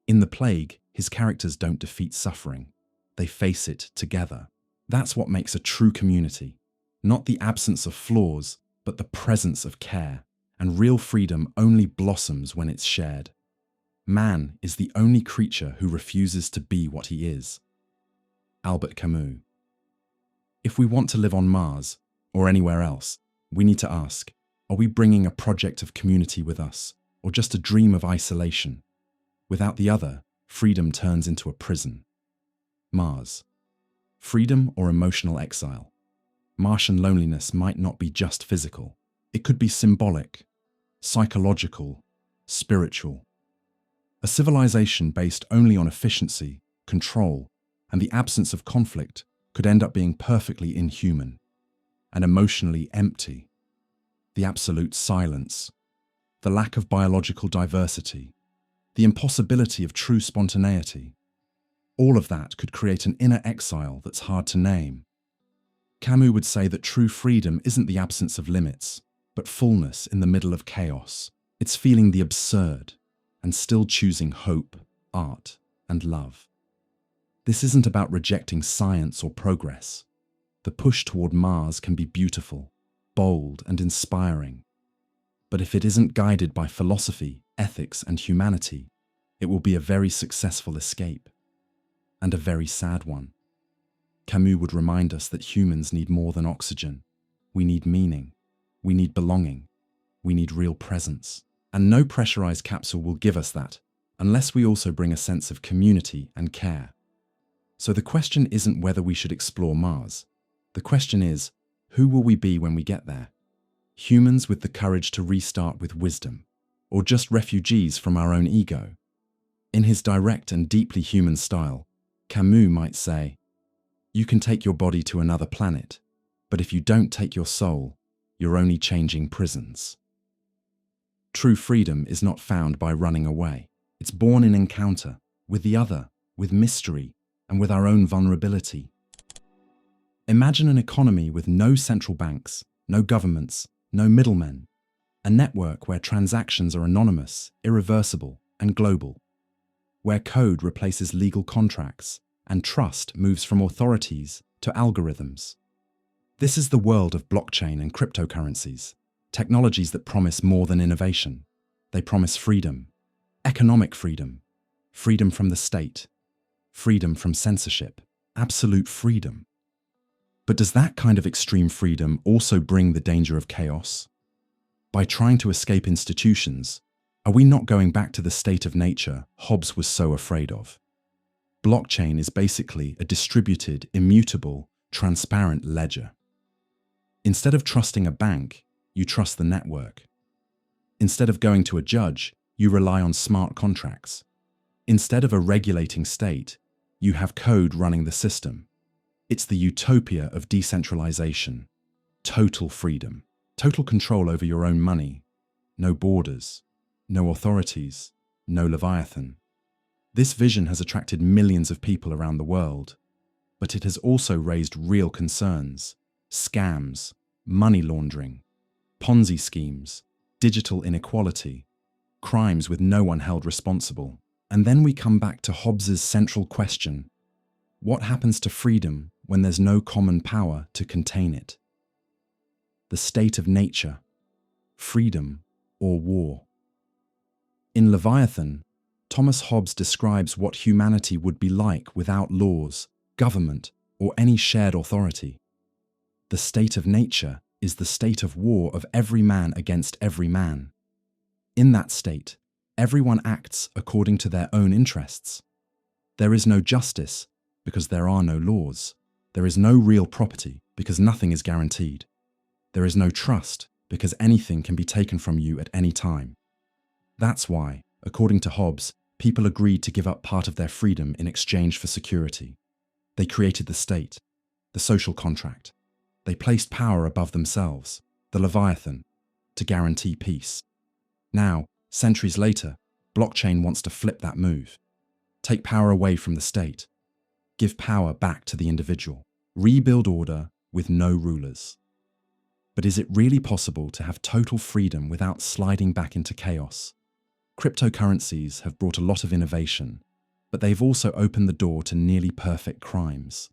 Speaker 1: In The Plague, his characters don't defeat suffering. They face it together. That's what makes a true community. Not the absence of flaws, but the presence of care. And real freedom only blossoms when it's shared. Man is the only creature who refuses to be what he is. Albert Camus. If we want to live on Mars, or anywhere else, we need to ask, are we bringing a project of community with us, or just a dream of isolation? Without the other, freedom turns into a prison. Mars. Freedom or emotional exile? Martian loneliness might not be just physical. It could be symbolic, psychological, spiritual. A civilization based only on efficiency, control, and the absence of conflict could end up being perfectly inhuman and emotionally empty. The absolute silence, the lack of biological diversity, the impossibility of true spontaneity, all of that could create an inner exile that's hard to name. Camus would say that true freedom isn't the absence of limits, but fullness in the middle of chaos. It's feeling the absurd and still choosing hope, art, and love. This isn't about rejecting science or progress. The push toward Mars can be beautiful, bold, and inspiring. But if it isn't guided by philosophy, ethics, and humanity, it will be a very successful escape, and a very sad one. Camus would remind us that humans need more than oxygen. We need meaning. We need belonging. We need real presence. And no pressurized capsule will give us that, unless we also bring a sense of community and care. So the question isn't whether we should explore Mars. The question is, who will we be when we get there? Humans with the courage to restart with wisdom, or just refugees from our own ego? In his direct and deeply human style, Camus might say, "You can take your body to another planet, But if you don't take your soul, you're only changing prisons. True freedom is not found by running away. It's born in encounter with the other, with mystery, and with our own vulnerability. Imagine an economy with no central banks, no governments, no middlemen, a network where transactions are anonymous, irreversible, and global, where code replaces legal contracts and trust moves from authorities to algorithms. This is the world of blockchain and cryptocurrencies, technologies that promise more than innovation. They promise freedom, economic freedom, freedom from the state, freedom from censorship, absolute freedom. But does that kind of extreme freedom also bring the danger of chaos? By trying to escape institutions, are we not going back to the state of nature Hobbes was so afraid of? Blockchain is basically a distributed, immutable, transparent ledger. Instead of trusting a bank, you trust the network. Instead of going to a judge, you rely on smart contracts. Instead of a regulating state, you have code running the system. It's the utopia of decentralization, total freedom, total control over your own money, no borders, no authorities, no Leviathan. This vision has attracted millions of people around the world, but it has also raised real concerns: scams, money laundering, Ponzi schemes, digital inequality, crimes with no one held responsible. And then we come back to Hobbes's central question: what happens to freedom when there's no common power to contain it? The state of nature, freedom or war. In Leviathan, Thomas Hobbes describes what humanity would be like without laws, government, or any shared authority. The state of nature is the state of war of every man against every man. In that state, everyone acts according to their own interests. There is no justice because there are no laws. There is no real property because nothing is guaranteed. There is no trust because anything can be taken from you at any time. That's why, according to Hobbes, people agreed to give up part of their freedom in exchange for security. They created the state, the social contract. They placed power above themselves, the Leviathan, to guarantee peace. Now, centuries later, blockchain wants to flip that move. Take power away from the state. Give power back to the individual. Rebuild order with no rulers. But is it really possible to have total freedom without sliding back into chaos? Cryptocurrencies have brought a lot of innovation, but they've also opened the door to nearly perfect crimes.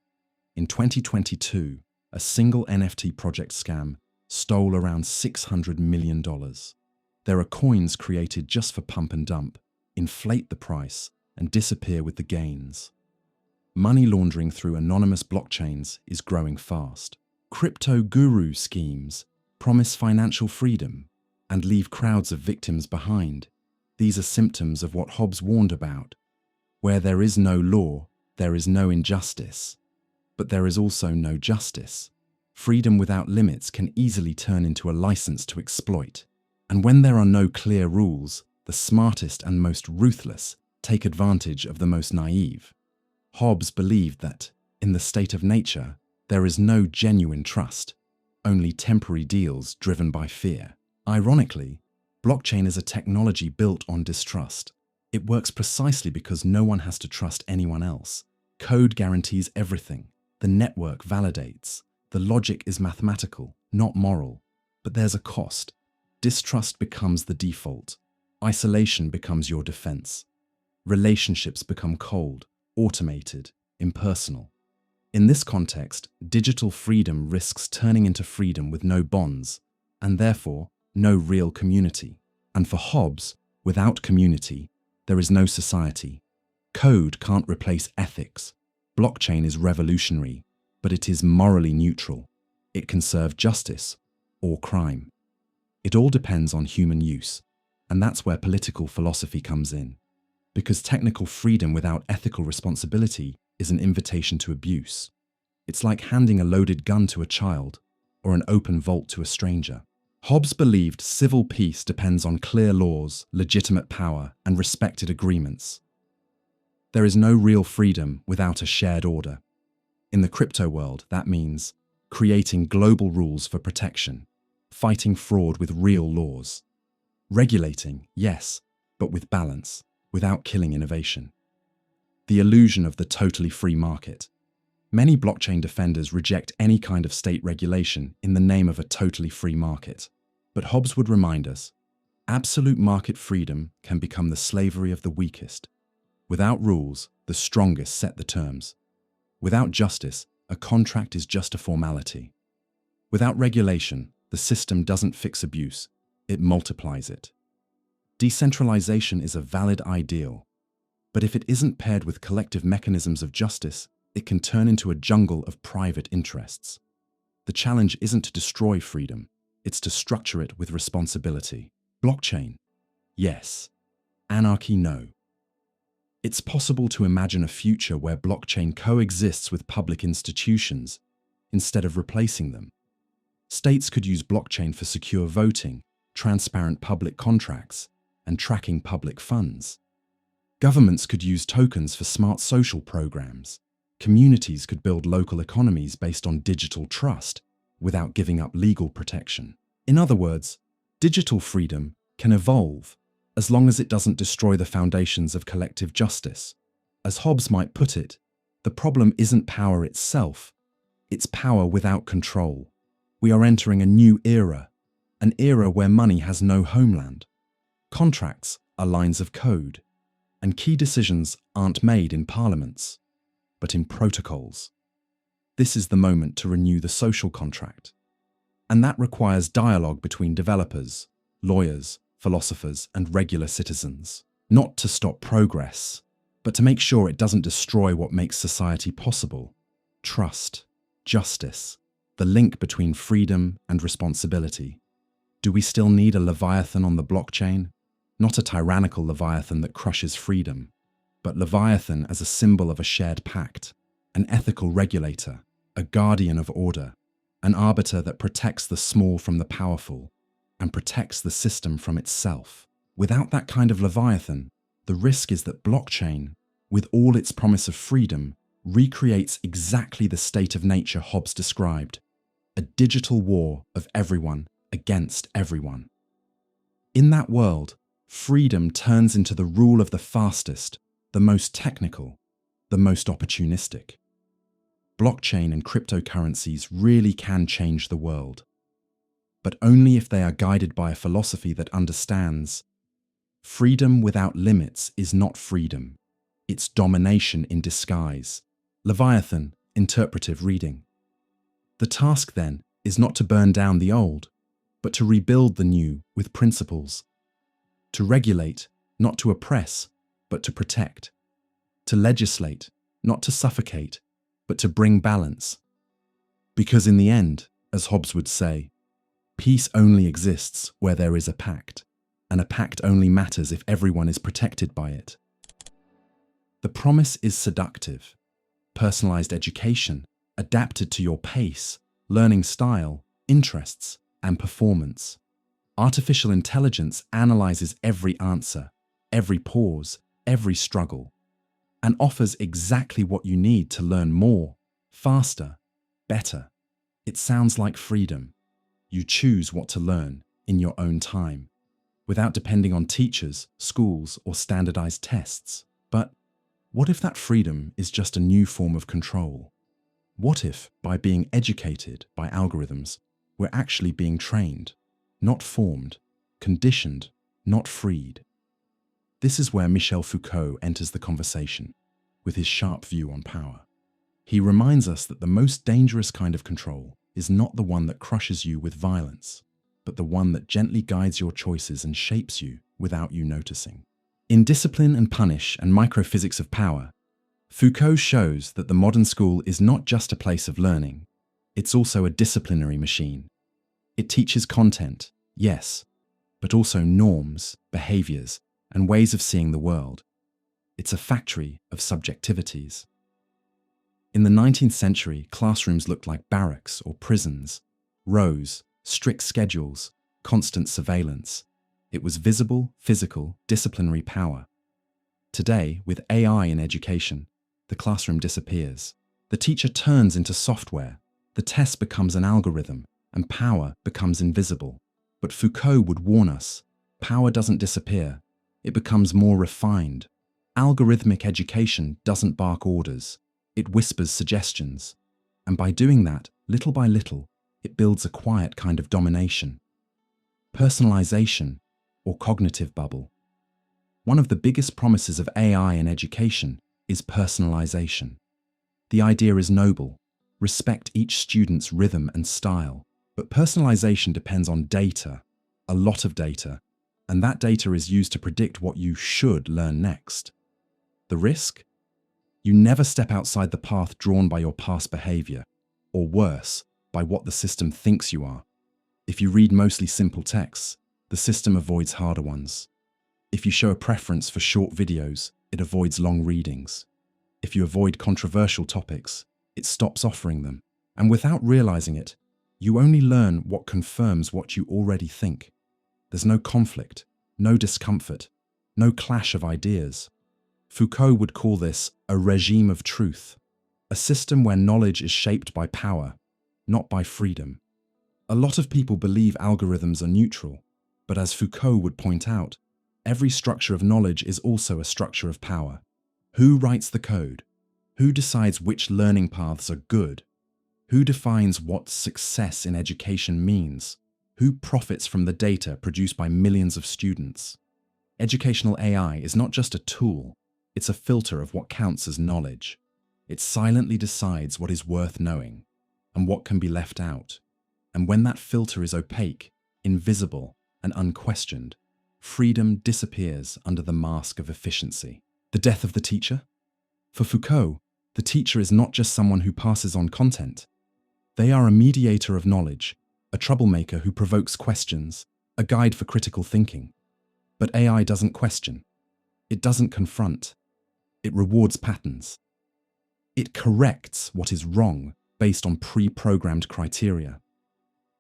Speaker 1: In 2022, a single NFT project scam stole around $600 million. There are coins created just for pump and dump, inflate the price, and disappear with the gains. Money laundering through anonymous blockchains is growing fast. Crypto guru schemes promise financial freedom and leave crowds of victims behind. These are symptoms of what Hobbes warned about. Where there is no law, there is no injustice. But there is also no justice. Freedom without limits can easily turn into a license to exploit. And when there are no clear rules, the smartest and most ruthless take advantage of the most naive. Hobbes believed that, in the state of nature, there is no genuine trust, only temporary deals driven by fear. Ironically, blockchain is a technology built on distrust. It works precisely because no one has to trust anyone else. Code guarantees everything. The network validates. The logic is mathematical, not moral. But there's a cost. Distrust becomes the default. Isolation becomes your defense. Relationships become cold, automated, impersonal. In this context, digital freedom risks turning into freedom with no bonds, and therefore, no real community. And for Hobbes, without community, there is no society. Code can't replace ethics. Blockchain is revolutionary, but it is morally neutral. It can serve justice or crime. It all depends on human use, and that's where political philosophy comes in. Because technical freedom without ethical responsibility is an invitation to abuse. It's like handing a loaded gun to a child or an open vault to a stranger. Hobbes believed civil peace depends on clear laws, legitimate power, and respected agreements. There is no real freedom without a shared order. In the crypto world, that means creating global rules for protection, fighting fraud with real laws. Regulating, yes, but with balance, without killing innovation. The illusion of the totally free market. Many blockchain defenders reject any kind of state regulation in the name of a totally free market. But Hobbes would remind us, absolute market freedom can become the slavery of the weakest. Without rules, the strongest set the terms. Without justice, a contract is just a formality. Without regulation, the system doesn't fix abuse, it multiplies it. Decentralization is a valid ideal, but if it isn't paired with collective mechanisms of justice, it can turn into a jungle of private interests. The challenge isn't to destroy freedom, it's to structure it with responsibility. Blockchain? Yes. Anarchy? No. It's possible to imagine a future where blockchain coexists with public institutions instead of replacing them. States could use blockchain for secure voting, transparent public contracts, and tracking public funds. Governments could use tokens for smart social programs. Communities could build local economies based on digital trust without giving up legal protection. In other words, digital freedom can evolve as long as it doesn't destroy the foundations of collective justice. As Hobbes might put it, the problem isn't power itself, it's power without control. We are entering a new era, an era where money has no homeland. Contracts are lines of code, and key decisions aren't made in parliaments, but in protocols. This is the moment to renew the social contract. And that requires dialogue between developers, lawyers, philosophers, and regular citizens. Not to stop progress, but to make sure it doesn't destroy what makes society possible. Trust, justice, the link between freedom and responsibility. Do we still need a Leviathan on the blockchain? Not a tyrannical Leviathan that crushes freedom, but Leviathan as a symbol of a shared pact, an ethical regulator, a guardian of order, an arbiter that protects the small from the powerful and protects the system from itself. Without that kind of Leviathan, the risk is that blockchain, with all its promise of freedom, recreates exactly the state of nature Hobbes described, a digital war of everyone against everyone. In that world, freedom turns into the rule of the fastest, the most technical, the most opportunistic. Blockchain and cryptocurrencies really can change the world, but only if they are guided by a philosophy that understands freedom without limits is not freedom, it's domination in disguise. Leviathan, interpretive reading. The task, then, is not to burn down the old, but to rebuild the new with principles. To regulate, not to oppress, but to protect. To legislate, not to suffocate, but to bring balance. Because in the end, as Hobbes would say, peace only exists where there is a pact, and a pact only matters if everyone is protected by it. The promise is seductive. Personalized education, adapted to your pace, learning style, interests, and performance. Artificial intelligence analyzes every answer, every pause, every struggle, and offers exactly what you need to learn more, faster, better. It sounds like freedom. You choose what to learn in your own time, without depending on teachers, schools, or standardized tests. But what if that freedom is just a new form of control? What if, by being educated by algorithms, we're actually being trained, not formed, conditioned, not freed? This is where Michel Foucault enters the conversation, with his sharp view on power. He reminds us that the most dangerous kind of control is not the one that crushes you with violence, but the one that gently guides your choices and shapes you without you noticing. In Discipline and Punish and Microphysics of Power, Foucault shows that the modern school is not just a place of learning, it's also a disciplinary machine. It teaches content, yes, but also norms, behaviors, and ways of seeing the world. It's a factory of subjectivities. In the 19th century, classrooms looked like barracks or prisons, rows, strict schedules, constant surveillance. It was visible, physical, disciplinary power. Today, with AI in education, the classroom disappears. The teacher turns into software. The test becomes an algorithm, and power becomes invisible. But Foucault would warn us, power doesn't disappear, it becomes more refined. Algorithmic education doesn't bark orders, it whispers suggestions. And by doing that, little by little, it builds a quiet kind of domination. Personalization, or cognitive bubble. One of the biggest promises of AI in education is personalization. The idea is noble. Respect each student's rhythm and style. But personalization depends on data, a lot of data, and that data is used to predict what you should learn next. The risk? You never step outside the path drawn by your past behavior, or worse, by what the system thinks you are. If you read mostly simple texts, the system avoids harder ones. If you show a preference for short videos, it avoids long readings. If you avoid controversial topics, it stops offering them. And without realizing it, you only learn what confirms what you already think. There's no conflict, no discomfort, no clash of ideas. Foucault would call this a regime of truth, a system where knowledge is shaped by power, not by freedom. A lot of people believe algorithms are neutral, but as Foucault would point out, every structure of knowledge is also a structure of power. Who writes the code? Who decides which learning paths are good? Who defines what success in education means? Who profits from the data produced by millions of students? Educational AI is not just a tool, it's a filter of what counts as knowledge. It silently decides what is worth knowing and what can be left out. And when that filter is opaque, invisible, and unquestioned, freedom disappears under the mask of efficiency. The death of the teacher? For Foucault, the teacher is not just someone who passes on content. They are a mediator of knowledge, a troublemaker who provokes questions, a guide for critical thinking. But AI doesn't question. It doesn't confront. It rewards patterns. It corrects what is wrong based on pre-programmed criteria.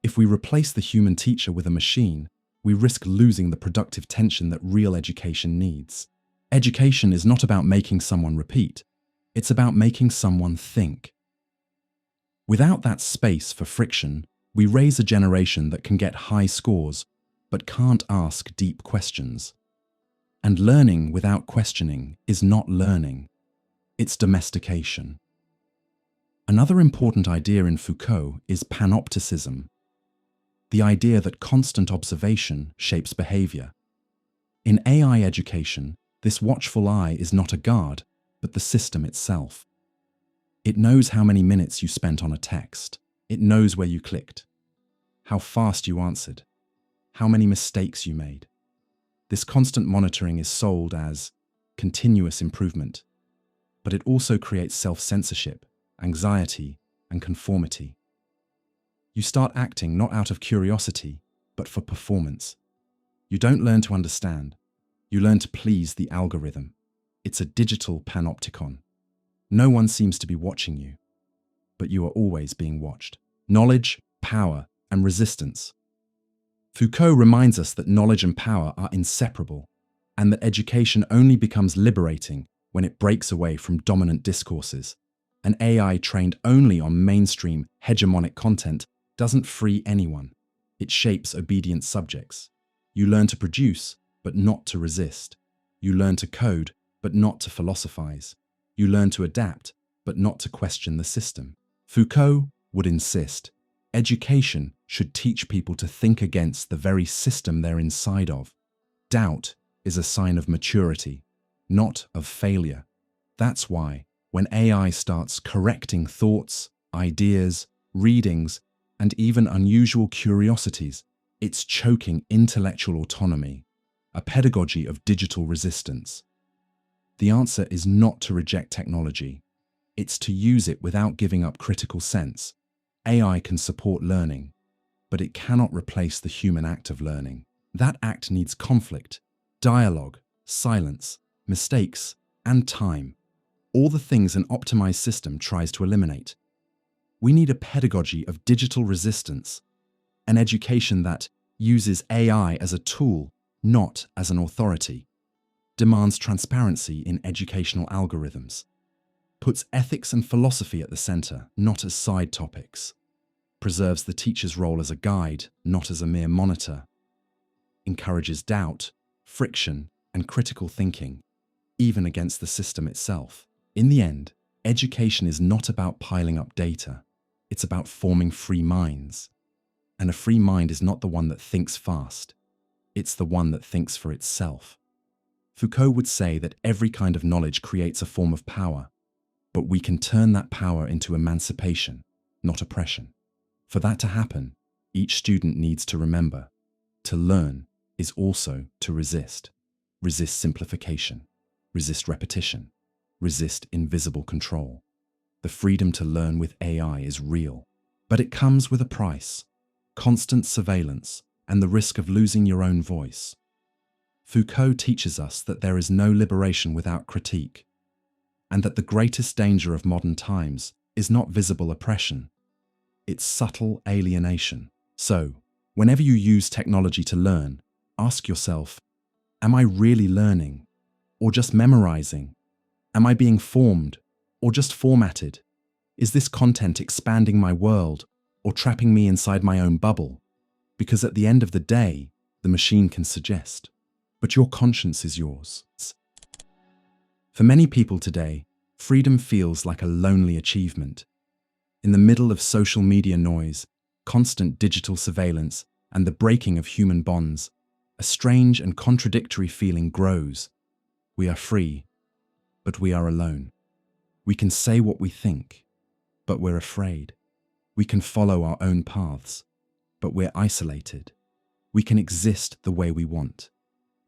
Speaker 1: If we replace the human teacher with a machine, we risk losing the productive tension that real education needs. Education is not about making someone repeat. It's about making someone think. Without that space for friction, we raise a generation that can get high scores, but can't ask deep questions. And learning without questioning is not learning. It's domestication. Another important idea in Foucault is panopticism, the idea that constant observation shapes behavior. In AI education, this watchful eye is not a guard, but the system itself. It knows how many minutes you spent on a text. It knows where you clicked, how fast you answered, how many mistakes you made. This constant monitoring is sold as continuous improvement, but it also creates self-censorship, anxiety, and conformity. You start acting not out of curiosity, but for performance. You don't learn to understand. You learn to please the algorithm. It's a digital panopticon. No one seems to be watching you, but you are always being watched. Knowledge, power, and resistance. Foucault reminds us that knowledge and power are inseparable, and that education only becomes liberating when it breaks away from dominant discourses. An AI trained only on mainstream, hegemonic content doesn't free anyone. It shapes obedient subjects. You learn to produce, but not to resist. You learn to code, but not to philosophize. You learn to adapt, but not to question the system. Foucault would insist, education should teach people to think against the very system they're inside of. Doubt is a sign of maturity, not of failure. That's why, when AI starts correcting thoughts, ideas, readings, and even unusual curiosities, it's choking intellectual autonomy, a pedagogy of digital resistance. The answer is not to reject technology. It's to use it without giving up critical sense. AI can support learning, but it cannot replace the human act of learning. That act needs conflict, dialogue, silence, mistakes, and time. All the things an optimized system tries to eliminate. We need a pedagogy of digital resistance, an education that uses AI as a tool, not as an authority, demands transparency in educational algorithms, puts ethics and philosophy at the center, not as side topics. preserves the teacher's role as a guide, not as a mere monitor, encourages doubt, friction, and critical thinking, even against the system itself. In the end, education is not about piling up data. It's about forming free minds. And a free mind is not the one that thinks fast. It's the one that thinks for itself. Foucault would say that every kind of knowledge creates a form of power, but we can turn that power into emancipation, not oppression. For that to happen, each student needs to remember, to learn is also to resist. Resist simplification, resist repetition, resist invisible control. The freedom to learn with AI is real, but it comes with a price, constant surveillance, and the risk of losing your own voice. Foucault teaches us that there is no liberation without critique, and that the greatest danger of modern times is not visible oppression, it's subtle alienation. So, whenever you use technology to learn, ask yourself, am I really learning, or just memorizing? Am I being formed, or just formatted? Is this content expanding my world, or trapping me inside my own bubble? Because at the end of the day, the machine can suggest, but your conscience is yours. For many people today, freedom feels like a lonely achievement. In the middle of social media noise, constant digital surveillance, and the breaking of human bonds, a strange and contradictory feeling grows. We are free, but we are alone. We can say what we think, but we're afraid. We can follow our own paths, but we're isolated. We can exist the way we want,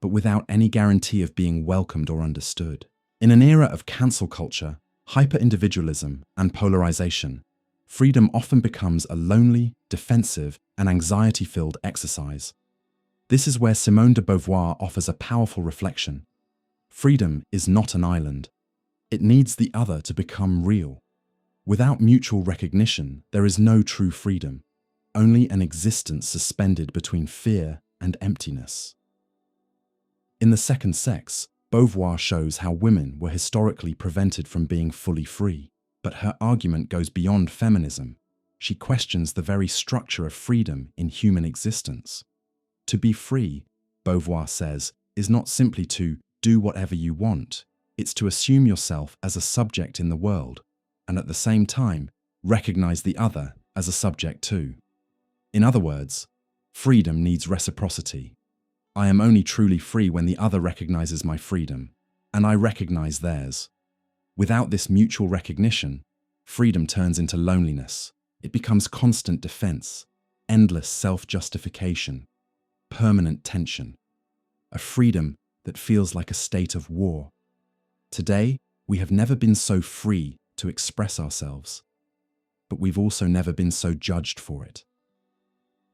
Speaker 1: but without any guarantee of being welcomed or understood. In an era of cancel culture, hyper-individualism, and polarization, freedom often becomes a lonely, defensive, and anxiety-filled exercise. This is where Simone de Beauvoir offers a powerful reflection. Freedom is not an island. It needs the other to become real. Without mutual recognition, there is no true freedom, only an existence suspended between fear and emptiness. In The Second Sex, Beauvoir shows how women were historically prevented from being fully free, but her argument goes beyond feminism. She questions the very structure of freedom in human existence. To be free, Beauvoir says, is not simply to do whatever you want. It's to assume yourself as a subject in the world, and at the same time, recognize the other as a subject too. In other words, freedom needs reciprocity. I am only truly free when the other recognizes my freedom, and I recognize theirs. Without this mutual recognition, freedom turns into loneliness. It becomes constant defense, endless self-justification, permanent tension, a freedom that feels like a state of war. Today, we have never been so free to express ourselves, but we've also never been so judged for it.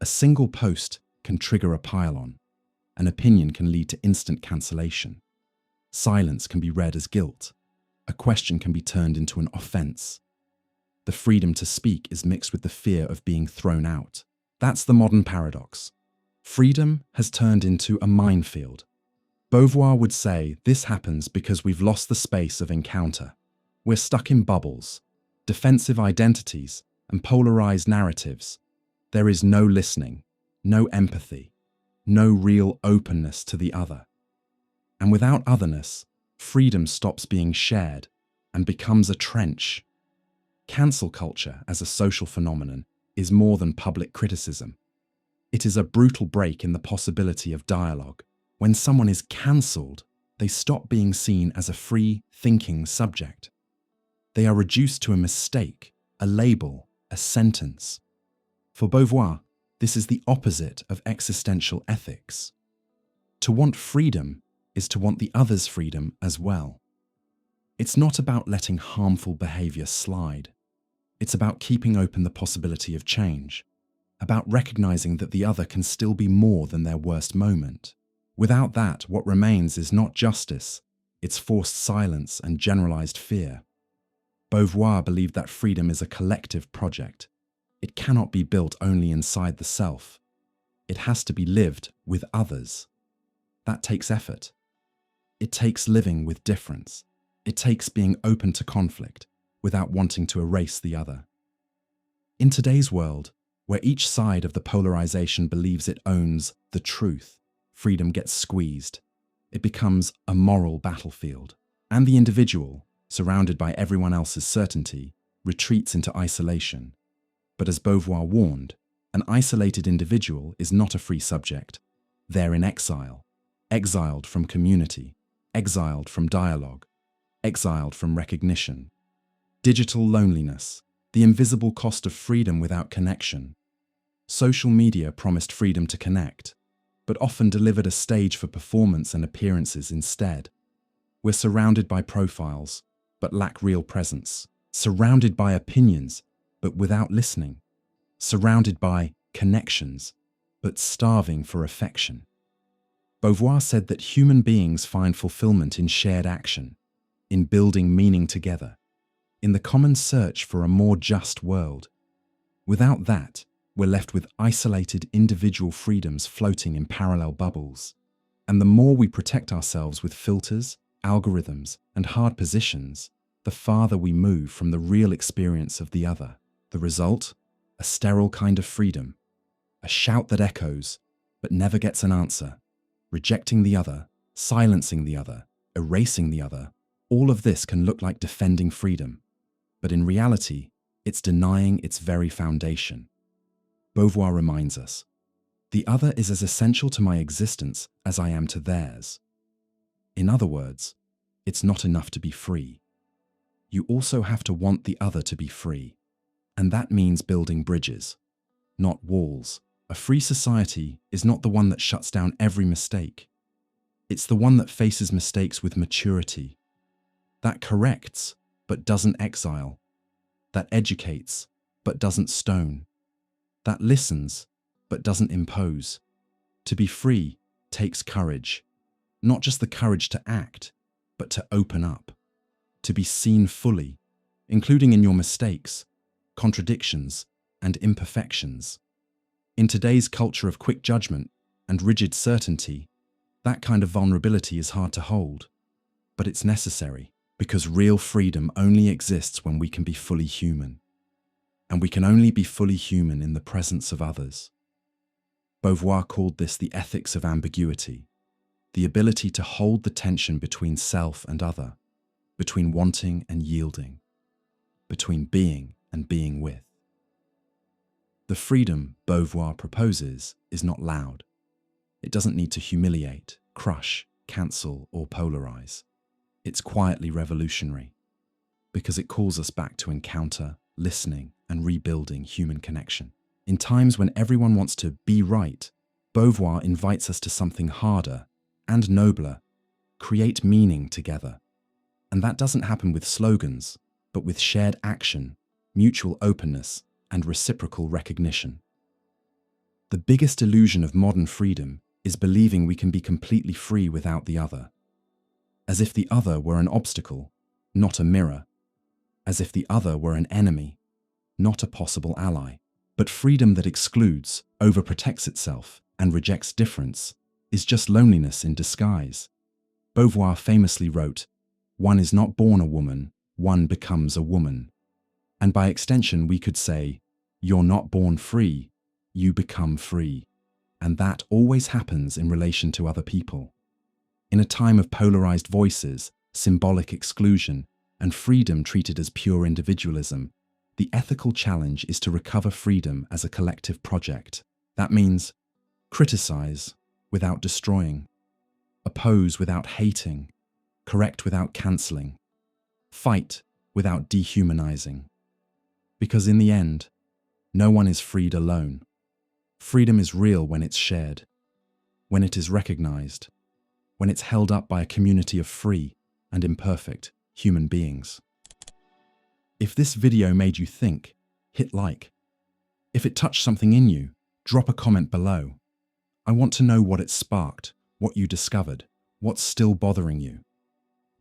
Speaker 1: A single post can trigger a pile-on. An opinion can lead to instant cancellation. Silence can be read as guilt. A question can be turned into an offense. The freedom to speak is mixed with the fear of being thrown out. That's the modern paradox. Freedom has turned into a minefield. Beauvoir would say this happens because we've lost the space of encounter. We're stuck in bubbles, defensive identities, and polarized narratives. There is no listening, no empathy, no real openness to the other. And without otherness, freedom stops being shared and becomes a trench. Cancel culture as a social phenomenon is more than public criticism. It is a brutal break in the possibility of dialogue. When someone is cancelled, they stop being seen as a free, thinking subject. They are reduced to a mistake, a label, a sentence. For Beauvoir, this is the opposite of existential ethics. To want freedom is to want the other's freedom as well. It's not about letting harmful behavior slide. It's about keeping open the possibility of change, about recognizing that the other can still be more than their worst moment. Without that, what remains is not justice, it's forced silence and generalized fear. Beauvoir believed that freedom is a collective project. It cannot be built only inside the self. It has to be lived with others. That takes effort. It takes living with difference. It takes being open to conflict without wanting to erase the other. In today's world, Where each side of the polarization believes it owns the truth, freedom gets squeezed. It becomes a moral battlefield. And the individual, surrounded by everyone else's certainty, retreats into isolation. But as Beauvoir warned, an isolated individual is not a free subject. They're in exile, exiled from community, exiled from dialogue, exiled from recognition. Digital loneliness, the invisible cost of freedom without connection. Social media promised freedom to connect, but often delivered a stage for performance and appearances instead. We're surrounded by profiles, but lack real presence. Surrounded by opinions, but without listening. Surrounded by connections, but starving for affection. Beauvoir said that human beings find fulfillment in shared action, in building meaning together, in the common search for a more just world. Without that, we're left with isolated individual freedoms floating in parallel bubbles. And the more we protect ourselves with filters, algorithms, and hard positions, the farther we move from the real experience of the other. The result? A sterile kind of freedom. A shout that echoes, but never gets an answer. Rejecting the other, silencing the other, erasing the other. All of this can look like defending freedom. But in reality, it's denying its very foundation. Beauvoir reminds us, the other is as essential to my existence as I am to theirs. In other words, it's not enough to be free. You also have to want the other to be free. And that means building bridges, not walls. A free society is not the one that shuts down every mistake. It's the one that faces mistakes with maturity, that corrects but doesn't exile, that educates but doesn't stone, that listens but doesn't impose. To be free takes courage, not just the courage to act, but to open up, to be seen fully, including in your mistakes, contradictions, and imperfections. In today's culture of quick judgment and rigid certainty, that kind of vulnerability is hard to hold. But it's necessary, because real freedom only exists when we can be fully human. And we can only be fully human in the presence of others. Beauvoir called this the ethics of ambiguity, the ability to hold the tension between self and other, between wanting and yielding, between being and being with. The freedom Beauvoir proposes is not loud. It doesn't need to humiliate, crush, cancel, or polarize. It's quietly revolutionary, because it calls us back to encounter, listening, and rebuilding human connection. In times when everyone wants to be right, Beauvoir invites us to something harder and nobler: create meaning together. And that doesn't happen with slogans, but with shared action, mutual openness, and reciprocal recognition. The biggest illusion of modern freedom is believing we can be completely free without the other. As if the other were an obstacle, not a mirror. As if the other were an enemy, not a possible ally. But freedom that excludes, overprotects itself, and rejects difference is just loneliness in disguise. Beauvoir famously wrote, "One is not born a woman, one becomes a woman." And by extension, we could say, you're not born free, you become free. And that always happens in relation to other people. In a time of polarized voices, symbolic exclusion, and freedom treated as pure individualism, the ethical challenge is to recover freedom as a collective project. That means criticize without destroying, oppose without hating, correct without canceling, fight without dehumanizing. Because in the end, no one is freed alone. Freedom is real when it's shared, when it is recognized, when it's held up by a community of free and imperfect human beings. If this video made you think, hit like. If it touched something in you, drop a comment below. I want to know what it sparked, what you discovered, what's still bothering you.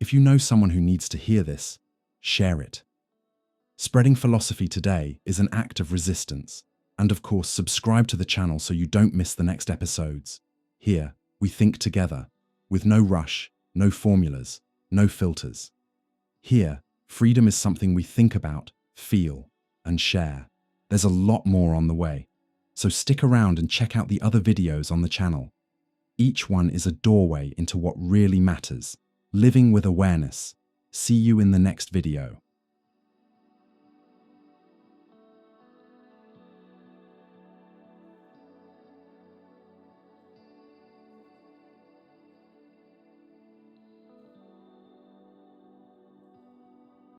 Speaker 1: If you know someone who needs to hear this, share it. Spreading philosophy today is an act of resistance. And of course, subscribe to the channel so you don't miss the next episodes. Here, we think together, with no rush, no formulas, no filters. Here, freedom is something we think about, feel, and share. There's a lot more on the way. So stick around and check out the other videos on the channel. Each one is a doorway into what really matters, living with awareness. See you in the next video.